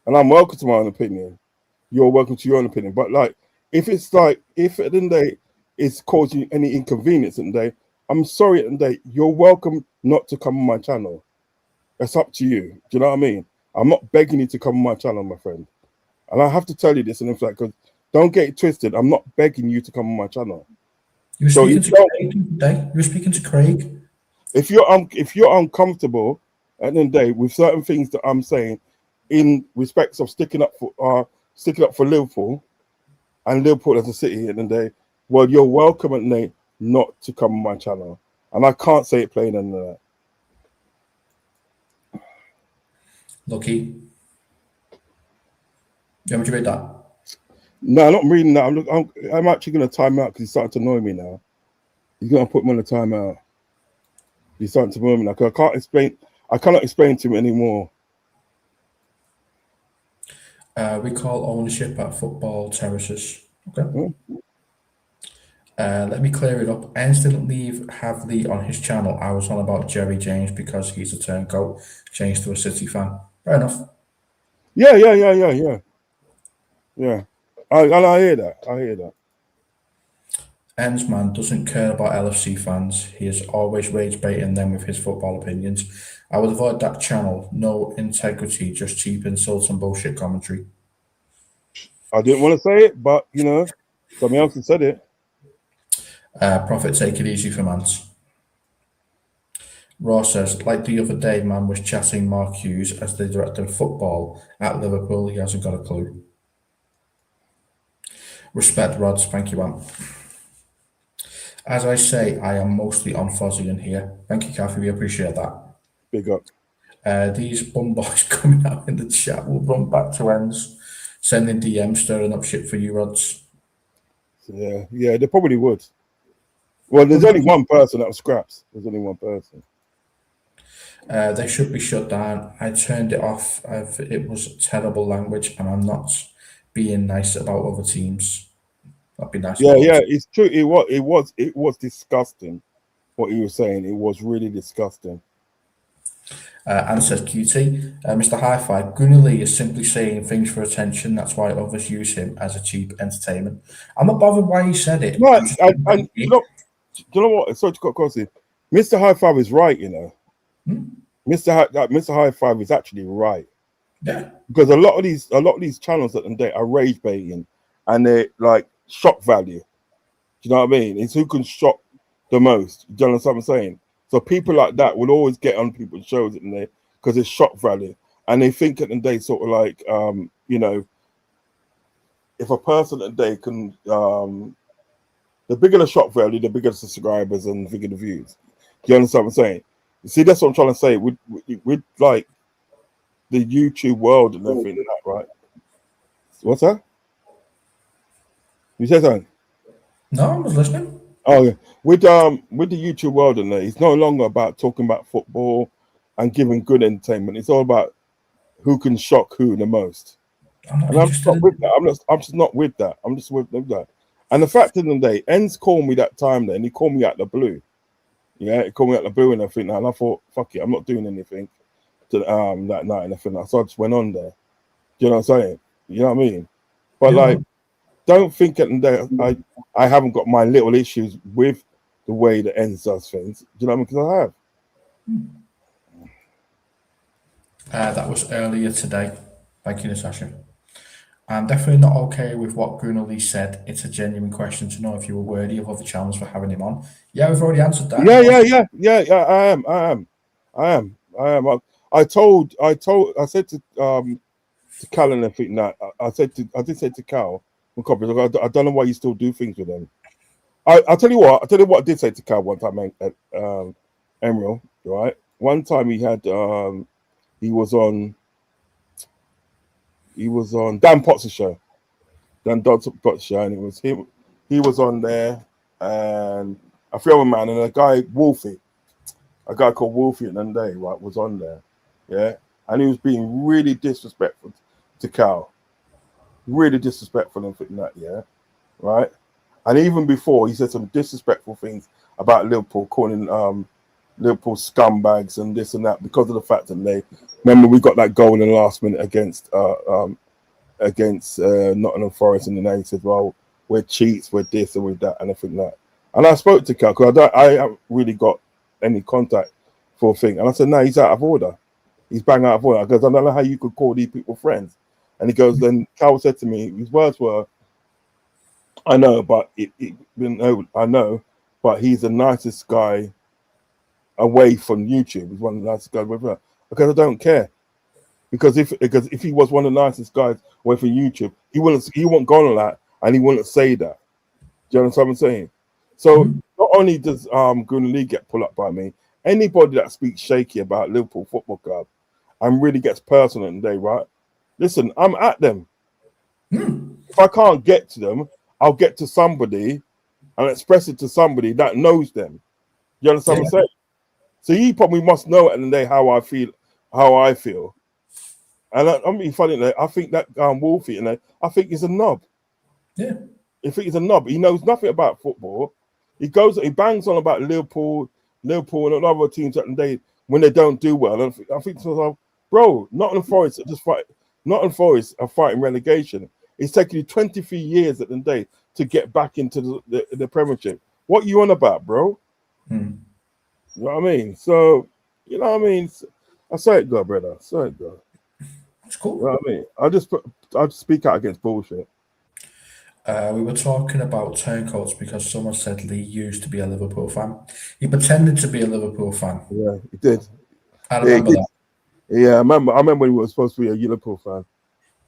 [SPEAKER 2] and I'm welcome to my own opinion. You're welcome to your own opinion. But like, if it's like, if at the end of the day it's causing you any inconvenience at the day, I'm sorry at the day. You're welcome not to come on my channel. That's up to you. Do you know what I mean? I'm not begging you to come on my channel, my friend. And I have to tell you this, and in fact, because don't get it twisted. I'm not begging you to come on my channel.
[SPEAKER 3] You were speaking to Craig today. You were speaking to Craig.
[SPEAKER 2] If you're uncomfortable at the end of the day with certain things that I'm saying, in respects of sticking up for Liverpool and Liverpool as a city at the end of the day, well, you're welcome at the day not to come on my channel, and I can't say it plainer than that.
[SPEAKER 3] Lucky. You want me to read that?
[SPEAKER 2] No, I'm not reading that. I'm actually going to time out because he's starting to annoy me now. He's going to put me on the timeout. He's starting to annoy me now because I cannot explain to him anymore.
[SPEAKER 3] We call ownership at football terraces. Okay. Let me clear it up. Ends didn't leave Havley on his channel. I was on about Jerry James because he's a turncoat, changed to a City fan. Fair enough.
[SPEAKER 2] Yeah. I hear that.
[SPEAKER 3] Ends man doesn't care about LFC fans. He is always rage baiting them with his football opinions. I would avoid that channel. No integrity, just cheap insults and bullshit commentary.
[SPEAKER 2] I didn't want to say it, but you know, somebody else has said it.
[SPEAKER 3] Prophet, take it easy for Mance. Ross says, like the other day, man was chatting Mark Hughes as the director of football at Liverpool. He hasn't got a clue. Respect, Rods. Thank you, man. As I say, I am mostly on Fozzy in here. Thank you, Kathy. We appreciate that.
[SPEAKER 2] Big up.
[SPEAKER 3] These bum boys coming out in the chat will run back to Ends, sending DMs, stirring up shit for you, Rods.
[SPEAKER 2] Yeah, they probably would. Well, there's only one person that was scraps. There's only one person.
[SPEAKER 3] They should be shut down. I turned it off. It was terrible language, and I'm not being nice about other teams. I'd be nice.
[SPEAKER 2] Yeah, it's true. It was disgusting what he was saying. It was really disgusting.
[SPEAKER 3] And says QT, Mr. Hi-Fi, Gunnar Lee is simply saying things for attention. That's why others use him as a cheap entertainment. I'm not bothered why he said it.
[SPEAKER 2] No, and you know what? Sorry to cut across it. Mr. High Five is right. You know, Mr. High Five is actually right.
[SPEAKER 3] Yeah, because
[SPEAKER 2] a lot of these channels at the day are rage baiting, and they're like shock value. Do you know what I mean? It's who can shock the most. Do you understand what I'm saying? So people like that will always get on people's shows at the day because it's shock value, and they think at the day sort of like you know, if a person at the day can the bigger the shock value, the bigger the subscribers and the bigger the views. Do you understand what I'm saying? You see, that's what I'm trying to say. With like the YouTube world and everything like that, right? What's that? You said something?
[SPEAKER 3] No, I was listening.
[SPEAKER 2] Oh yeah. With the YouTube world and that, it's no longer about talking about football and giving good entertainment. It's all about who can shock who the most. I'm just not with that. I'm just not with that. I'm just with that. And the fact of the day, Ends called me that time then. He called me out the blue. Yeah, he called me out the blue and everything. And I thought, fuck it, I'm not doing anything to that night and everything. So I just went on there. Do you know what I'm saying? You know what I mean? But like, don't think at the day I haven't got my little issues with the way the ends does things. Do you know what I mean? Because I have.
[SPEAKER 3] That was earlier today. Thank you, Natasha. I'm definitely not okay with what Bruno Lee said. It's a genuine question to know if you were worthy of other channels for having him on. Yeah, we've already answered that.
[SPEAKER 2] Yeah. I am. I said to Cal and everything that I did say to Cal, I don't know why you still do things with them. I'll tell you what I did say to Cal one time at Emerald, right? One time he had he was on Dan Potts' show. Dan Potts' show, and it was him. He was on there, and a few other man, and a guy called Wolfie at the end of the day, right, was on there, yeah, and he was being really disrespectful to Cal, really disrespectful and things like that, yeah, right, and even before he said some disrespectful things about Liverpool, calling Liverpool scumbags and this and that because of the fact that they remember we got that goal in the last minute against Nottingham Forest, and then they said, well, we're cheats, we're this and we're that, and everything like that. And I spoke to Cal because I haven't really got any contact for a thing. And I said, no, he's out of order. He's bang out of order. Because I don't know how you could call these people friends. And he goes, then Cal said to me, his words were, I know, but I know, but he's the nicest guy away from YouTube. He's one of the nicest guys with her. Because I don't care. Because if he was one of the nicest guys away from YouTube, he wouldn't go on that and he wouldn't say that. Do you understand what I'm saying? So not only does Gunnar Lee get pulled up by me, anybody that speaks shaky about Liverpool Football Club and really gets personal in the day, right? Listen, I'm at them. If I can't get to them, I'll get to somebody and express it to somebody that knows them. You understand what I'm saying? So he probably must know at the end of the day how I feel. And I mean, funny, I think that Wolfie, I think he's a knob.
[SPEAKER 3] Yeah.
[SPEAKER 2] I think he's a knob. He knows nothing about football. He bangs on about Liverpool and other teams at the day when they don't do well. And I think to myself, bro, Nottingham Forest are fighting relegation. It's taken you 23 years at the day to get back into the Premiership. What you on about, bro? You know what I mean? So, you know what I mean? I say it, go, brother. I say it, go.
[SPEAKER 3] It's cool.
[SPEAKER 2] You know what I mean? I just speak out against bullshit.
[SPEAKER 3] We were talking about turncoats because someone said Lee used to be a Liverpool fan. He pretended to be a Liverpool fan.
[SPEAKER 2] Yeah, he did.
[SPEAKER 3] I remember that.
[SPEAKER 2] Yeah, I remember when we were supposed to be a Liverpool fan.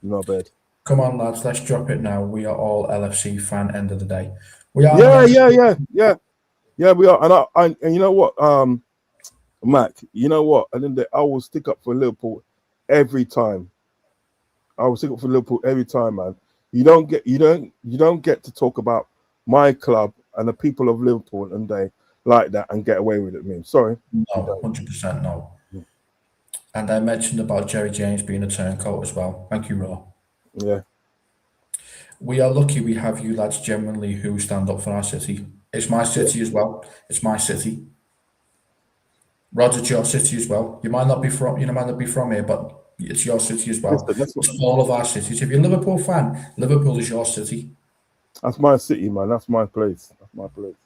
[SPEAKER 2] Not bad.
[SPEAKER 3] Come on, lads, let's drop it now. We are all LFC fan. End of the day, we are.
[SPEAKER 2] Yeah. We are. And you know what, Mac. You know what? And then I will stick up for Liverpool every time. I will stick up for Liverpool every time, man. You don't get to talk about my club and the people of Liverpool and they like that and get away with it. I mean, sorry.
[SPEAKER 3] No, 100% no. And I mentioned about Jerry James being a turncoat as well. Thank you, Raw.
[SPEAKER 2] Yeah.
[SPEAKER 3] We are lucky we have you lads genuinely who stand up for our city. It's my city as well. It's my city. Rod, it's your city as well. You might not be from here, but it's your city as well. It's all of our cities. If you're a Liverpool fan, Liverpool is your city.
[SPEAKER 2] That's my city, man. That's my place. That's my place.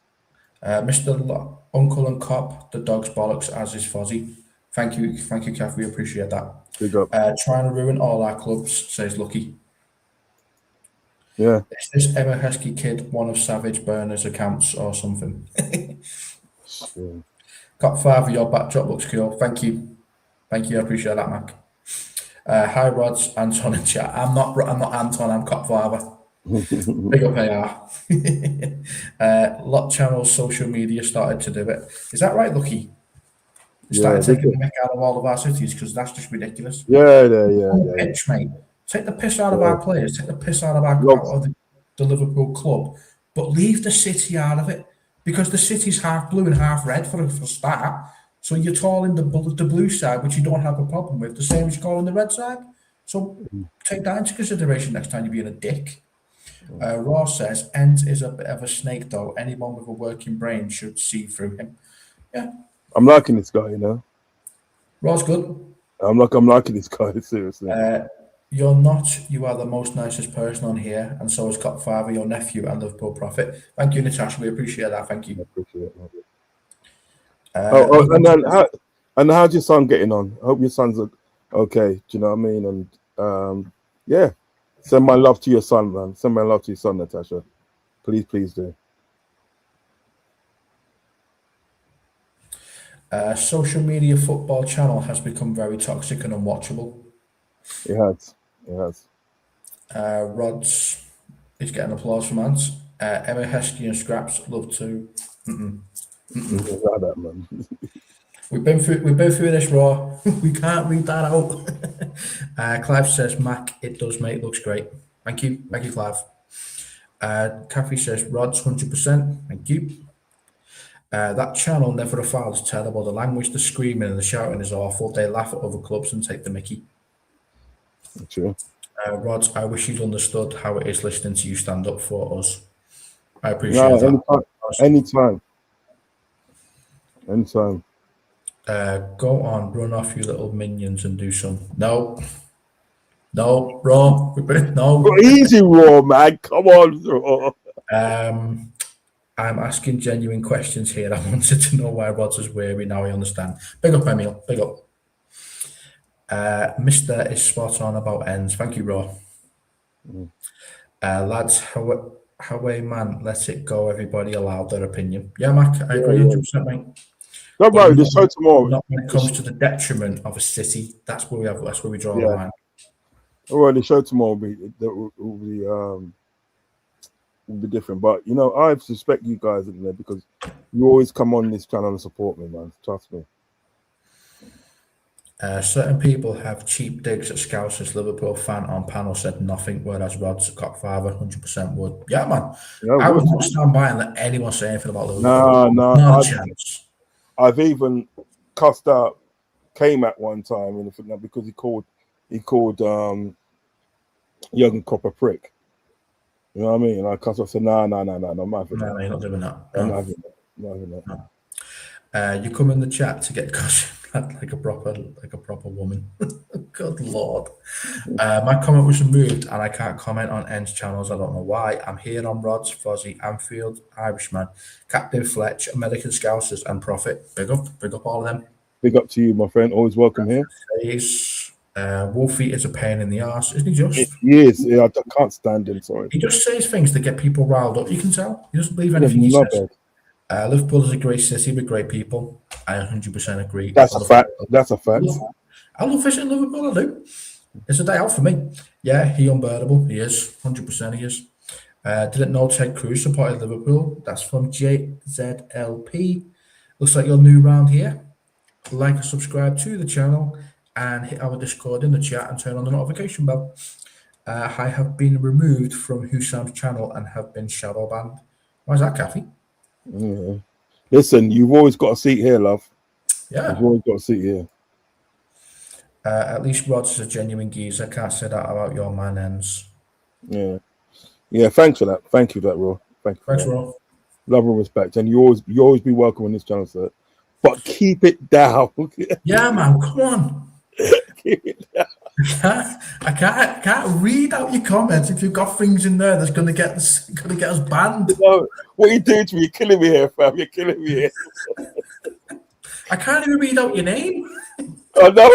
[SPEAKER 3] Mr. Uncle and Cop, the dog's bollocks, as is Fozzie. Thank you, Kath. We appreciate that.
[SPEAKER 2] Big up.
[SPEAKER 3] Trying to ruin all our clubs, says Lucky.
[SPEAKER 2] Yeah.
[SPEAKER 3] Is this Emma Heskey kid one of Savage Burner's accounts or something?
[SPEAKER 2] Yeah.
[SPEAKER 3] Cop Father, your backdrop looks cool. Thank you. I appreciate that, Mac. Hi, Rods, Anton and chat. I'm not Anton. I'm Cop Father. Big up AR. Lot channels, social media started to do it. Is that right, Lucky? Started taking the mick out of all of our cities because that's just ridiculous.
[SPEAKER 2] Yeah.
[SPEAKER 3] Pitch, mate. Take the piss out of our players. Take the piss out of the Liverpool club, but leave the city out of it because the city's half blue and half red for a start. So you're calling the blue side, which you don't have a problem with, the same as you're calling the red side. So take that into consideration next time you're being a dick. Raw says, Ent is a bit of a snake, though. Anyone with a working brain should see through him. Yeah.
[SPEAKER 2] I'm liking this guy, you know.
[SPEAKER 3] Raw's good.
[SPEAKER 2] I'm liking this guy, seriously.
[SPEAKER 3] You're not. You are the most nicest person on here, and so is Father, your nephew, and Liverpool Prophet. Thank you, Natasha. We appreciate that. Thank
[SPEAKER 2] I
[SPEAKER 3] you.
[SPEAKER 2] appreciate it, man.
[SPEAKER 3] Move on to-
[SPEAKER 2] And how's your son getting on? I hope your son's okay. Do you know what I mean? And yeah, send my love to your son, man. Send my love to your son, Natasha. Please do.
[SPEAKER 3] social media football channel has become very toxic and unwatchable.
[SPEAKER 2] It has.
[SPEAKER 3] Rods is getting applause from Ants. Emma Heskey and Scraps love to.
[SPEAKER 2] Like that, man.
[SPEAKER 3] We've been through this, Raw. We can't read that out. Clive says, Mac, it does, mate. Looks great. Thank you, Clive. Kathy says, Rods, 100%. Thank you. That channel, Never a Foul, is terrible. The language, the screaming and the shouting is awful. They laugh at other clubs and take the mickey.
[SPEAKER 2] True.
[SPEAKER 3] Rods, I wish you'd understood how it is listening to you stand up for us. I appreciate
[SPEAKER 2] No,
[SPEAKER 3] that.
[SPEAKER 2] anytime.
[SPEAKER 3] Go on, run off, you little minions, and do some. No, Raw. No.
[SPEAKER 2] Easy, Raw, man. Come on, Raw.
[SPEAKER 3] I'm asking genuine questions here. I wanted to know why Rods is weary. Now I understand. Big up, Emil. Big up. Mr. is spot on about ends. Thank you, Raw. Lads, how man, let it go. Everybody allowed their opinion. Yeah, Mac, I agree 100%, mate.
[SPEAKER 2] Don't worry, the show tomorrow.
[SPEAKER 3] Not when it comes to the detriment of a city. That's where we draw the line.
[SPEAKER 2] All right, the show tomorrow will be different. But you know, I suspect you guys in there because you always come on this channel and support me, man. Trust me.
[SPEAKER 3] Certain people have cheap digs at Scousers. Liverpool fan on panel said nothing, whereas Rod's Cockfather 100% would. Yeah, man.
[SPEAKER 2] Yeah,
[SPEAKER 3] I would not stand by and let anyone say anything about Liverpool.
[SPEAKER 2] No,
[SPEAKER 3] not a chance.
[SPEAKER 2] I've even cussed out K-Mac one time because he called Jurgen Klopp a prick. You know what I mean? And I cussed. I said, no, I'm not having that.
[SPEAKER 3] No, you're not doing that.
[SPEAKER 2] I'm not having that.
[SPEAKER 3] No. You come in the chat to get cussed like a proper woman. Good Lord. My comment was removed and I can't comment on Ends channels. I don't know why. I'm here on Rods, Fozzie, Anfield, Irishman, Captain Fletch, American Scousers, and Prophet. Big up all of them.
[SPEAKER 2] Big up to you, my friend. Always welcome here.
[SPEAKER 3] Wolfie is a pain in the arse, isn't he? Just
[SPEAKER 2] he is. Yeah, I can't stand him. Sorry.
[SPEAKER 3] He just says things that get people riled up. You can tell. He doesn't believe anything he says. Liverpool is a great city with great people. I 100% agree.
[SPEAKER 2] That's a fact.
[SPEAKER 3] I love visiting Liverpool. I do. It's a day out for me. Yeah, he unbearable. He is 100%. He is. Didn't know Ted Cruz supported Liverpool. That's from JZLP. Looks like you're new round here. Like and subscribe to the channel and hit our Discord in the chat and turn on the notification bell. I have been removed from Husam's channel and have been shadow banned. Why is that, Kathy?
[SPEAKER 2] Yeah. Listen, you've always got a seat here, love.
[SPEAKER 3] Yeah.
[SPEAKER 2] You've always got a seat here.
[SPEAKER 3] At least Rod's is a genuine geezer. I can't say that about your man ends.
[SPEAKER 2] Yeah. Yeah, thanks for that. Thank you for that, Raw.
[SPEAKER 3] Thanks, Raw.
[SPEAKER 2] Love and respect. And you always be welcome on this channel, sir. But keep it down.
[SPEAKER 3] Yeah, man, come on.
[SPEAKER 2] Keep it down.
[SPEAKER 3] I can't read out your comments if you've got things in there that's gonna get us banned.
[SPEAKER 2] No, what are you doing to me? You're killing me here, fam. You're killing me here.
[SPEAKER 3] I can't even read out your name.
[SPEAKER 2] Oh no,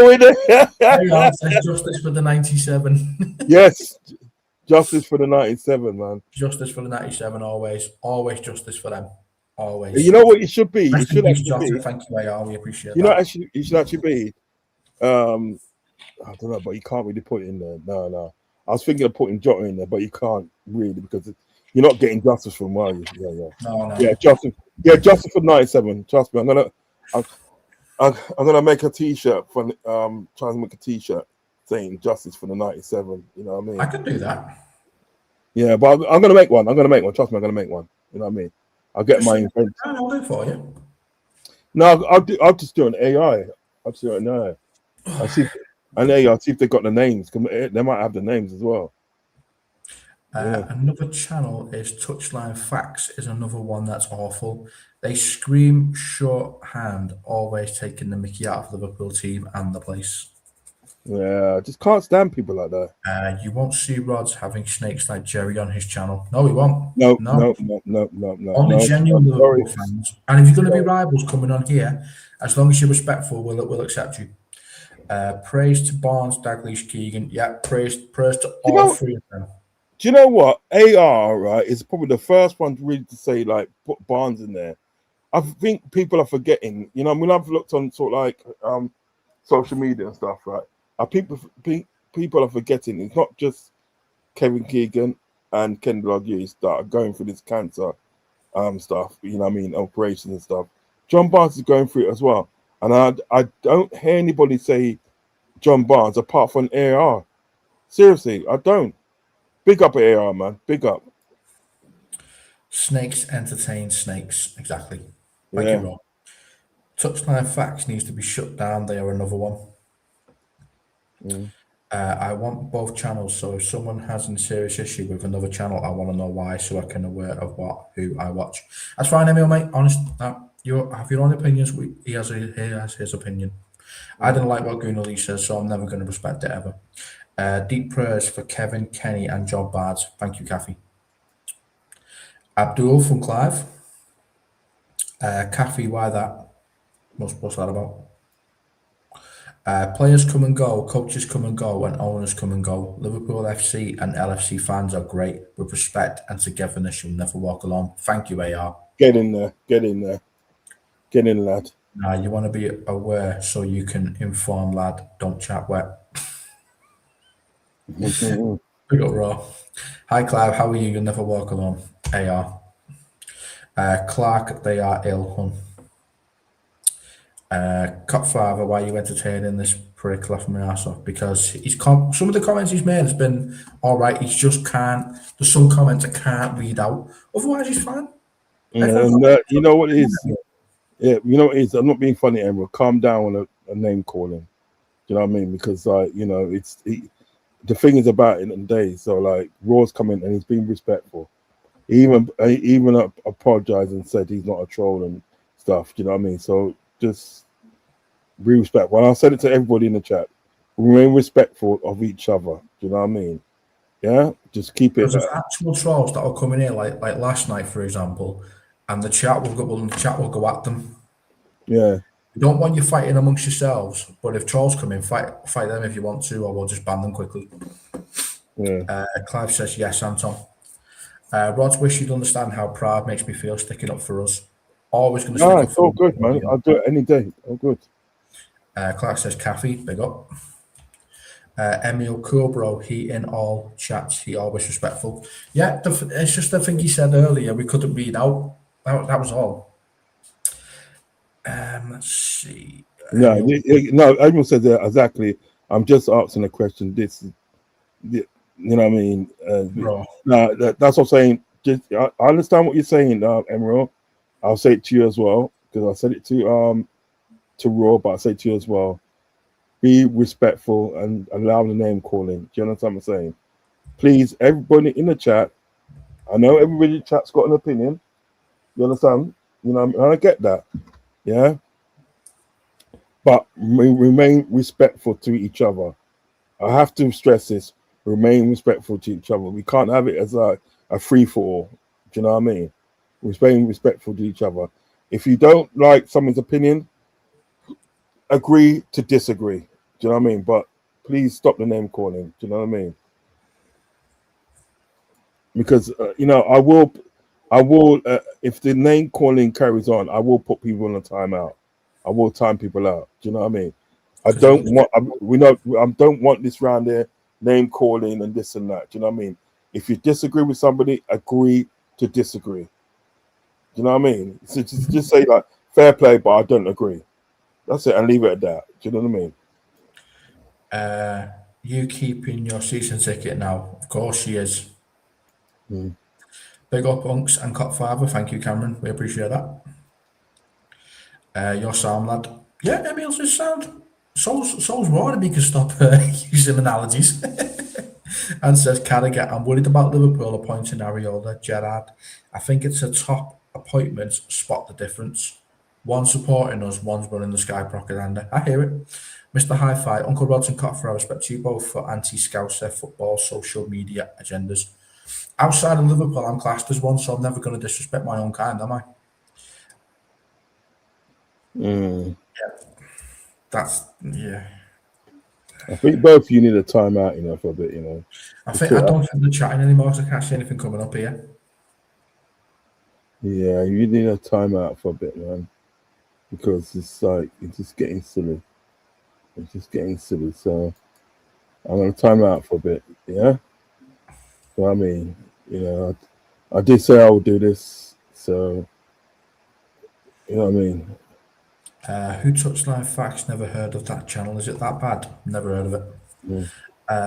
[SPEAKER 3] Says justice for the 97.
[SPEAKER 2] Yes. Justice for the 97, man.
[SPEAKER 3] Justice for the 97, always justice for them. Always.
[SPEAKER 2] You know what it should be? It should
[SPEAKER 3] actually be. Thank you, AR. We appreciate that.
[SPEAKER 2] You know, actually, it should actually be. I don't know, but you can't really put it in there. No. I was thinking of putting Jota in there, but you can't really because you're not getting justice from are you? Yeah.
[SPEAKER 3] No.
[SPEAKER 2] Yeah, justice. Yeah, justice for 97. Trust me, I'm gonna make a T-shirt for trying to make a T-shirt saying justice for the 97. You know what I mean?
[SPEAKER 3] I can do that.
[SPEAKER 2] Yeah, but I'm gonna make one. Trust me, I'm gonna make one. You know what I mean? I'll get my.
[SPEAKER 3] I'll do it for you.
[SPEAKER 2] No, I'll just do an AI. I'll just do it now. I'll see if they got the names. They might have the names as well.
[SPEAKER 3] Another channel is Touchline Facts is another one that's awful. They scream shorthand, always taking the mickey out of the Liverpool team and the place.
[SPEAKER 2] Yeah, I just can't stand people like that.
[SPEAKER 3] You won't see Rods having snakes like Jerry on his channel. No, he won't.
[SPEAKER 2] No,
[SPEAKER 3] No.
[SPEAKER 2] no.
[SPEAKER 3] Only genuine
[SPEAKER 2] I'm sorry.
[SPEAKER 3] Liverpool fans. And if you're going to be rivals coming on here, as long as you're respectful, we'll accept you. Praise to Barnes, Daglish, Keegan. Yeah, praise to all three of them.
[SPEAKER 2] Do you know what? AR, right, is probably the first one really to say, like, put Barnes in there. I think people are forgetting, you know, when I've looked on sort of like social media and stuff, right? People are forgetting it's not just Kevin Keegan and Ken Hughes that are going through this cancer stuff, you know what I mean, operations and stuff. John Barnes is going through it as well. And I don't hear anybody say John Barnes apart from AR. Seriously, I don't. Big up AR, man. Big up.
[SPEAKER 3] Snakes entertain snakes. Exactly. Thank
[SPEAKER 2] Yeah.
[SPEAKER 3] you, Rob. Touchline Facts needs to be shut down. They are another one. I want both channels, so if someone has a serious issue with another channel, I want to know why, so I can aware of who I watch. That's fine, Emil, mate. Honest, you have your own opinions. He has his opinion. I didn't like what Gunnar Lee says, so I'm never going to respect it ever. Deep prayers for Kevin, Kenny, and John Bards. Thank you, Kathy. Abdul from Clive. Kathy, why that? What's that about? Players come and go, coaches come and go, and owners come and go. Liverpool FC and LFC fans are great. With respect and togetherness, you'll never walk alone. Thank you, AR.
[SPEAKER 2] Get in there. Get in there. Get in, lad.
[SPEAKER 3] Now, you want to be aware so you can inform, lad. Don't chat wet. Big up, Raw. Hi, Clive. How are you? You'll never walk alone. AR. Clark, they are ill, hun. Copfather, why are you entertaining this prick laughing my ass off? Because some of the comments he's made has been all right. He just can't. There's some comments I can't read out. Otherwise, he's fine.
[SPEAKER 2] And you know what it is? Yeah, you know what it is? I'm not being funny, Emma. Calm down on a name calling. You know what I mean? Because you know, the thing is about it in the day. So like, Raw's coming and he's being respectful. He even apologized and said he's not a troll and stuff. You know what I mean? So just be respectful. And I said it to everybody in the chat. Remain respectful of each other. Do you know what I mean? Yeah, just keep it.
[SPEAKER 3] There's actual trolls that will come in here, like last night, for example, and the chat will go at them.
[SPEAKER 2] Yeah.
[SPEAKER 3] You don't want you fighting amongst yourselves, but if trolls come in, fight them if you want to, or we'll just ban them quickly.
[SPEAKER 2] Yeah.
[SPEAKER 3] Clive says yes, Anton. Rods, wish you'd understand how proud makes me feel sticking up for us. Always going to stick up
[SPEAKER 2] it's all good, man. I'll do it any day. All good.
[SPEAKER 3] Clark says Kathy, big up. Emil, cool, bro. He in all chats. He always respectful. Yeah, it's just the thing he said earlier. We couldn't read out. That was all. Let's see.
[SPEAKER 2] No, everyone says that exactly. I'm just asking a question. You know what I mean? That's what I'm saying. I understand what you're saying, Emerald. I'll say it to you as well because I said it to Raw, but I say it to you as well. Be respectful and allow the name calling. Do you understand what I'm saying? Please, everybody in the chat. I know everybody in the chat's got an opinion. You understand? You know, and I get that. Yeah. But remain respectful to each other. I have to stress this. Remain respectful to each other. We can't have it as a free-for-all. Do you know what I mean? Remain respectful to each other. If you don't like someone's opinion, agree to disagree. Do you know what I mean? But please stop the name calling. Do you know what I mean? Because you know, I will. If the name calling carries on, I will put people on a timeout. I will time people out. Do you know what I mean? I don't want this round there name calling and this and that. Do you know what I mean? If you disagree with somebody, agree to disagree. Do you know what I mean? So just say like fair play, but I don't agree. That's it, and leave it at that. Do you know what
[SPEAKER 3] I mean? You keeping your season ticket now? Of course she is. Big up, Unks and Cop Father. Thank you, Cameron. We appreciate that. Your sound, lad. Yeah, Emil's just sound. So's Rory. He can stop using analogies. And says Carragher, I'm worried about Liverpool appointing Areola, Gerrard. I think it's a top appointment. Spot the difference. One supporting us, one's running the Sky propaganda. I hear it. Mr. Hi-Fi, Uncle Rods and Cotfer, I respect you both for anti-Scouser football social media agendas. Outside of Liverpool, I'm classed as one, so I'm never going to disrespect my own kind, am I?
[SPEAKER 2] Mm.
[SPEAKER 3] Yeah.
[SPEAKER 2] I think both of you need a timeout, for a bit,
[SPEAKER 3] I don't think they're chatting anymore, so I can't see anything coming up here.
[SPEAKER 2] Yeah, you need a timeout for a bit, man, because it's just getting silly. It's just getting silly. So I'm gonna time out for a bit. Yeah. So I mean, I did say I would do this. So you know what I mean.
[SPEAKER 3] Who Touchline Facts? Never heard of that channel. Is it that bad? Never heard of it.
[SPEAKER 2] Mm.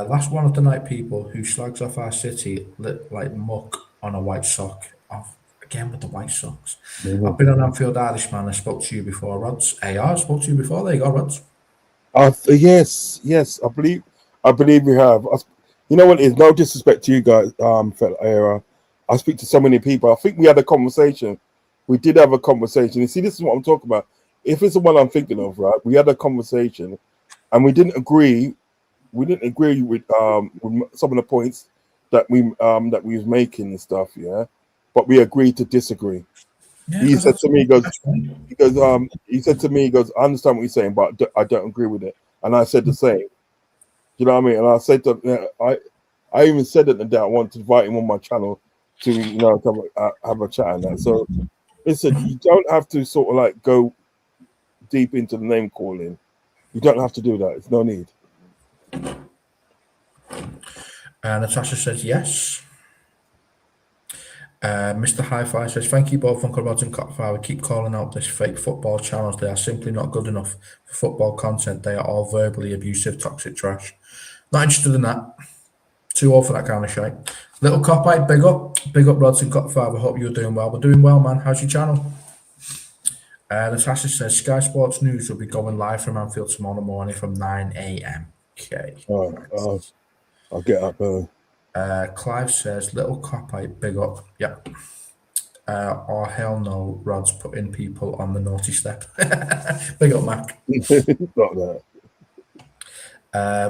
[SPEAKER 3] Last one of the night, people who slags off our city lit like muck on a white sock. Off again with the white socks.
[SPEAKER 2] Mm-hmm.
[SPEAKER 3] I've been on Anfield Irishman. I spoke to you before, Rods. AR spoke to you before. There you go, Rods.
[SPEAKER 2] Yes. I believe we have. You know what? It's no disrespect to you guys, fellow era. I speak to so many people. I think we had a conversation. We did have a conversation. You see, this is what I'm talking about. If it's the one I'm thinking of, right? We had a conversation, and we didn't agree. We didn't agree with some of the points that we was making and stuff. Yeah, but we agreed to disagree.
[SPEAKER 3] Yeah,
[SPEAKER 2] He said to me, he goes, I understand what you're saying, but I don't agree with it. And I said the same. You know what I mean? And I said to I even said it that I want to invite him on my channel to to have a chat and that. So listen, you don't have to sort of like go deep into the name calling. You don't have to do that. It's no need.
[SPEAKER 3] Natasha says yes. Mr. Hi-Fi says, thank you both, Uncle Rods and Cockfire. We keep calling out this fake football channels. They are simply not good enough for football content. They are all verbally abusive, toxic trash. Not interested in that. Too old for that kind of shit. Little Copite, big up. Big up, Rods and Cockfire. I hope you're doing well. We're doing well, man. How's your channel? Natasha says, Sky Sports News will be going live from Anfield tomorrow morning from 9 a.m. Okay.
[SPEAKER 2] I'll get up early.
[SPEAKER 3] Clive says, little copite, big up. Yeah. Or hell no, Rod's putting people on the naughty step. Big up, Mac.
[SPEAKER 2] Not that.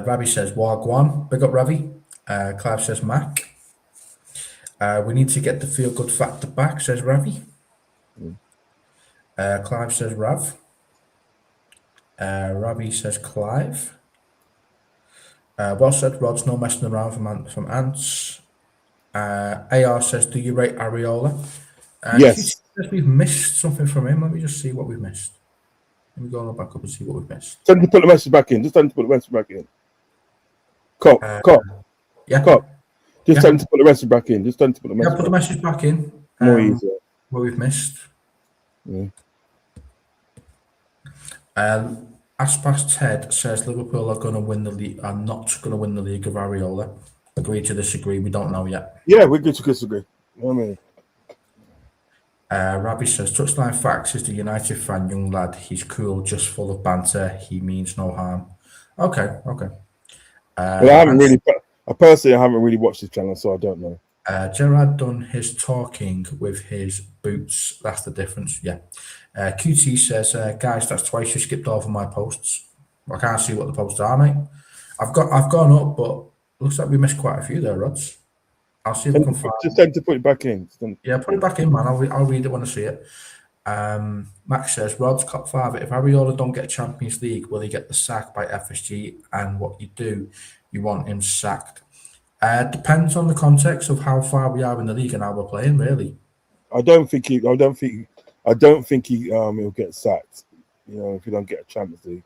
[SPEAKER 3] Ravi says, Wagwan. Big up, Ravi. Clive says, Mac. We need to get the feel good factor back, says Ravi. Clive says, Rav. Ravi says, Clive. Well said, Rod's no messing around from Ants. AR says, do you rate Areola?
[SPEAKER 2] Yes.
[SPEAKER 3] We've missed something from him. Let me just see what we've missed. Let me go on back up and see what we've missed.
[SPEAKER 2] Tell him to put the message back in. Just tell him to put the message back in. Cop.
[SPEAKER 3] Yeah.
[SPEAKER 2] Cop. Just tell him to put the message back in. Just tell him to put the message.
[SPEAKER 3] Yeah, put the message back in.
[SPEAKER 2] More easier.
[SPEAKER 3] What we've missed.
[SPEAKER 2] Yeah.
[SPEAKER 3] Aspas Ted says Liverpool are going to win the league. Are not going to win the league of Areola. Agree to disagree. We don't know yet.
[SPEAKER 2] Yeah, we're good to disagree. You know what I mean?
[SPEAKER 3] Rabbi says Touchline Facts is the United fan, young lad. He's cool, just full of banter. He means no harm. Okay.
[SPEAKER 2] But I haven't really watched this channel, so I don't know.
[SPEAKER 3] Gerard done his talking with his boots. That's the difference. Yeah. QT says, guys, that's twice you skipped over my posts. I can't see what the posts are, mate. I've gone up, but looks like we missed quite a few there, Rods. I'll see if I can find.
[SPEAKER 2] Just tend to put it back in.
[SPEAKER 3] Yeah, put it back in, man. I'll read it when I see it. Max says, Rod's Cop 5. If Areola don't get Champions League, will he get the sack by FSG? And what you do, you want him sacked. Depends on the context of how far we are in the league and how we're playing, really.
[SPEAKER 2] I don't think he'll get sacked. If you don't get a Champions League.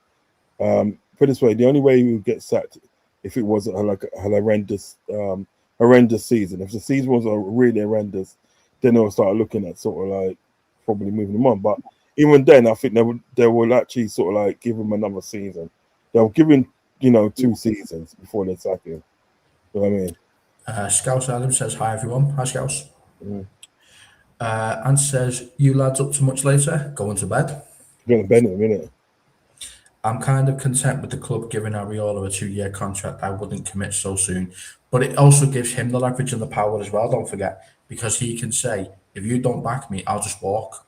[SPEAKER 2] Put it this way, the only way he would get sacked if it was like a horrendous season. If the season was really horrendous, then they'll start looking at sort of like probably moving him on. But even then, I think they will actually sort of like give him another season. They'll give him 2 seasons before they sack him. You know what I mean?
[SPEAKER 3] Scouse Adam says, hi everyone. Hi Scouse. And says, you lads up to much later? Going to bed?
[SPEAKER 2] Going to bed in a minute.
[SPEAKER 3] I'm kind of content with the club giving Areola a 2-year contract. I wouldn't commit so soon. But it also gives him the leverage and the power as well, don't forget. Because he can say, if you don't back me, I'll just walk.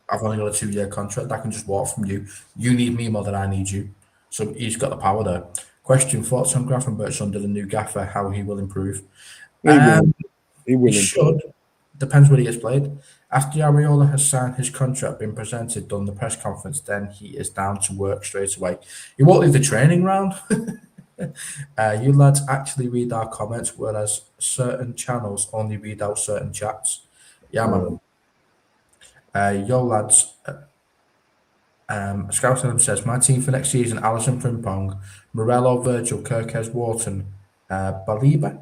[SPEAKER 3] I've only got a 2-year contract. I can just walk from you. You need me more than I need you. So he's got the power there. Question: thoughts on Grafenberch under the new gaffer? How he will improve?
[SPEAKER 2] He will. He
[SPEAKER 3] He
[SPEAKER 2] will.
[SPEAKER 3] should. Depends what he has played. After Ariola has signed his contract, been presented, done the press conference, then he is down to work straight away. He won't leave the training round. You lads actually read our comments, whereas certain channels only read out certain chats. Yeah, man. Yo, lads. Scout Adam says, my team for next season, Alison Frimpong, Morello, Virgil, Kirkes, Wharton, Baliba,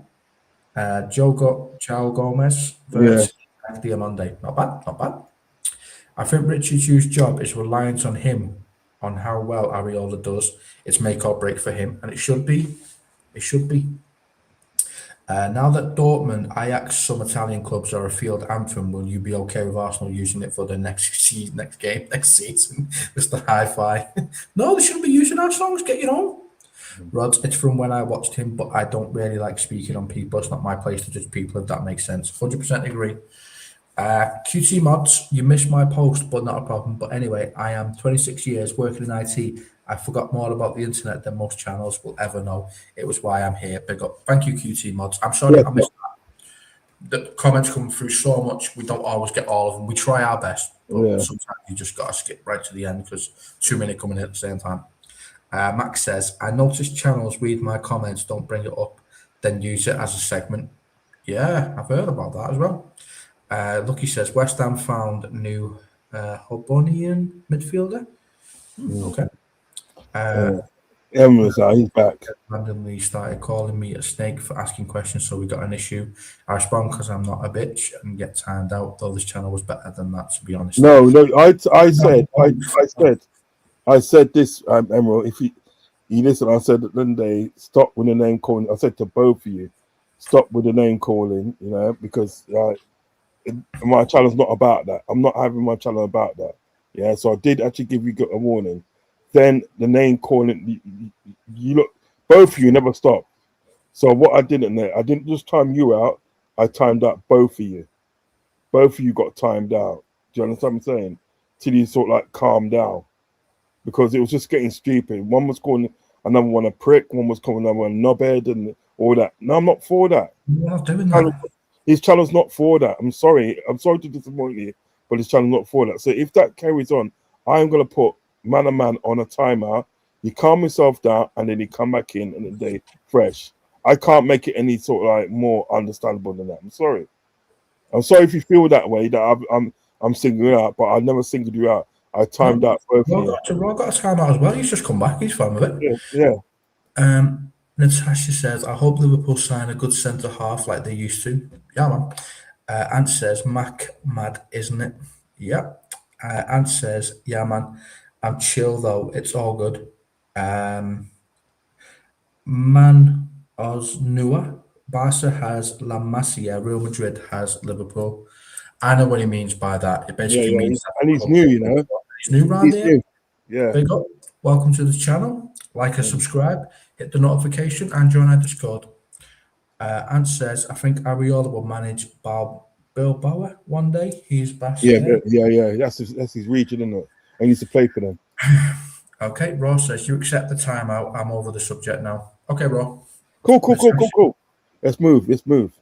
[SPEAKER 3] Joe Gomez, Vert, Diamande. Not bad, not bad. I think Richard Hughes' job is reliant on him, on how well Ariola does. It's make or break for him, and it should be. It should be. Now that Dortmund, Ajax, some Italian clubs are a field anthem, will you be okay with Arsenal using it for the next season? Mr. Hi-Fi. No, they shouldn't be using our songs. Get your own. Rod, it's from when I watched him, but I don't really like speaking on people. It's not my place to judge people, if that makes sense. 100% agree. QT Mods, you missed my post, but not a problem. But anyway, I am 26 years working in IT. I forgot more about the internet than most channels will ever know. It was why I'm here. Big up. Thank you, QT Mods. I'm sorry I missed that. The comments come through so much. We don't always get all of them. We try our best, but sometimes you just got to skip right to the end because too many coming in at the same time. Max says, I noticed channels read my comments, don't bring it up, then use it as a segment. Yeah, I've heard about that as well. Lucky says, West Ham found new Hobonian midfielder. Okay.
[SPEAKER 2] He's back.
[SPEAKER 3] Randomly started calling me a snake for asking questions, so we got an issue. I respond because I'm not a bitch and get timed out, though this channel was better than that, to be honest.
[SPEAKER 2] No, I said this, Emerald, if you listen, I said that then they stop with the name calling. I said to both of you, stop with the name calling, because my channel's not about that. I'm not having my channel about that. Yeah, so I did actually give you a warning. Then the name calling, you look, both of you never stopped. So what I didn't just time you out, I timed out both of you. Both of you got timed out. Do you understand what I'm saying? Till you sort of like calm down. Because it was just getting stupid. One was calling another one a prick, one was calling another one a knobhead and all that. No, I'm not for that.
[SPEAKER 3] You're not doing that.
[SPEAKER 2] His channel's not for that. I'm sorry to disappoint you, but his channel's not for that. So if that carries on, I'm going to put man on a timer. You calm yourself down and then you come back in and the day fresh. I can't make it any sort of like more understandable than that. I'm sorry. I'm sorry if you feel that way, that I'm singling you out, but I never singled you out. I timed out both of you.
[SPEAKER 3] Rob got a time out as well. He's just come back. He's fine with it.
[SPEAKER 2] Yeah.
[SPEAKER 3] Natasha says, I hope Liverpool sign a good centre half like they used to. Yeah, man. Ant says, Mac mad, isn't it? Yeah. Ant says, yeah, man. I'm chill though. It's all good. Man Osnua. Barca has La Masia. Real Madrid has Liverpool. I know what he means by that. It basically means that.
[SPEAKER 2] And he's new,
[SPEAKER 3] He's new around here.
[SPEAKER 2] Yeah.
[SPEAKER 3] Big up. Welcome to the channel. Like and subscribe. Hit the notification and join our Discord. Ant says, I think Ariola will manage Bilbao one day. He's back.
[SPEAKER 2] Yeah. That's his region, isn't it? I used to play for them.
[SPEAKER 3] Okay, Raw says, you accept the timeout. I'm over the subject now. Okay, Raw.
[SPEAKER 2] Cool. Let's move.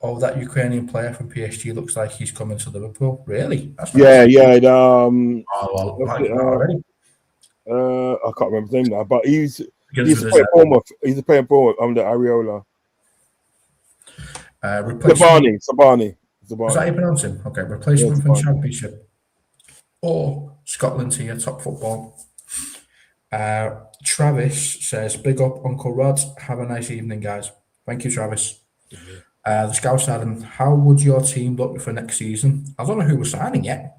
[SPEAKER 3] Oh, that Ukrainian player from PSG looks like he's coming to Liverpool. Really? That's
[SPEAKER 2] nice. Yeah.
[SPEAKER 3] Already.
[SPEAKER 2] I can't remember his name now, but he's playing Bournemouth. He's playing Bournemouth under Ariola. Sabani.
[SPEAKER 3] Is that how you pronounce him? Okay, replacement from Championship or Scotland tier top football. Travis says, big up Uncle Rod. Have a nice evening, guys. Thank you, Travis. The Scouts Adam, how would your team look for next season? I don't know who we're signing yet.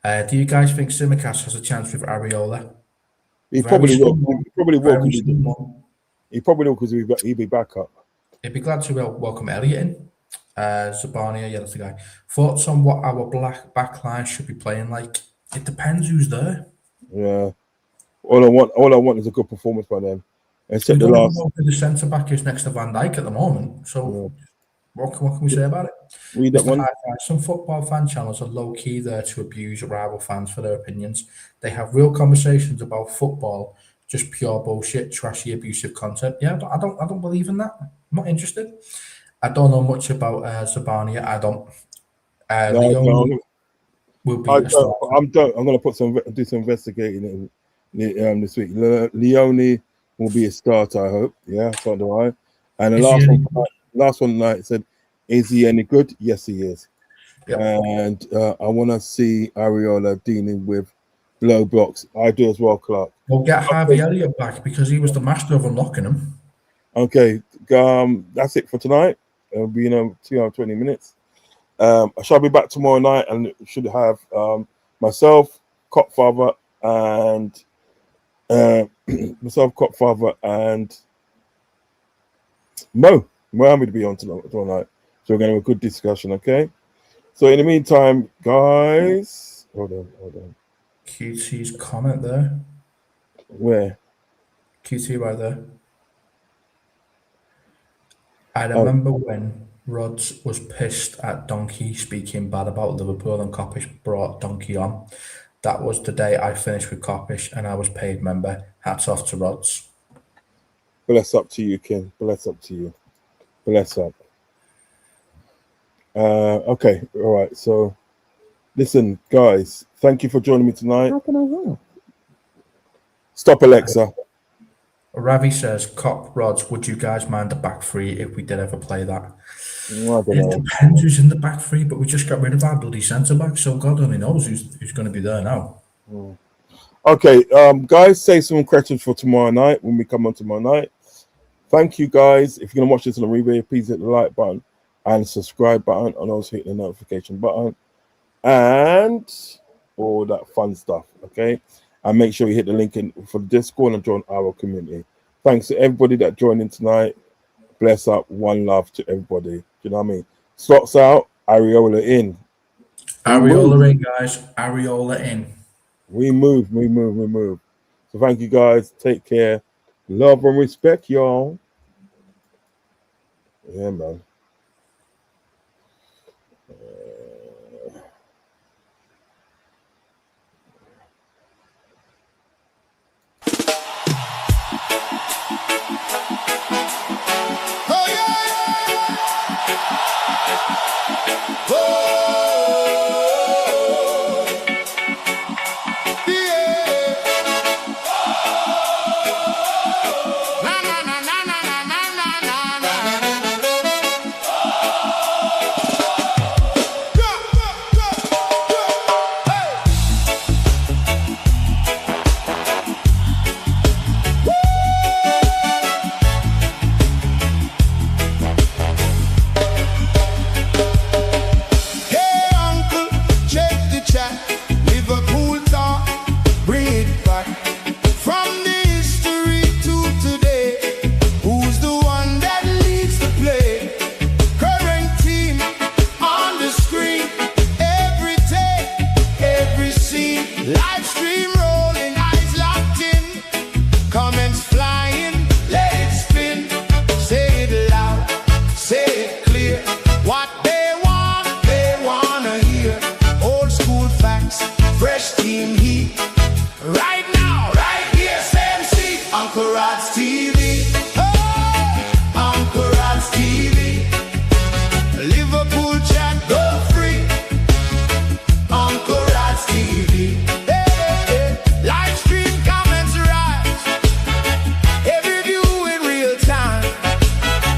[SPEAKER 3] Do you guys think Tsimikas has a chance with Ariola?
[SPEAKER 2] He probably will. He probably will because he'll be back up.
[SPEAKER 3] He'd be glad to welcome Elliot in. Zabania, yeah, that's the guy. Thoughts on what our back line should be playing like? It depends who's there.
[SPEAKER 2] Yeah. All I want is a good performance by them. Except
[SPEAKER 3] the centre back is next to Van Dijk at the moment. So what can we say about it?
[SPEAKER 2] Read that
[SPEAKER 3] Mr.
[SPEAKER 2] one.
[SPEAKER 3] Hi-Fi, some football fan channels are low-key there to abuse rival fans for their opinions. They have real conversations about football, just pure bullshit, trashy, abusive content. Yeah, I don't believe in that. I'm not interested. I don't know much about Zabania. I don't.
[SPEAKER 2] No,
[SPEAKER 3] Leone
[SPEAKER 2] no,
[SPEAKER 3] will be a star.
[SPEAKER 2] I'm going to do some investigating this week. Leone will be a starter, I hope. Yeah, so do I. And the
[SPEAKER 3] Is he
[SPEAKER 2] last
[SPEAKER 3] any
[SPEAKER 2] one,
[SPEAKER 3] good?
[SPEAKER 2] last one tonight said, "Is he any good?" Yes, he is.
[SPEAKER 3] Yep.
[SPEAKER 2] And I want to see Ariola dealing with low blocks. I do as well, Clark.
[SPEAKER 3] We'll get Harvey Elliott back because he was the master of unlocking him.
[SPEAKER 2] Okay, that's it for tonight. It'll be 2 hours 20 minutes. I shall be back tomorrow night and should have myself, Copfather, and Mo. Mohammed to be on tomorrow night. So we're going to have a good discussion, okay? So in the meantime, guys, hold on.
[SPEAKER 3] QT's comment there.
[SPEAKER 2] Where?
[SPEAKER 3] QT right there. I
[SPEAKER 2] Oh,
[SPEAKER 3] remember when Rods was pissed at Donkey speaking bad about Liverpool and Coppish brought Donkey on. That was the day I finished with Coppish and I was paid member. Hats off to Rods.
[SPEAKER 2] bless up to you, King. Bless up to you. Bless up. Okay, all right. So, listen, guys, thank you for joining me tonight.
[SPEAKER 4] How can I help?
[SPEAKER 2] Stop, Alexa.
[SPEAKER 3] Ravi says, Cop Rods, would you guys mind the back three if we did ever play that?
[SPEAKER 2] I don't
[SPEAKER 3] It
[SPEAKER 2] know.
[SPEAKER 3] depends who's in the back three, but we just got rid of our bloody centre back, so God only knows who's going to be there now.
[SPEAKER 2] Okay, guys, say some questions for tomorrow night when we come on tomorrow night. Thank you, guys. If you're gonna watch this on the replay, please hit the like button and subscribe button, and also hit the notification button and all that fun stuff. Okay, and make sure you hit the link in for the Discord and join our community. Thanks to everybody that joined in tonight. Bless up, one love to everybody. Do you know what I mean? Slots out, Ariola in.
[SPEAKER 3] Areola in, guys. Areola in.
[SPEAKER 2] We move. So thank you guys. Take care. Love and respect, y'all. Yeah, man.